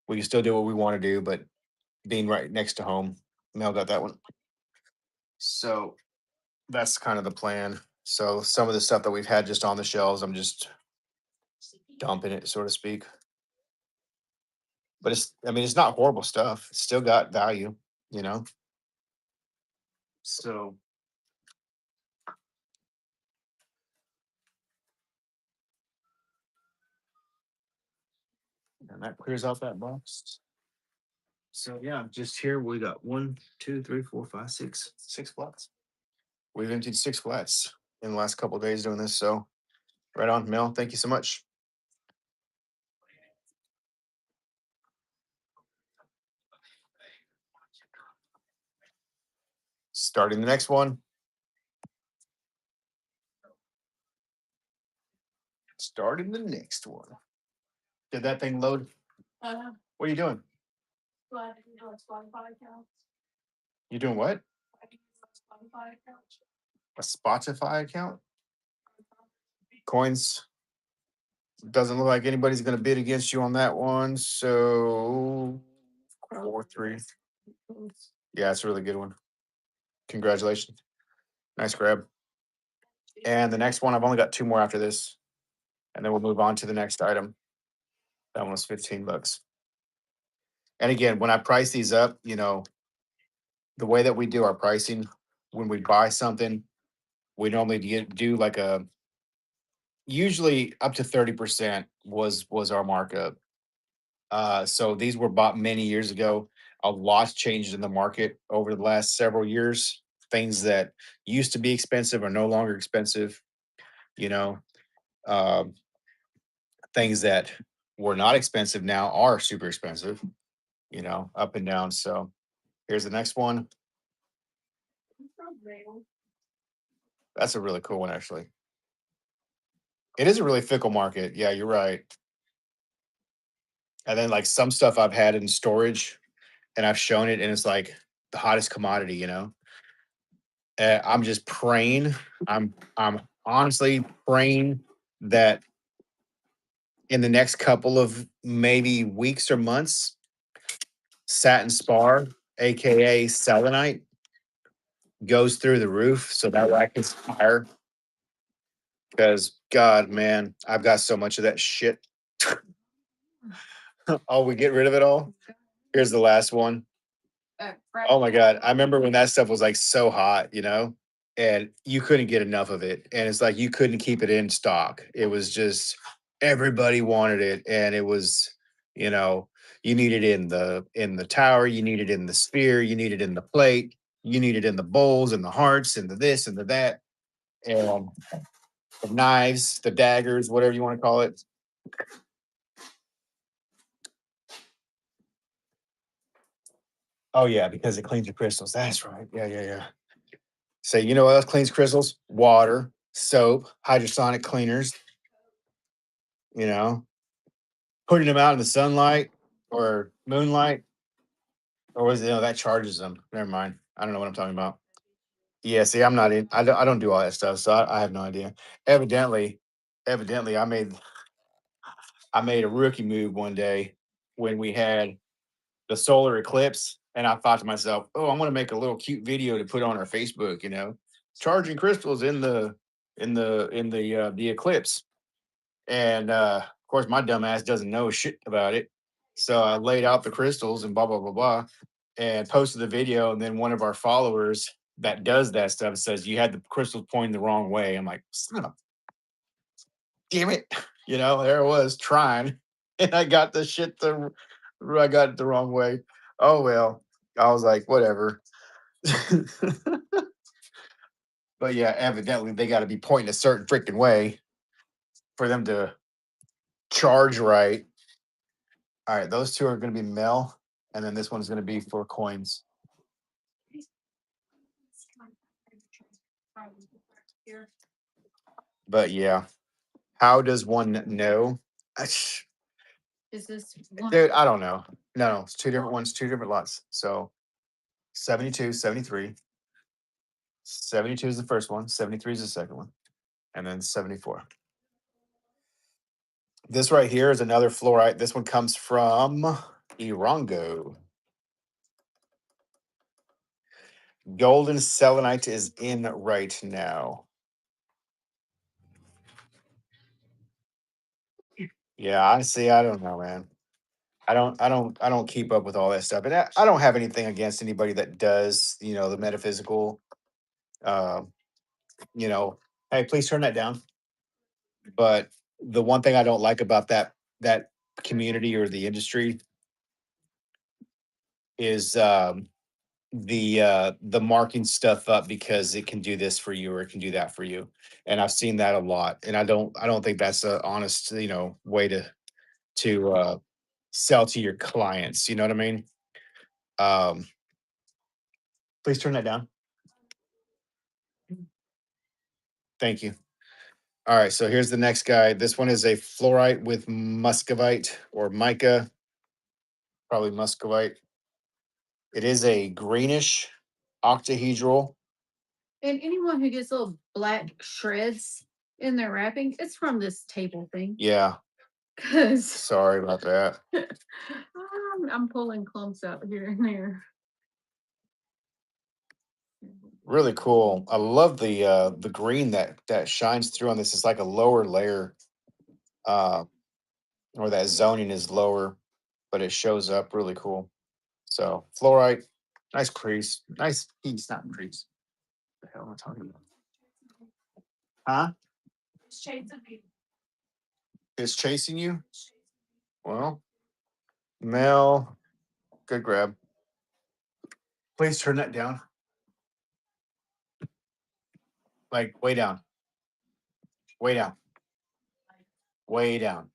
we can still do what we want to do, but being right next to home. Mel got that one. So that's kind of the plan. So some of the stuff that we've had just on the shelves, I'm just dumping it, so to speak. But it's not horrible stuff. It's still got value, you know. So and that clears out that box. So yeah, just here we got 6 flats. We've emptied 6 flats in the last couple of days doing this. So right on, Mel. Thank you so much. Starting the next one. Starting the next one. Did that thing load? What are you doing? You doing what? A Spotify account? Coins. Doesn't look like anybody's going to bid against you on that one. So 4-3. Yeah, it's a really good one. Congratulations. Nice grab. And the next one, I've only got two more after this, and then we'll move on to the next item. That one was 15 bucks. And again, when I price these up, the way that we do our pricing, when we buy something, we normally do like a usually up to 30% was our markup. So these were bought many years ago. A lot's changed in the market over the last several years. Things that used to be expensive are no longer expensive. You know, um, things that were not expensive now are super expensive. Up and down. So here's the next one. That's a really cool one, actually. It is a really fickle market. Yeah, you're right. And then like some stuff I've had in storage and I've shown it and it's like the hottest commodity. I'm just praying. I'm honestly praying that in the next couple of maybe weeks or months, satin spar, aka selenite, goes through the roof so that way I can higher. Because God, man, I've got so much of that shit. Oh, we get rid of it all. Here's the last one. Oh my God. I remember when that stuff was like so hot, and you couldn't get enough of it. And it's like you couldn't keep it in stock. It was just everybody wanted it. And it was, you know, you need it in the tower, you need it in the sphere, you need it in the plate, you need it in the bowls and the hearts and the this and the that. And the knives, the daggers, whatever you want to call it. Oh yeah, because it cleans your crystals. That's right. Yeah, yeah, yeah. So you know what else cleans crystals? Water, soap, hydrosonic cleaners. You know, putting them out in the sunlight or moonlight, or was it? That charges them. Never mind. I don't know what I'm talking about. Yeah, see, I'm not in. I don't do all that stuff, so I have no idea. Evidently, evidently, I made a rookie move one day when we had the solar eclipse, and I thought to myself, "Oh, I'm going to make a little cute video to put on our Facebook." Charging crystals in the eclipse, and of course, my dumb ass doesn't know shit about it. So I laid out the crystals and blah blah blah blah, and posted the video. And then one of our followers that does that stuff says you had the crystals pointing the wrong way. I'm like, son of damn it, there I was trying, and I got it the wrong way. Oh well, I was like, whatever. But yeah, evidently they got to be pointing a certain freaking way for them to charge right. All right, those two are going to be male, and then this one's going to be for coins. But yeah, how does one know? Is this one? Dude, I don't know. No, it's two different ones, two different lots. So 72, 73. 72 is the first one, 73 is the second one, and then 74. This right here is another fluorite. This one comes from Irongo. Golden selenite is in right now. Yeah, honestly, I don't know, man. I don't keep up with all that stuff. And I don't have anything against anybody that does, the metaphysical. Um, you know, hey, please turn that down. But the one thing I don't like about that community or the industry is the marking stuff up because it can do this for you or it can do that for you. And I've seen that a lot. And I don't think that's a honest, way to sell to your clients. You know what I mean? Um, please turn that down. Thank you. All right, so here's the next guy. This one is a fluorite with muscovite or mica, probably muscovite. It is a greenish octahedral. And anyone who gets little black shreds in their wrapping, it's from this table thing. Yeah, Because sorry about that. I'm pulling clumps out here and there. Really cool. I love the green that shines through on this. It's like a lower layer, uh, or that zoning is lower, but it shows up really cool. So fluorite, nice crease, nice piece, not crease. The hell am I talking about? Huh? It's chasing you? Well, Mel, good grab. Please turn that down. Like way down, way down, way down.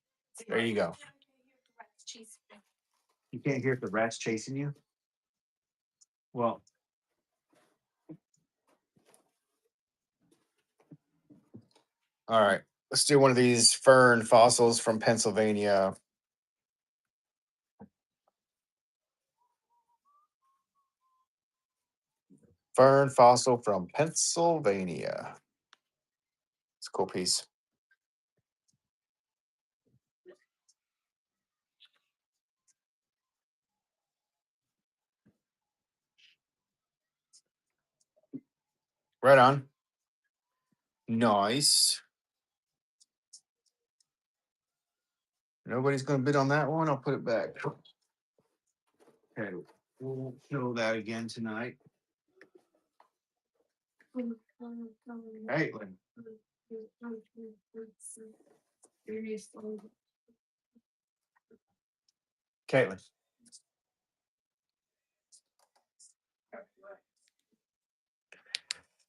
There you go. You can't hear if the rat's chasing you? Well, all right. Let's do one of these fern fossils from Pennsylvania. Fern fossil from Pennsylvania. It's a cool piece. Right on. Nice. Nobody's going to bid on that one. I'll put it back. Okay. We'll show that again tonight. Caitlin. Caitlin.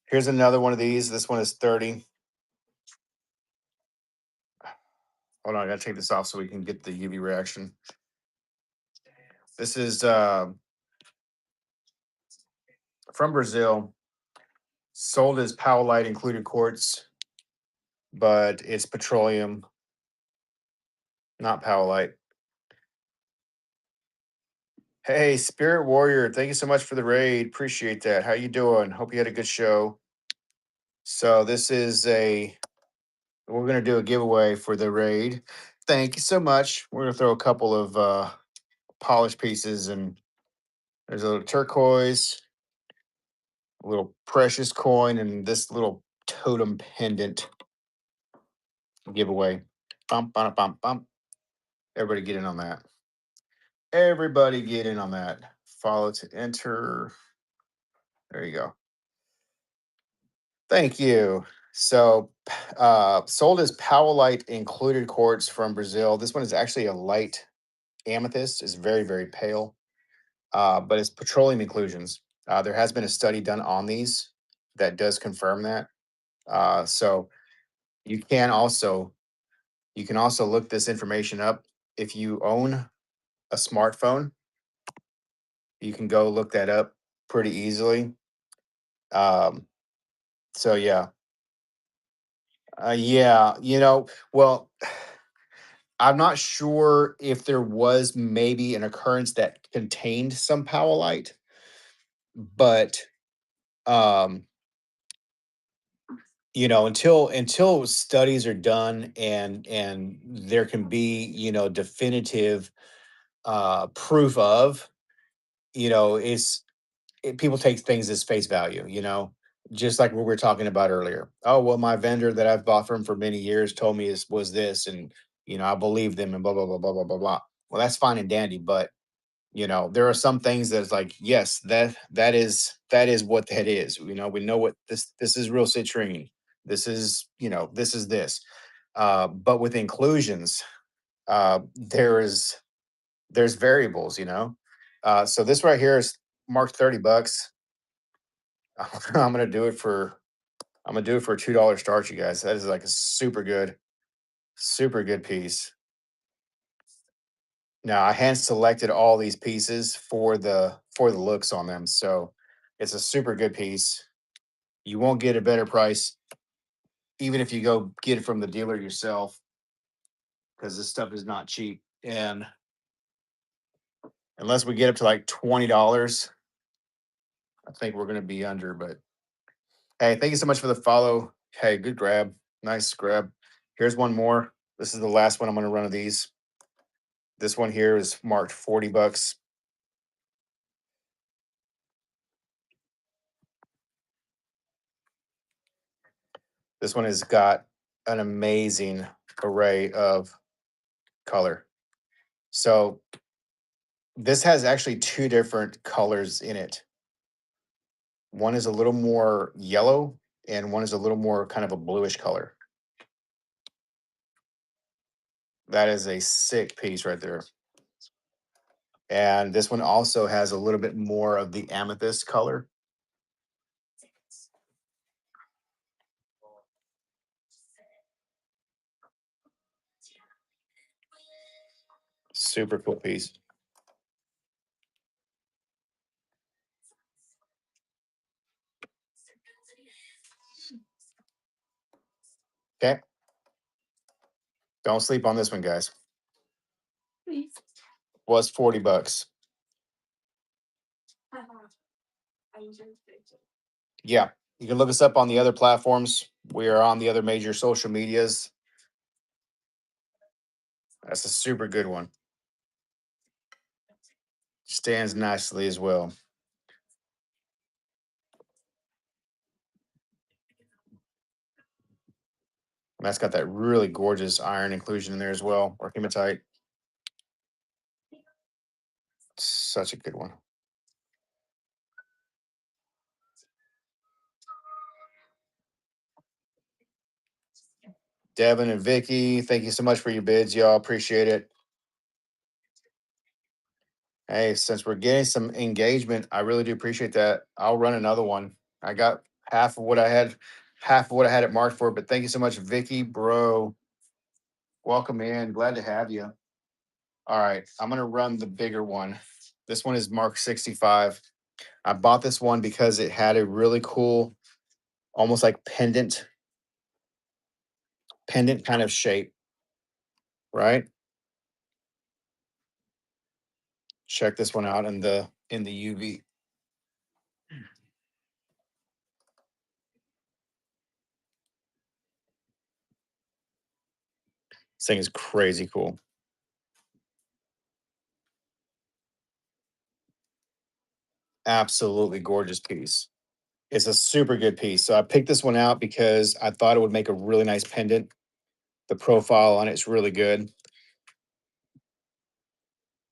Here's another one of these. This one is 30. Hold on, I gotta take this off so we can get the UV reaction. This is from Brazil, sold as Powellite included quartz, but it's petroleum, not Powellite. Hey, Spirit Warrior, thank you so much for the raid. Appreciate that. How you doing? Hope you had a good show. So this is we're gonna do a giveaway for the raid. Thank you so much. We're gonna throw a couple of polished pieces, and there's a little turquoise, a little precious coin, and this little totem pendant giveaway. Bump, bump, bump, bump. Everybody get in on that. Everybody get in on that. Follow to enter. There you go. Thank you. So, sold as Powellite included quartz from Brazil. This one is actually a light amethyst. It's very, very pale, but it's petroleum inclusions. There has been a study done on these that does confirm that. So you can also look this information up if you own a smartphone. You can go look that up pretty easily. Um, so yeah, yeah, well, I'm not sure if there was maybe an occurrence that contained some powellite, but um, until studies are done and there can be definitive proof of, it's people take things as face value, just like what we were talking about earlier. Oh, well, my vendor that I've bought from for many years told me this was this, and I believe them, and blah blah blah blah blah blah blah. Well, that's fine and dandy, but there are some things that's like, yes, that is what that is. We know what this is, real citrine. This is this. But with inclusions, there's variables. So this right here is marked $30. I'm gonna do it for a $2 start, you guys. That is like a super good piece. Now I hand selected all these pieces for the looks on them, so it's a super good piece. You won't get a better price, even if you go get it from the dealer yourself, because this stuff is not cheap. And unless we get up to like $20, I think we're gonna be under. But hey, thank you so much for the follow. Hey, good grab, nice grab. Here's one more. This is the last one I'm gonna run of these. This one here is marked $40. This one has got an amazing array of color. So this has actually two different colors in it. One is a little more yellow and one is a little more kind of a bluish color. That is a sick piece right there. And this one also has a little bit more of the amethyst color. Super cool piece. Okay. Don't sleep on this one, guys. Please. Was $40. Yeah. You can look us up on the other platforms. We are on the other major social medias. That's a super good one. Stands nicely as well. And that's got that really gorgeous iron inclusion in there as well, or hematite. Such a good one. Devin and Vicky, thank you so much for your bids, y'all. Appreciate it. Hey, since we're getting some engagement, I really do appreciate that. I'll run another one. I got half of what I had it marked for, but thank you so much, Vicky, bro. Welcome in. Glad to have you. All right, I'm gonna run the bigger one. This one is Mark 65. I bought this one because it had a really cool, almost like pendant kind of shape, right? Check this one out in the UV. This thing is crazy cool. Absolutely gorgeous piece. It's a super good piece. So I picked this one out because I thought it would make a really nice pendant. The profile on it's really good.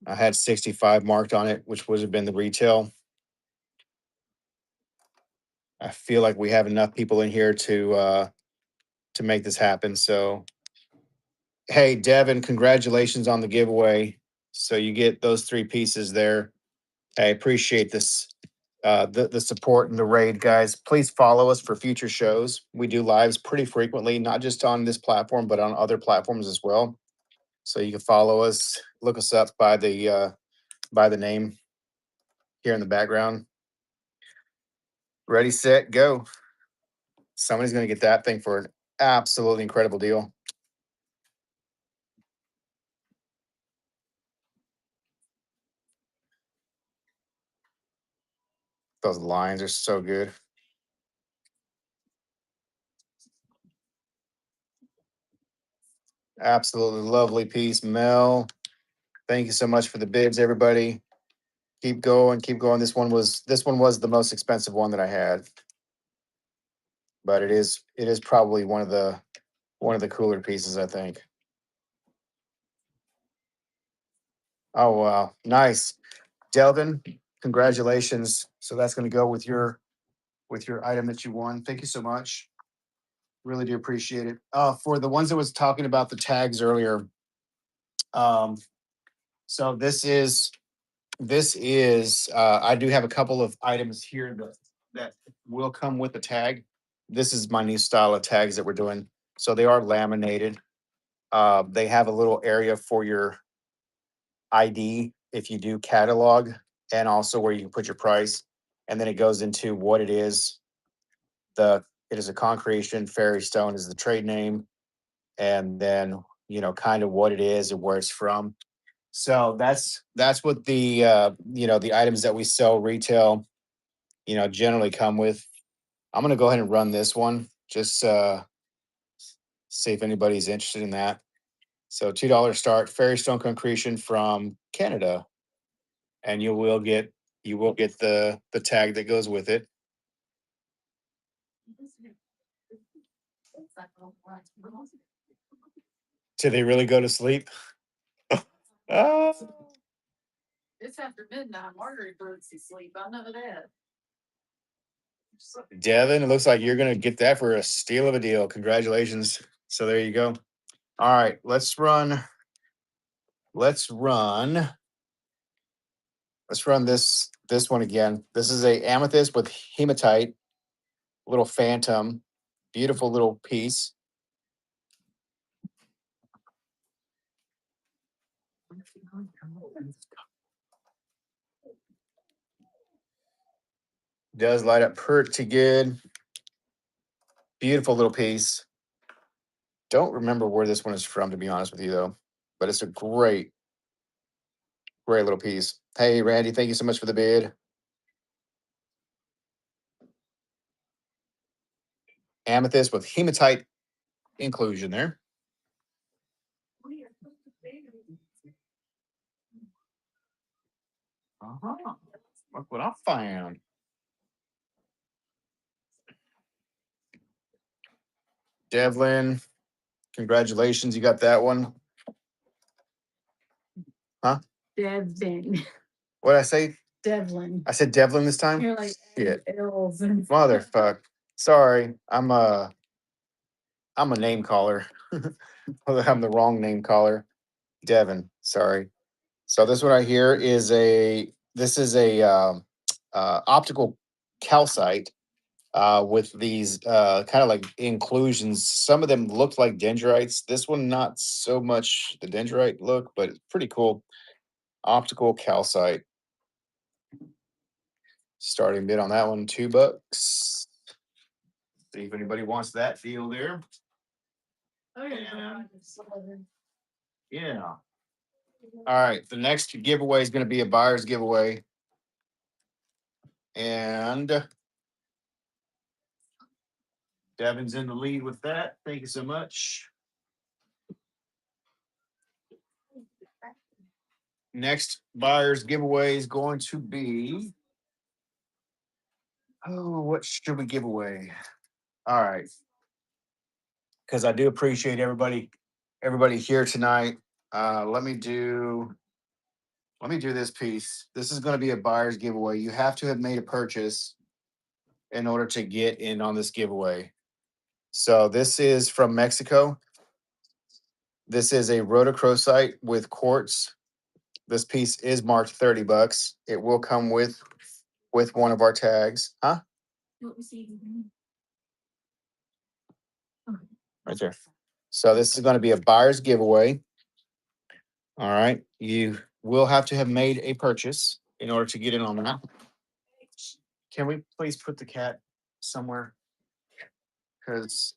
I had 65 marked on it, which would have been the retail. I feel like we have enough people in here to make this happen. So hey, Devin, congratulations on the giveaway. So you get those three pieces there. I appreciate this, the support and the raid, guys. Please follow us for future shows. We do lives pretty frequently, not just on this platform, but on other platforms as well. So you can follow us, look us up by the name here in the background. Ready, set, go. Somebody's going to get that thing for an absolutely incredible deal. Those lines are so good. Absolutely lovely piece, Mel. Thank you so much for the bids, everybody. Keep going, keep going. This one was the most expensive one that I had, but it is probably one of the cooler pieces, I think. Oh wow, nice, Delvin. Congratulations. So that's going to go with your item that you won. Thank you so much. Really do appreciate it. For the ones that was talking about the tags earlier, um, so this is I do have a couple of items here that will come with the tag. This is my new style of tags that we're doing. So they are laminated. They have a little area for your ID if you do catalog, and also where you can put your price. And then it goes into what it is. It is a concretion. Fairy Stone is the trade name, and then kind of what it is and where it's from. So that's what the items that we sell retail generally come with. I'm gonna go ahead and run this one, just see if anybody's interested in that. So $2 start, Fairy Stone Concretion from Canada, and you will get the tag that goes with it. Till they really go to sleep. Oh, It's after midnight. Margaret birds to sleep. I know that. Devin, it looks like you're gonna get that for a steal of a deal. Congratulations. So there you go. All right, let's run. Let's run. Let's run this one again. This is a amethyst with hematite, little phantom, beautiful little piece. Does light up pretty good. Beautiful little piece. Don't remember where this one is from, to be honest with you, though. But it's a great, great little piece. Hey, Randy, thank you so much for the bid. Amethyst with hematite inclusion there. Uh-huh. Look what I found. Devlin, congratulations. You got that one. Huh? Devin. What did I say? Devlin. I said Devlin this time? You're like Shit. L's and Motherfuck. Sorry. I'm a name caller. I'm the wrong name caller. Devin. Sorry. So this one right here is a optical calcite with these kind of like inclusions. Some of them looked like dendrites. This one not so much the dendrite look, but it's pretty cool. Optical calcite. Starting bid on that one, $2. See if anybody wants that deal there. oh yeah. Yeah. All right. The next giveaway is going to be a buyer's giveaway. And Devin's in the lead with that. Thank you so much. Next buyer's giveaway is going to be. Oh, what should we give away? All right. Because I do appreciate everybody here tonight. Let me do this piece. This is going to be a buyer's giveaway. You have to have made a purchase in order to get in on this giveaway. So this is from Mexico. This is a rhodochrosite with quartz. This piece is marked $30. It will come with one of our tags. Huh? Right there. So this is going to be a buyer's giveaway. All right. You will have to have made a purchase in order to get in on that. Can we please put the cat somewhere? Because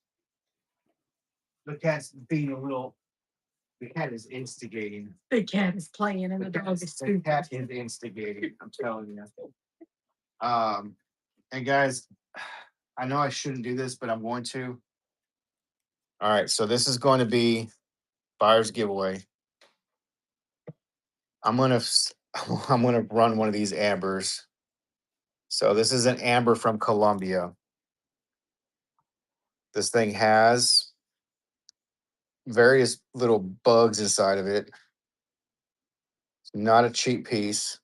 the cat's being a little. The cat is instigating. The cat is playing and the dog is The stupid. cat is instigating. I'm telling you. And guys, I know I shouldn't do this, but I'm going to. All right. So this is going to be buyer's giveaway. I'm gonna I'm gonna run one of these ambers. So this is an amber from Colombia. This thing has various little bugs inside of it. Not a cheap piece.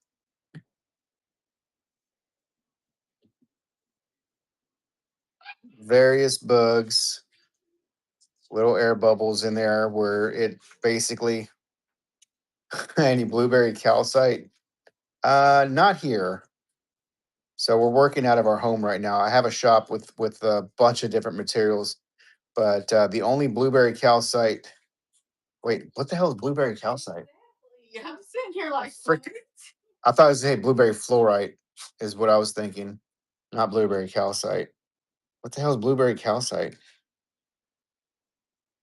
Various bugs, little air bubbles in there where it basically any blueberry calcite. Not here. So we're working out of our home right now. I have a shop with a bunch of different materials, but the only blueberry calcite. Wait, what the hell is blueberry calcite? Yeah, I'm sitting here like Frick. I thought it was blueberry fluorite is what I was thinking, not blueberry calcite. What the hell is blueberry calcite?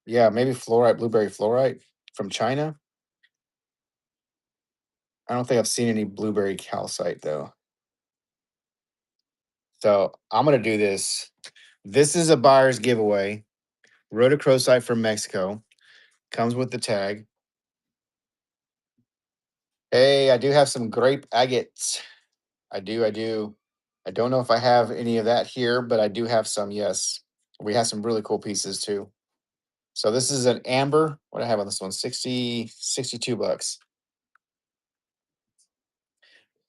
Yeah, maybe fluorite, blueberry fluorite from China. I don't think I've seen any blueberry calcite though. So I'm gonna do this. This is a buyer's giveaway. Rhodochrosite from Mexico. Comes with the tag. Hey, I do have some grape agates. I do. I don't know if I have any of that here, but I do have some, yes. We have some really cool pieces too. So this is an amber. What do I have on this one? 62 bucks.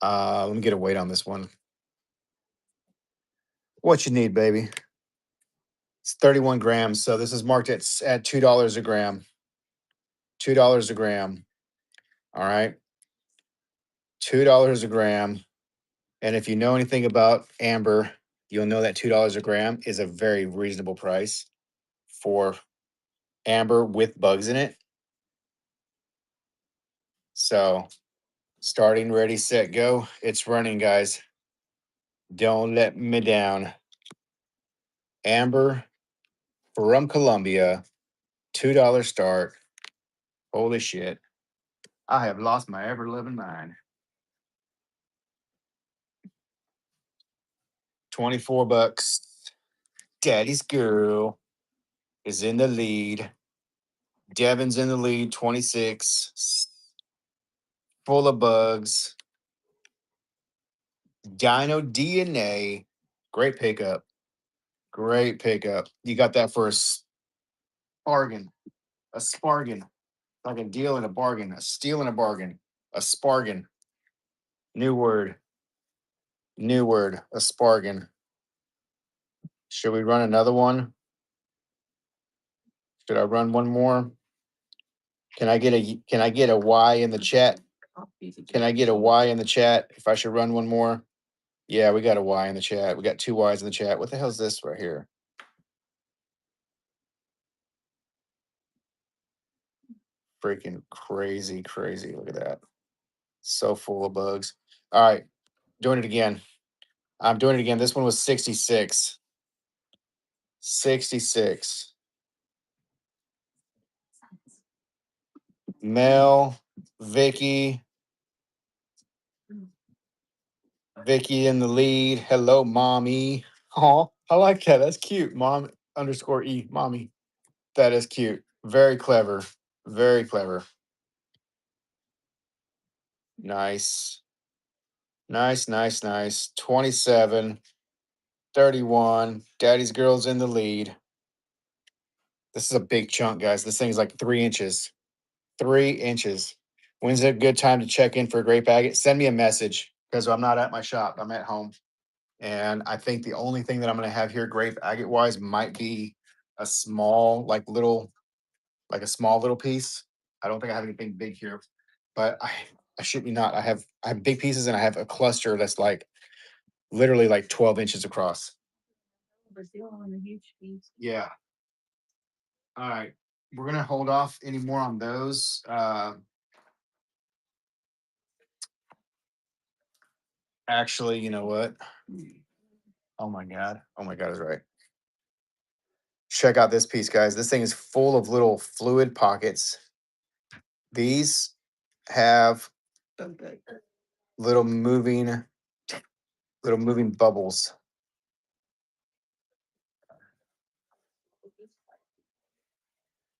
Let me get a weight on this one. What you need, baby? It's 31 grams. So this is marked at $2 a gram. $2 a gram. All right. $2 a gram. And if you know anything about amber, you'll know that $2 a gram is a very reasonable price for amber with bugs in it. So starting, ready, set, go. It's running, guys. Don't let me down. Amber from Colombia, $2 start. Holy shit. I have lost my ever living mind. 24 bucks. Daddy's girl is in the lead. Devin's in the lead, 26. Full of bugs. Dino DNA. Great pickup. Great pickup. You got that for a bargain. A spargan. Like a deal and a bargain. A steal and a bargain. A spargan. New word. New word. A spargan. Should we run another one? Should I run one more? Can I get a Y in the chat? Can I get a Y in the chat if I should run one more? Yeah, we got a Y in the chat. We got two Y's in the chat. What the hell is this right here? Freaking crazy, crazy. Look at that. So full of bugs. All right, doing it again. I'm doing it again. This one was 66. 66. Mel, Vicky, Vicky in the lead. Hello, mommy. Oh, I like that. That's cute. Mom underscore E, mommy. That is cute. Very clever. Very clever. Nice. Nice, nice, nice. 27, 31. Daddy's girl's in the lead. This is a big chunk, guys. This thing's like 3 inches. 3 inches. When's a good time to check in for a grape agate? Send me a message because I'm not at my shop. I'm at home. And I think the only thing that I'm going to have here, grape agate wise, might be a small, like a small little piece. I don't think I have anything big here, but I should be not. I have big pieces and I have a cluster that's like literally like 12 inches across. Yeah. All right. We're gonna hold off any more on those. Actually, you know what? Oh my god. Oh my god is right. Check out this piece, guys. This thing is full of little fluid pockets. These have little moving bubbles.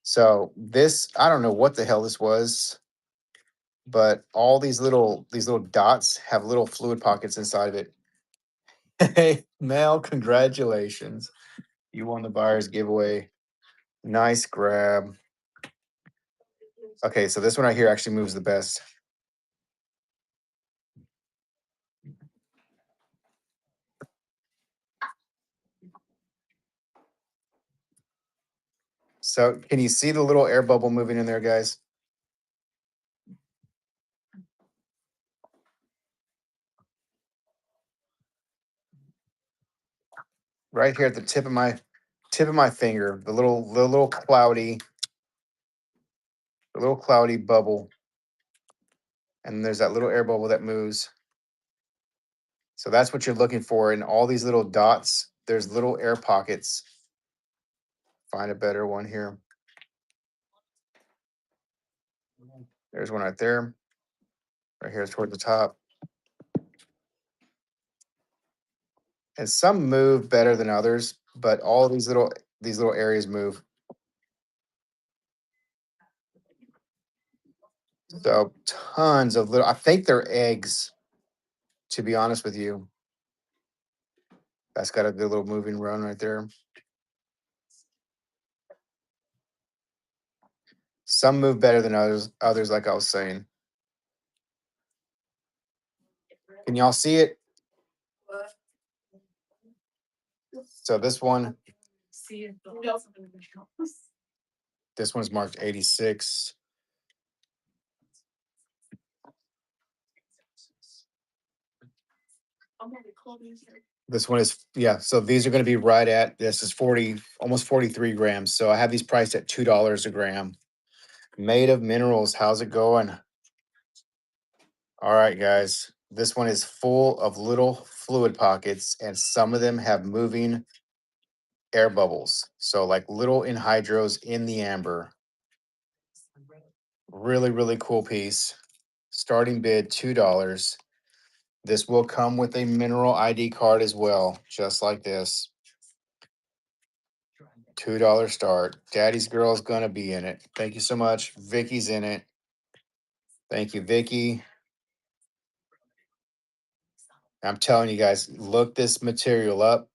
So this, I don't know what the hell this was, but all these little dots have little fluid pockets inside of it. Hey, Mel, congratulations. You won the buyer's giveaway. Nice grab. Okay, so this one right here actually moves the best. So can you see the little air bubble moving in there, guys? Right here at the tip of my finger, the little cloudy bubble. And there's that little air bubble that moves. So that's what you're looking for in all these little dots. There's little air pockets. Find a better one here. There's one right there. Right here toward the top. And some move better than others, but all these little areas move. So tons of little, I think they're eggs, to be honest with you. That's got a good little moving run right there. Some move better than others. Others, like I was saying. Can y'all see it? So See if the this one's marked 86. This one is, yeah. So these are going to be right at, this is 40, almost 43 grams. So I have these priced at $2 a gram. Made of Minerals. How's it going? All right, guys. This one is full of little fluid pockets, and some of them have moving air bubbles. So, like little anhydrous in the amber. Really, really cool piece. Starting bid $2. This will come with a mineral ID card as well, just like this. $2 start. Daddy's Girl is gonna be in it. Thank you so much. Vicky's in it. Thank you, Vicky. I'm telling you guys, look this material up.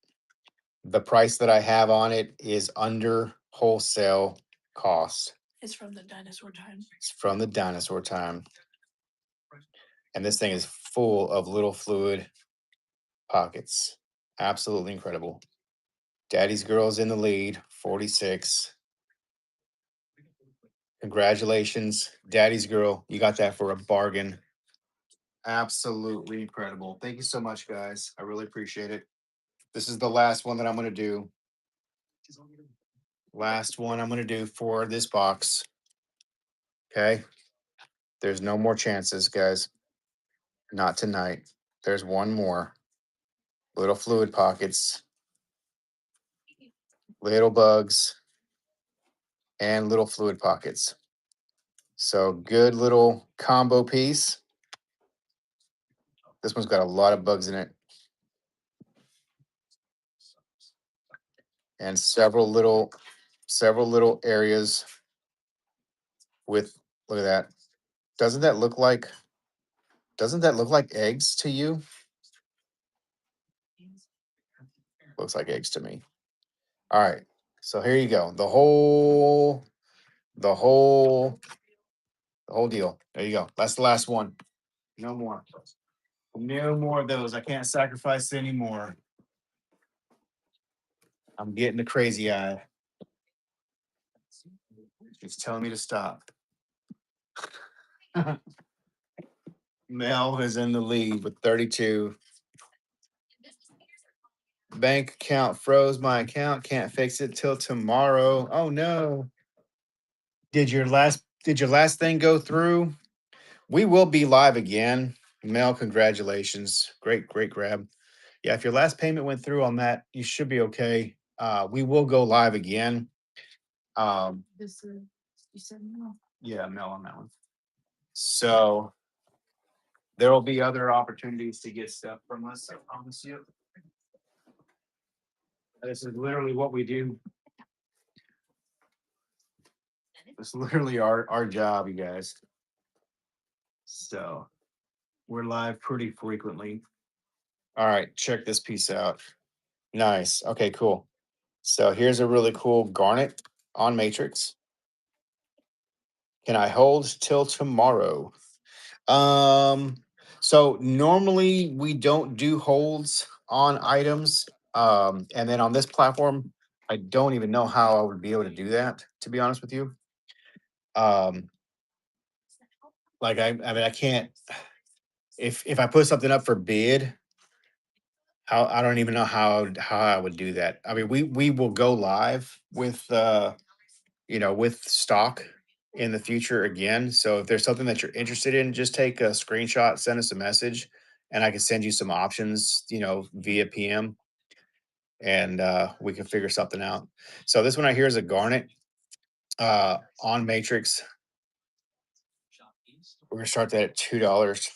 The price that I have on it is under wholesale cost. It's from the dinosaur time. It's from the dinosaur time. And this thing is full of little fluid pockets. Absolutely incredible. Daddy's Girl's in the lead, 46. Congratulations, Daddy's Girl. You got that for a bargain. Absolutely incredible. Thank you so much, guys. I really appreciate it. This is the last one that I'm going to do. Last one I'm going to do for this box. Okay. There's no more chances, guys. Not tonight. There's one more. Little fluid pockets, little bugs, and little fluid pockets. So good little combo piece. This one's got a lot of bugs in it. And several little areas with, look at that. Doesn't that look like eggs to you? Looks like eggs to me. All right. So here you go. The whole deal. There you go. That's the last one. No more. No more of those. I can't sacrifice anymore. I'm getting the crazy eye. It's telling me to stop. Mel is in the lead with 32. Bank account froze my account. Can't fix it till tomorrow. Oh no. Did your last thing go through? We will be live again. Mel, congratulations. Great grab. Yeah, if your last payment went through on that, you should be okay. We will go live again. This is, you said no. Yeah, Mel on that one. So there will be other opportunities to get stuff from us, I promise you. This is literally what we do. It's literally our job, you guys. So we're live pretty frequently. All right, check this piece out. Nice. Okay, cool. So here's a really cool garnet on matrix. Can I hold till tomorrow? So normally we don't do holds on items. And then on this platform, I don't even know how I would be able to do that, to be honest with you. Um, like I mean, I can't, if I put something up for bid, how, I don't even know how I would do that. I mean, we will go live with with stock in the future again. So if there's something that you're interested in, just take a screenshot, send us a message, and I can send you some options, via PM, and we can figure something out. So this one right here is a garnet on matrix. We're gonna start that at $2.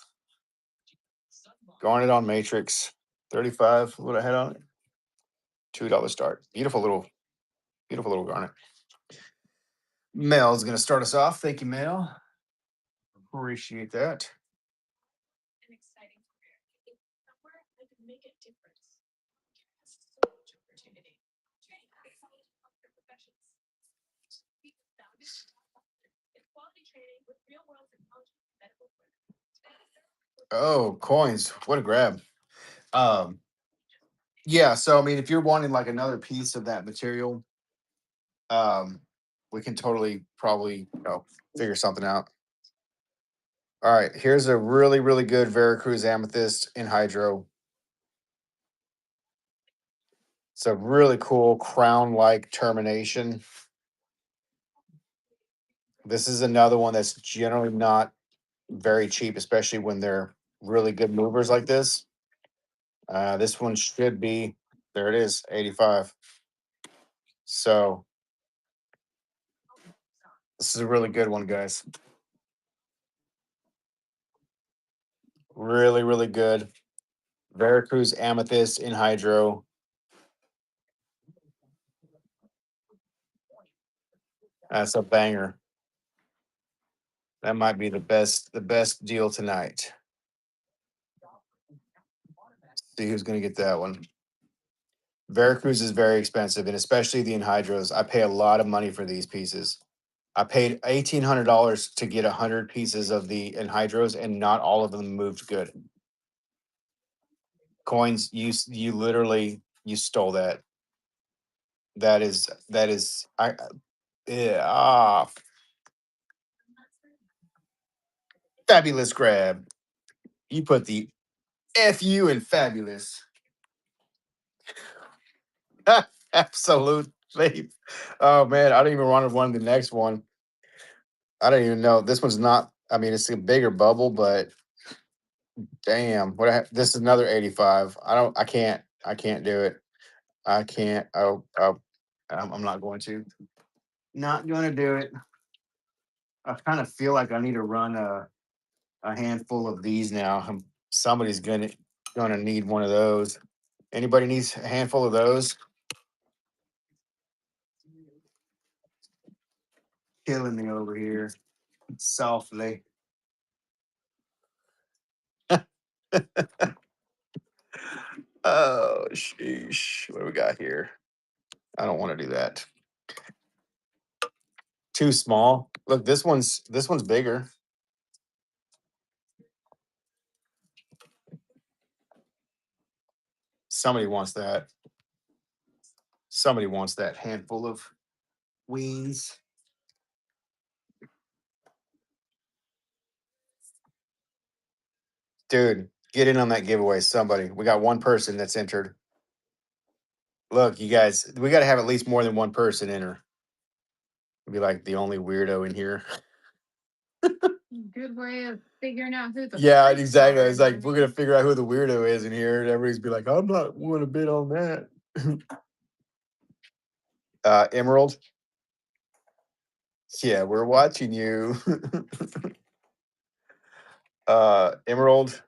Garnet on matrix, 35, a little ahead on it. $2 start. Beautiful little garnet. Mel's gonna start us off. Thank you, Mel. Appreciate that. An exciting career. Somewhere I can make a difference. Opportunity. Training outside of the professions. Oh, coins. What a grab. Um, yeah, so I mean, if you're wanting like another piece of that material, um, we can totally probably figure something out. All right, here's a really, really good Veracruz amethyst in hydro. It's a really cool crown-like termination. This is another one that's generally not very cheap, especially when they're really good movers like this. This one should be there. It is 85. So this is a really good one, guys. Really, really good. Veracruz amethyst in hydro. That's a banger. That might be the best deal tonight. See who's gonna get that one. Veracruz is very expensive, and especially the anhydrous. I pay a lot of money for these pieces. I paid $1,800 to get 100 pieces of the anhydrous, and not all of them moved good. Coins, you literally you stole that. That is yeah, fabulous grab. You put the FU in fabulous. Absolutely. Oh man, I don't even want to run the next one. I don't even know. This one's not. I mean, it's a bigger bubble, but damn, this is another 85. I don't. I can't. I can't do it. I can't. Oh, I'm not going to. Not going to do it. I kind of feel like I need to run a handful of these now. Somebody's gonna need one of those. Anybody needs a handful of those? Killing me over here softly. Oh, sheesh. What do we got here? I don't want to do that. Too small. Look, this one's bigger. Somebody wants that. Somebody wants that handful of weens. Dude, get in on that giveaway. Somebody. We got one person that's entered. Look, you guys, we got to have at least more than one person enter. Be like the only weirdo in here. Good way of figuring out who the Yeah, freaks exactly. are. It's like we're gonna figure out who the weirdo is in here, and everybody's be like, "I'm not want to bid on that." Emerald. Yeah, we're watching you. Emerald.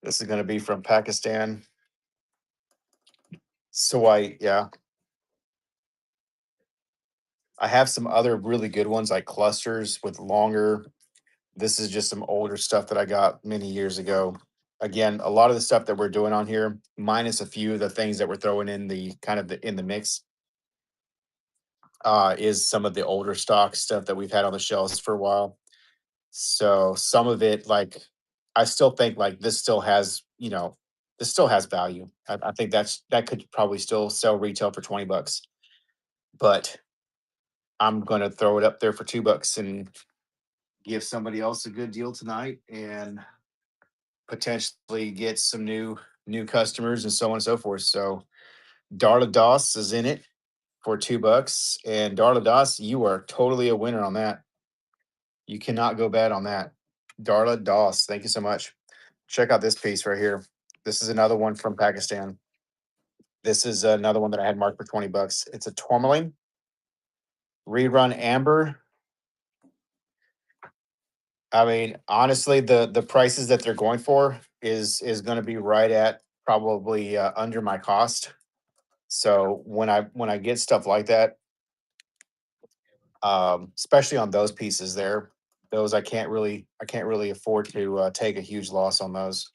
This is gonna be from Pakistan. Sawite. Yeah, I have some other really good ones like clusters with longer. This is just some older stuff that I got many years ago. Again, a lot of the stuff that we're doing on here, minus a few of the things that we're throwing in the kind of in the mix, is some of the older stock stuff that we've had on the shelves for a while. So some of it, like, I still think like this still has, this still has value. I think that could probably still sell retail for 20 bucks, but I'm going to throw it up there for 2 bucks and give somebody else a good deal tonight and potentially get some new customers and so on and so forth. So Darla Doss is in it for 2 bucks, and Darla Doss, you are totally a winner on that. You cannot go bad on that. Darla Doss, thank you so much. Check out this piece right here. This is another one from Pakistan. This is another one that I had marked for 20 bucks. It's a tourmaline rerun amber. I mean, honestly, the prices that they're going for is going to be right at probably under my cost. So when I get stuff like that, especially on those pieces there, those I can't really afford to take a huge loss on those.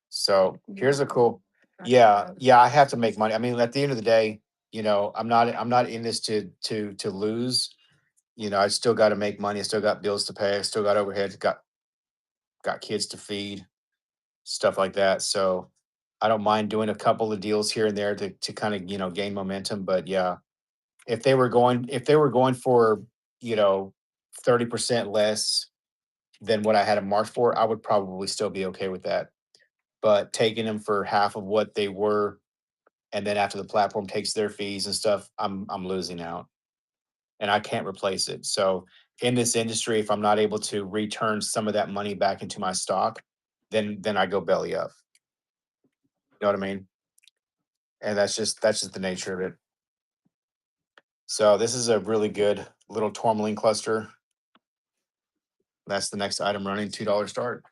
So here's a cool. Yeah, yeah, I have to make money. I mean, at the end of the day, I'm not in this to lose. I still got to make money. I still got bills to pay. I still got overhead. Got kids to feed, stuff like that. So I don't mind doing a couple of deals here and there to kind of gain momentum. But yeah, if they were going for, you know 30% less than what I had them marked for, I would probably still be okay with that. But taking them for half of what they were, and then after the platform takes their fees and stuff, I'm losing out, and I can't replace it. So in this industry, if I'm not able to return some of that money back into my stock, then I go belly up. You know what I mean? And that's just the nature of it. So this is a really good little tourmaline cluster. That's the next item running, $2 start.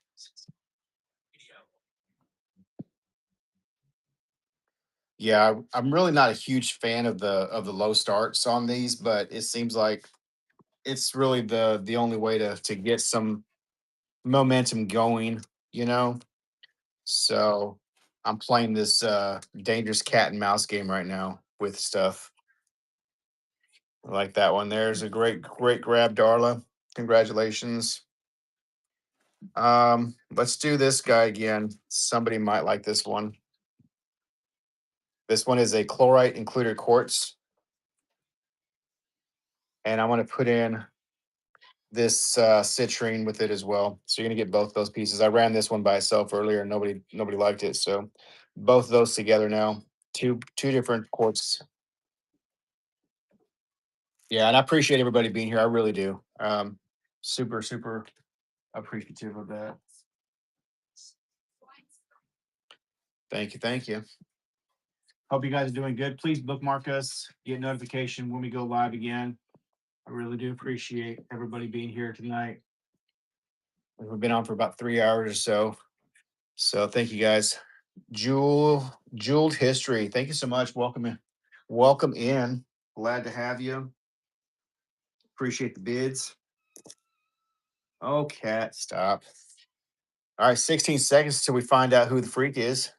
Yeah, I'm really not a huge fan of the low starts on these, but it seems like it's really the only way to get some momentum going, you know. So I'm playing this dangerous cat and mouse game right now with stuff. I like that one. There's a great grab, Darla. Congratulations. Let's do this guy again. Somebody might like this one. This one is a chlorite included quartz, and I want to put in this citrine with it as well. So you're gonna get both those pieces. I ran this one by itself earlier, and nobody liked it. So both of those together now. Two different quartz. Yeah, and I appreciate everybody being here. I really do. Super appreciative of that. Thank you, thank you. Hope you guys are doing good. Please bookmark us, get notification when we go live again. I really do appreciate everybody being here tonight. We've been on for about 3 hours or so. So thank you guys. Jeweled History. Thank you so much. Welcome in. Welcome in. Glad to have you. Appreciate the bids. Oh, cat, stop. All right, 16 seconds till we find out who the freak is.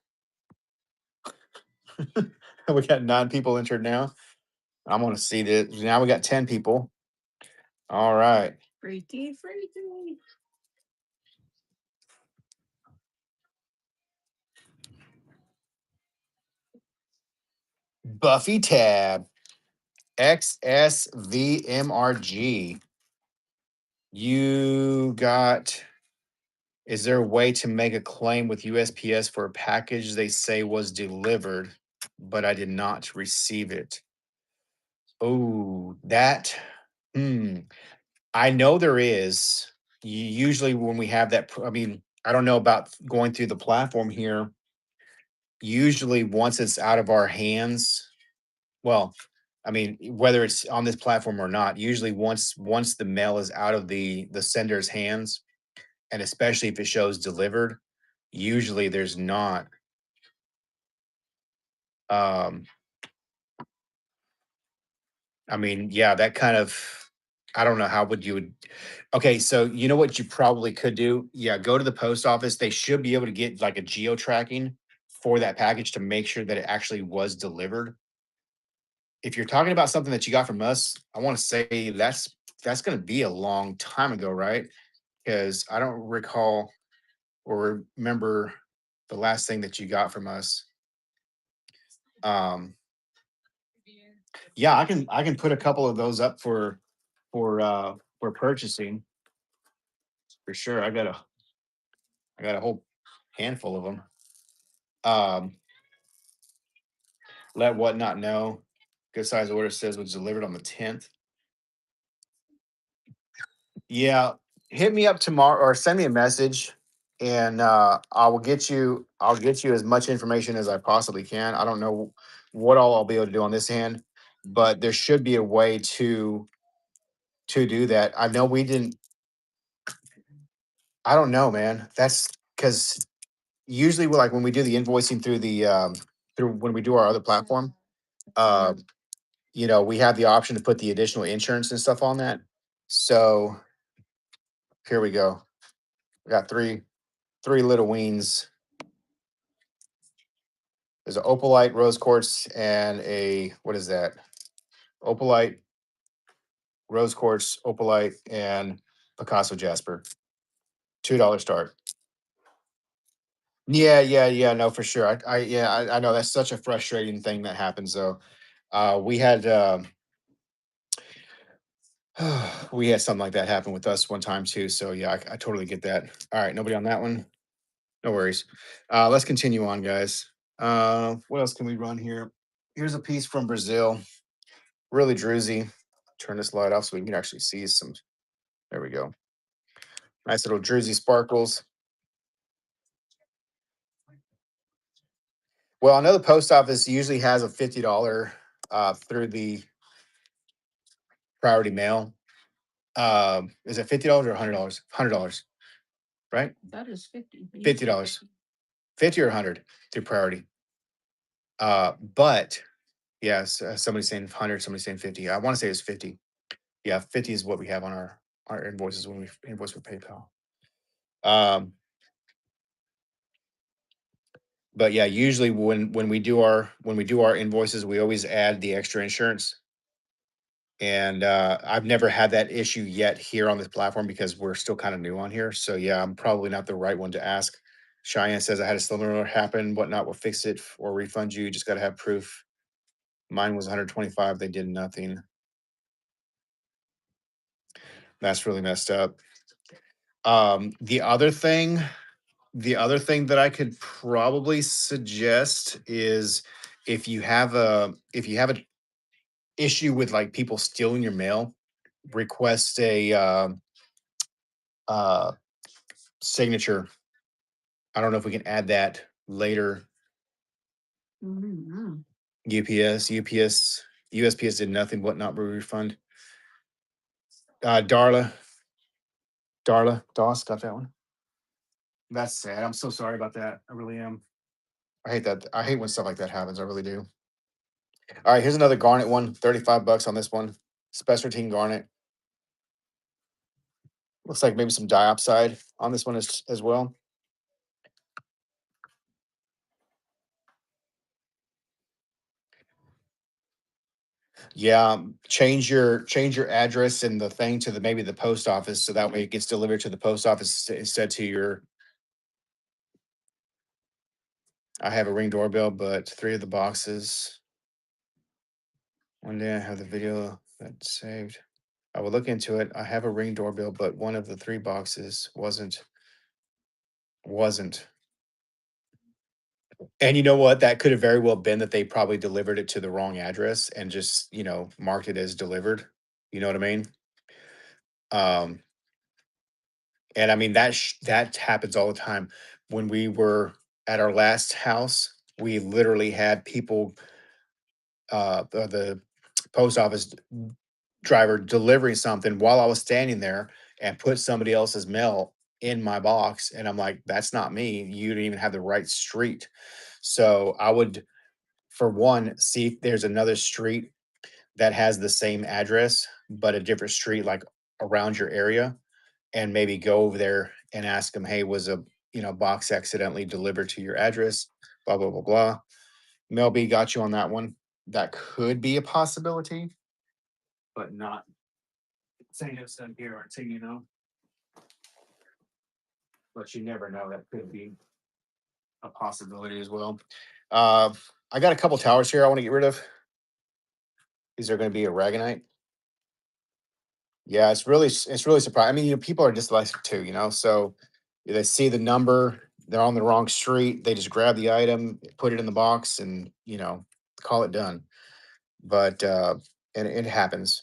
We got 9 people entered now. I'm gonna see this. Now we got 10 people. All right. Freaky, freaky. Buffy Tab. XSVMRG. You got Is there a way to make a claim with USPS for a package they say was delivered, but I did not receive it? Oh, that. Hmm. I know there is. Usually, when we have that, I mean, I don't know about going through the platform here. Usually, once it's out of our hands, well, I mean, whether it's on this platform or not, usually once the mail is out of the sender's hands, and especially if it shows delivered, usually there's not. Um, I mean, yeah, that kind of. I don't know how would you would. Okay, so you know what you probably could do? Yeah, go to the post office. They should be able to get like a geo tracking for that package to make sure that it actually was delivered. If you're talking about something that you got from us, I want to say that's going to be a long time ago, right? Because I don't recall or remember the last thing that you got from us. Um, yeah, I can put a couple of those up for purchasing for sure. I got a whole handful of them. Um, let whatnot know. Good size order says was delivered on the 10th. Yeah, hit me up tomorrow or send me a message, and I'll get you as much information as I possibly can. I don't know what all I'll be able to do on this hand, but there should be a way to do that. I know we didn't. I don't know, man. That's because usually, like when we do the invoicing through when we do our other platform, uh, we have the option to put the additional insurance and stuff on that. So here we go. We got three little weens. There's an opalite rose quartz and a what is that? Opalite, rose quartz, opalite, and Picasso jasper. $2 start. Yeah. No, for sure. I know that's such a frustrating thing that happens though. We had we had something like that happen with us one time too. So yeah, I totally get that. All right, nobody on that one. No worries. Let's continue on, guys. What else can we run here? Here's a piece from Brazil. Really druzy. Turn this light off so we can actually see some. There we go. Nice little druzy sparkles. Well, I know the post office usually has a $50 through the priority mail. Is it $50 or $100? $100, right? That is 50. $50. 50 or 100 through priority. But yes, somebody's saying 100, somebody's saying 50. I want to say it's 50. Yeah, 50 is what we have on our invoices when we invoice for PayPal. But yeah, usually when we do our invoices, we always add the extra insurance. And I've never had that issue yet here on this platform because we're still kind of new on here. So yeah, I'm probably not the right one to ask. Cheyenne says I had a similar happen, whatnot, will fix it or refund you. Just got to have proof. Mine was 125. They did nothing. That's really messed up. The other thing that I could probably suggest is if you have an issue with like people stealing your mail, request a uh, signature. I don't know if we can add that later. Mm-hmm. USPS did nothing. What not refund? Darla, Doss got that one. That's sad. I'm so sorry about that. I really am. I hate that. I hate when stuff like that happens. I really do. All right, here's another garnet one. $35 on this one. Specialty garnet. Looks like maybe some diopside on this one as well. Yeah, change your address and the thing to the maybe the post office so that way it gets delivered to the post office instead to your. I have a Ring doorbell, but 3 of the boxes. One day I have the video that's saved. I will look into it. I have a Ring doorbell, but one of the 3 boxes wasn't. And you know what? That could have very well been that they probably delivered it to the wrong address and just, marked it as delivered. You know what I mean? Um, and I mean that happens all the time. When we were at our last house, we literally had people, the post office driver delivering something while I was standing there and put somebody else's mail in my box, and I'm like, that's not me. You didn't even have the right street. So I would, for one, see if there's another street that has the same address but a different street like around your area, and maybe go over there and ask them, hey, was a box accidentally delivered to your address, blah blah blah blah. Mel B got you on that one. That could be a possibility, but not saying it's done guarantee, but you never know. That could be a possibility as well. uh I got a couple towers here I want to get rid of. These are going to be a ragonite. Yeah, it's really surprising. I mean, people are dyslexic too, so they see the number, they're on the wrong street, they just grab the item, put it in the box, and call it done. But and it happens.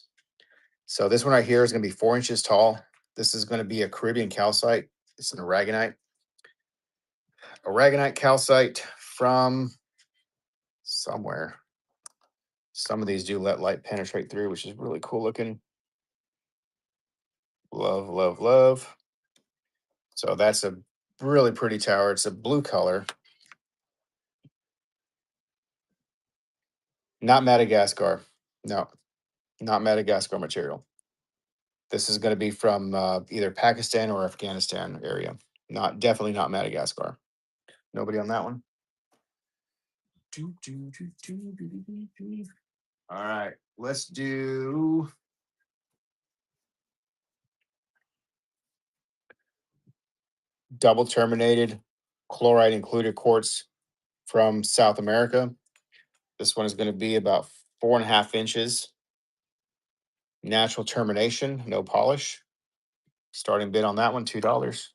So this one right here is going to be 4 inches tall. This is going to be a Caribbean calcite. It's an aragonite calcite from somewhere. Some of these do let light penetrate through, which is really cool looking. Love, love, love. So that's a really pretty tower. It's a blue color. Not Madagascar. No, not Madagascar material. This is going to be from either Pakistan or Afghanistan area. Definitely not Madagascar. Nobody on that one. All right, let's do double terminated chloride included quartz from South America. This one is going to be about 4.5 inches. Natural termination, no polish. Starting bid on that one, $2.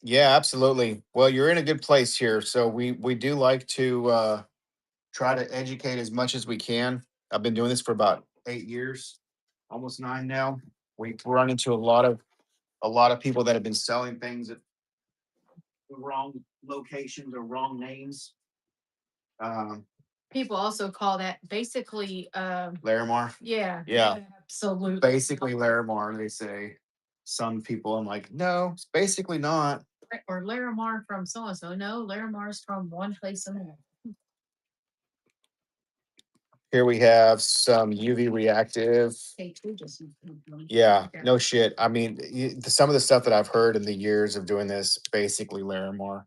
Yeah, absolutely. Well, you're in a good place here. So we do like to try to educate as much as we can. I've been doing this for about 8 years, almost 9 now. We run into a lot of people that have been selling things at the wrong locations or wrong names. Um, People also call that basically, Larimar. yeah, Yeah, absolutely. basically Larimar. They say some people. I'm like, no, it's basically not. Or Larimar from so and so. No, Larimar's from one place and another. Here we have some UV reactive. Yeah, no shit. I mean, some of the stuff that I've heard in the years of doing this, basically Larimar.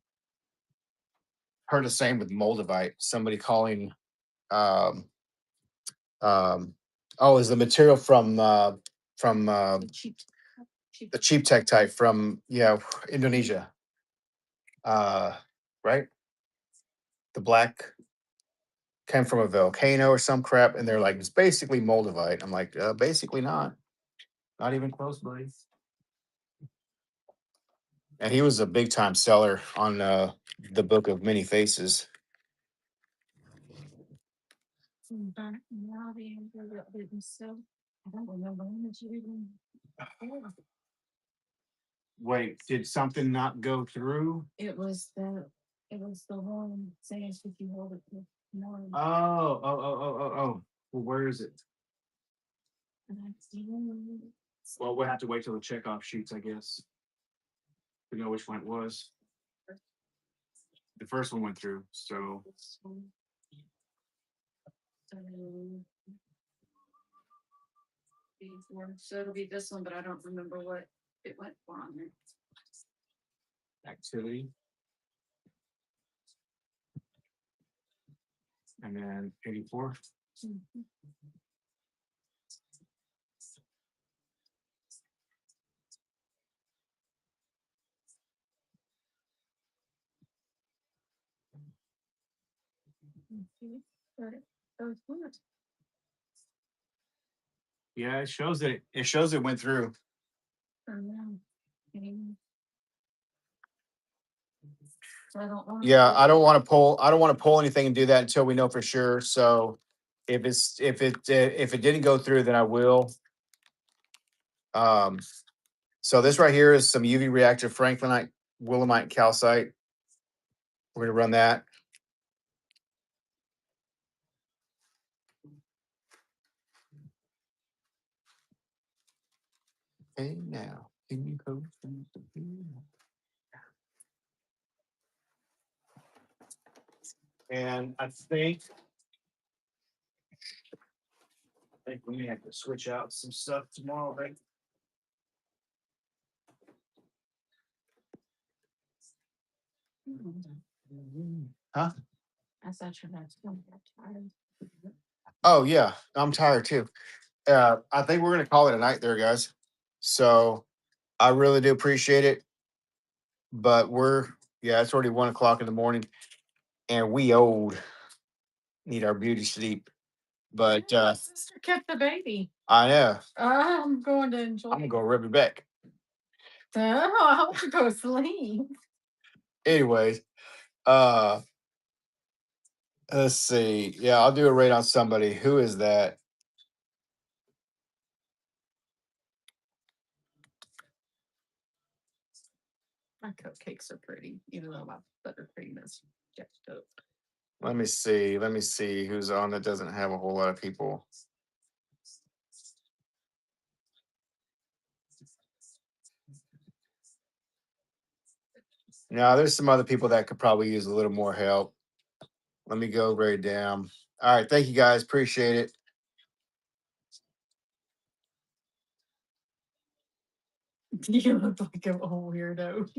Heard the same with Moldavite. Somebody calling, um, um, oh, is the material from Cheap, cheap. the cheap tech type from Indonesia, uh, right? The black came from a volcano or some crap, and they're like, it's basically Moldavite. I'm like, basically not even close, buddy. And he was a big time seller on the Book of Many Faces. I don't remember when did you even. Wait, did something not go through? It was the one saying if you hold it with more. Oh. Well, where is it? And I see. Well, we'll have to wait till the checkoff sheets, I guess, to know which one it was. The first one went through, so So, so it'll be this one, but I don't remember what it went for on there. activity. And then 84. Mhm. Okay, got it. That was good. Yeah, it shows it went through. Okay. So I don't want. Yeah, I don't want to pull anything and do that until we know for sure. So if it didn't go through, then I will. Um, so this right here is some UV reactive Franklinite, Willemite, calcite. We're gonna run that. Hey now, can you go? And I think we may have to switch out some stuff tomorrow, right? Huh? I thought you were tired. Oh yeah, I'm tired too. I think we're gonna call it a night there, guys. So I really do appreciate it, but it's already 1 o'clock in the morning, and we old need our beauty sleep. But My sister kept the baby. I know I'm going to enjoy. I'm gonna go rub your back. Oh, I hope you go to sleep. Anyways, uh, let's see. Yeah, I'll do a rate on somebody. Who is that? My cupcakes are pretty, even though my buttercream is jacked up. Let me see. Let me see who's on that doesn't have a whole lot of people. Now, there's some other people that could probably use a little more help. Let me go right down. All right. Thank you guys. Appreciate it. You look like a weirdo.